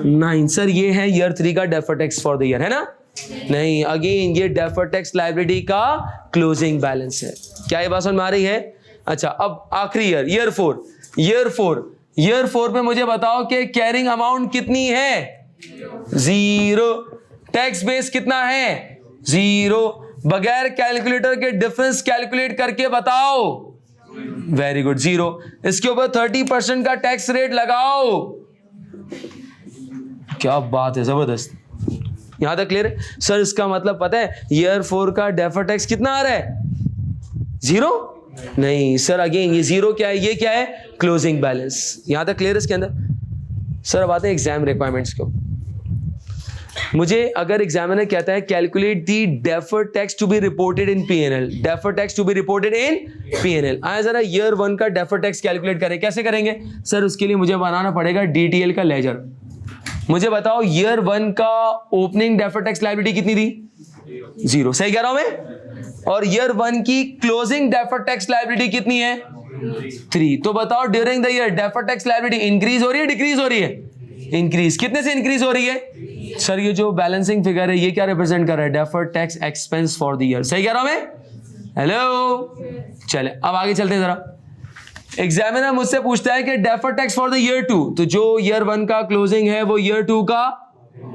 9। सर ये है ईयर 3 का deferred tax for the year, है ना? नहीं, अगेन ये डेफर्ड टैक्स लायबिलिटी का क्लोजिंग बैलेंस है। क्या ये बात समझ में आ रही है? अच्छा, अब आखिरी ईयर, ईयर 4। ईयर 4 पे मुझे बताओ कि कैरिंग अमाउंट कितनी है? 0। टैक्स बेस कितना है? 0। बगैर कैलकुलेटर के डिफरेंस कैलकुलेट करके बताओ। Very good, 0। इसके ऊपर 30% का टैक्स रेट लगाओ। क्या बात है, जबरदस्त। यहां तक क्लियर है सर? इसका मतलब पता है ईयर 4 का डेफर्ड टैक्स कितना आ रहा है? 0? नहीं सर, अगेन ये 0 क्या है? ये क्या है? Closing balance. यहां तक क्लियर है इसके अंदर? सर अब आते हैं एग्जाम रिक्वायरमेंट्स को। मुझे अगर एग्जामिनर कहता है calculate the deferred tax to be reported in PNL, deferred tax to be reported in PNL, आया जरा ईयर 1 का डेफर्ड टैक्स कैलकुलेट करें। कैसे करेंगे सर? उसके लिए मुझे बनाना पड़ेगा डीटीएल का लेजर। मुझे बताओ ईयर 1 का ओपनिंग डेफर्ड टैक्स लायबिलिटी कितनी थी? 0। सही कह रहा हूं मैं? और ईयर 1 की क्लोजिंग डेफर्ड टैक्स लायबिलिटी कितनी है? 3। तो बताओ during the year deferred tax liability increase हो रही है, डिक्रीज हो रही है? इंक्रीज। कितने से इंक्रीज हो रही है? सर ये जो बैलेंसिंग फिगर है ये क्या रिप्रेजेंट कर रहा है? Deferred tax expense for the year. सही कह रहा हूं मैं? हेलो, चले अब आगे चलते हैं जरा। एग्जामिनर मुझसे पूछता है कि deferred tax for the year 2, तो जो ईयर 1 का क्लोजिंग है वो ईयर 2 का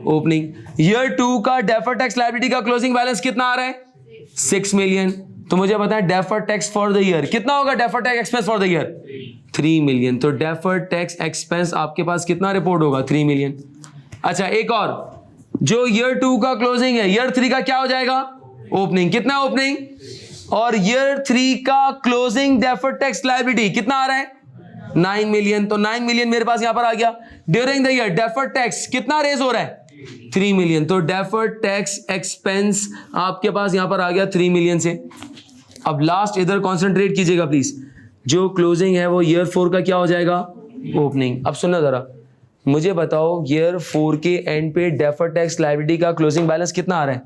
ओपनिंग। ईयर 2 का डेफर्ड टैक्स लायबिलिटी का क्लोजिंग बैलेंस कितना आ रहा है? 6 मिलियन। तो मुझे बताएं deferred tax for the year कितना होगा? Deferred tax expense for the year 3 million. तो डेफर्ड टैक्स एक्सपेंस आपके पास कितना रिपोर्ट होगा? 3 मिलियन। अच्छा एक और, जो ईयर 2 का क्लोजिंग है ईयर 3 का क्या हो जाएगा? ओपनिंग। कितना ओपनिंग? और ईयर 3 का क्लोजिंग डेफर्ड टैक्स लायबिलिटी कितना आ रहा है? 9 मिलियन। तो 9 मिलियन मेरे पास यहां पर आ गया। During the year deferred tax कितना रेज हो रहा है? 3 मिलियन। तो डेफर्ड टैक्स एक्सपेंस आपके पास यहां पर आ गया 3 मिलियन से। अब लास्ट इधर कॉन्सेंट्रेट कीजिएगा प्लीज। जो क्लोजिंग है वो ईयर 4 का क्या हो जाएगा? ओपनिंग। अब सुनना जरा, मुझे बताओ ईयर 4 के एंड पे डेफर्ड टैक्स लायबिलिटी का क्लोजिंग बैलेंस कितना आ रहा है?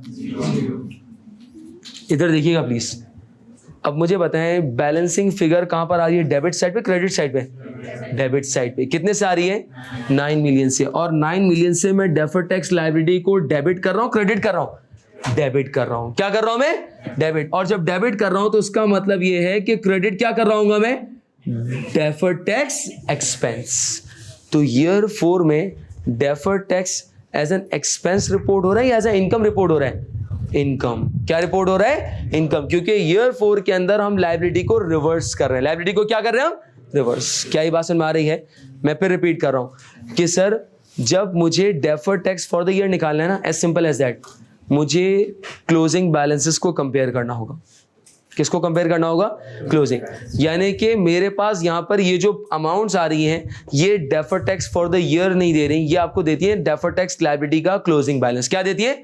इधर देखिएगा प्लीज। अब मुझे बताएं बैलेंसिंग फिगर कहां पर आ रही है? डेबिट साइड पे, क्रेडिट साइड पे? डेबिट साइड पे। कितने से आ रही है? 9 मिलियन से। और 9 मिलियन से मैं डेफर्ड टैक्स लायबिलिटी को डेबिट कर रहा हूं, क्रेडिट कर रहा हूं? डेबिट कर रहा हूं। क्या कर रहा हूं मैं? डेबिट। और जब डेबिट कर रहा हूं तो उसका मतलब यह है कि क्रेडिट क्या कर रहा हूं मैं? Deferred tax expense. तो ईयर 4 में deferred tax as an expense report हो रहा है या एज एन इनकम रिपोर्ट हो रहा है? इनकम। क्या रिपोर्ट हो रहा है? इनकम। क्योंकि ईयर 4 के अंदर हम लायबिलिटी को रिवर्स कर रहे हैं। लायबिलिटी को क्या कर रहे हैं हम? रिवर्स। क्या ये बात समझ में आ रही है? मैं फिर रिपीट कर रहा हूं कि सर जब मुझे deferred tax for the year निकालना है ना, एज सिंपल एज दैट, मुझे क्लोजिंग बैलेंसेस को कंपेयर करना होगा। किसको कंपेयर करना होगा? क्लोजिंग। यानी कि मेरे पास यहां पर ये जो अमाउंट्स आ रही हैं ये deferred tax for the year नहीं दे रही, ये आपको देती है डेफर्ड टैक्स लायबिलिटी का क्लोजिंग बैलेंस। क्या देती है?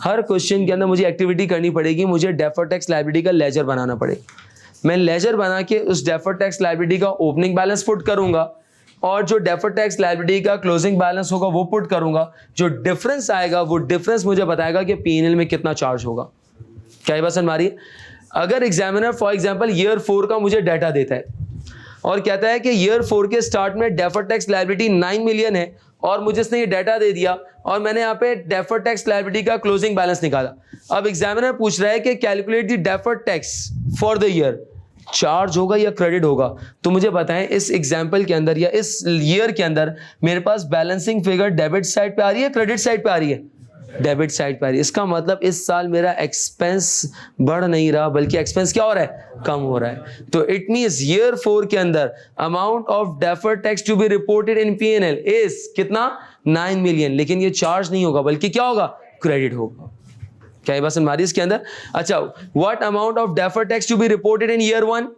हर क्वेश्चन के अंदर मुझे एक्टिविटी करनी पड़ेगी, मुझे डेफर्ड टैक्स लायबिलिटी का लेजर बनाना पड़ेगा। मैं लेजर बना के उस डेफर्ड टैक्स लायबिलिटी का ओपनिंग बैलेंस पुट करूंगा और जो डेफर्ड टैक्स लायबिलिटी का क्लोजिंग बैलेंस होगा वो पुट करूंगा। जो डिफरेंस आएगा वो डिफरेंस मुझे बताएगा कि पीएनएल में कितना चार्ज होगा। क्या ये बात समझ में आ रही है? अगर एग्जामिनर फॉर एग्जांपल ईयर 4 का मुझे डाटा देता है और कहता है कि ईयर 4 के स्टार्ट में डेफर्ड टैक्स लायबिलिटी 9 मिलियन है और मुझे इसने ये डाटा दे दिया और मैंने यहाँ पे डेफर्ड टैक्स लायबिलिटी का क्लोजिंग बैलेंस निकाला। अब एग्जामिनर पूछ रहा है कि calculate the deferred tax for the year, charge होगा या क्रेडिट होगा? तो मुझे बताएं इस एग्जाम्पल के अंदर या इस ईयर के अंदर मेरे पास बैलेंसिंग फिगर डेबिट साइड पे आ रही है, क्रेडिट साइड पे आ रही है? डेबिट साइड पे आ रही है। इसका मतलब इस साल मेरा एक्सपेंस बढ़ नहीं रहा बल्कि एक्सपेंस क्या हो रहा है? कम हो रहा है। तो इट मींस ईयर 4 के अंदर amount of deferred tax to be reported in PNL is कितना? 9 मिलियन। लेकिन ये चार्ज नहीं होगा बल्कि क्या होगा? क्रेडिट होगा। क्या ये बात समझ आ रही है इसके अंदर? अच्छा, what amount of deferred tax to be reported in year 1?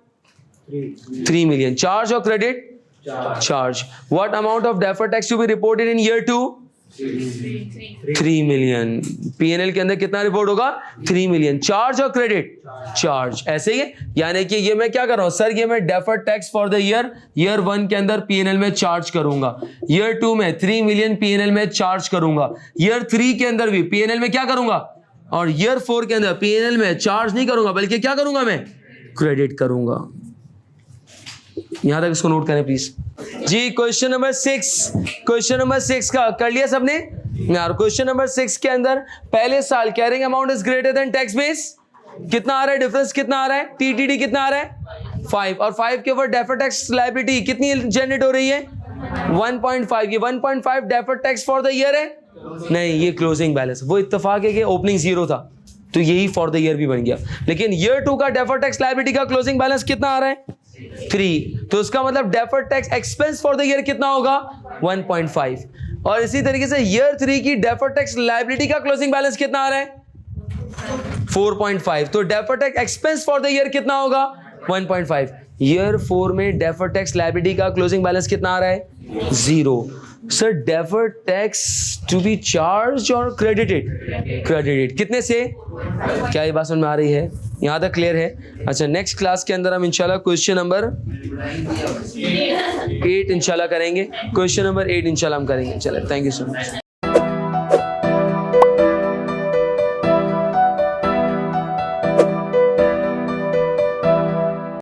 3 million. Charge और credit? Charge. What amount of deferred tax to be reported in year 2? 3 million. PNL के अंदर कितना रिपोर्ट होगा? 3 मिलियन। चार्ज और क्रेडिट? चार्ज। ऐसे ही है, यानी कि ये मैं क्या कर रहा हूं सर, ये मैं deferred tax for the year 1 के अंदर पीएनएल में चार्ज करूंगा, ईयर 2 में 3 मिलियन पीएनएल में चार्ज करूंगा, ईयर 3 के अंदर भी पीएनएल में क्या करूंगा, और ईयर 4 के अंदर पीएनएल में चार्ज नहीं करूंगा बल्कि क्या करूंगा, मैं क्रेडिट करूंगा। यहां तक इसको नोट करें प्लीज जी। क्वेश्चन नंबर 6 का कर लिया सबने यार। क्वेश्चन नंबर 6 के अंदर पहले साल carrying amount is greater than tax base, कितना आ रहा है, डिफरेंस कितना आ रहा है, टीटीडी कितना आ रहा है 5, और 5 के ऊपर डेफर्ड टैक्स लायबिलिटी कितनी जनरेट हो रही है 1.5। ये 1.5 deferred tax for the year है नहीं, ये क्लोजिंग बैलेंस। वो इत्तेफाक है कि ओपनिंग 0 था, तो यही फॉर द ईयर भी बन गया। लेकिन ईयर 2 का डेफर्ड टैक्स लायबिलिटी का क्लोजिंग बैलेंस कितना आ रहा है? 3। तो उसका मतलब deferred tax expense for the year कितना होगा? 1.5। और इसी तरीके से ईयर 3 की डेफर्ड टैक्स लायबिलिटी का क्लोजिंग बैलेंस कितना आ रहा है? 4.5। तो deferred tax expense for the year कितना होगा? 1.5। ईयर 4 में डेफर्ड टैक्स लायबिलिटी का क्लोजिंग बैलेंस कितना आ रहा है? 0। Sir deferred tax to be charge और क्रेडिटेड? क्रेडिटेड। कितने से? क्या ये बात समझ में आ रही है? यहां तक क्लियर है? अच्छा, नेक्स्ट क्लास के अंदर हम इंशाल्लाह क्वेश्चन नंबर 8 इंशाल्लाह करेंगे। क्वेश्चन नंबर 8 इंशाल्लाह हम करेंगे। चले, थैंक यू सो मच।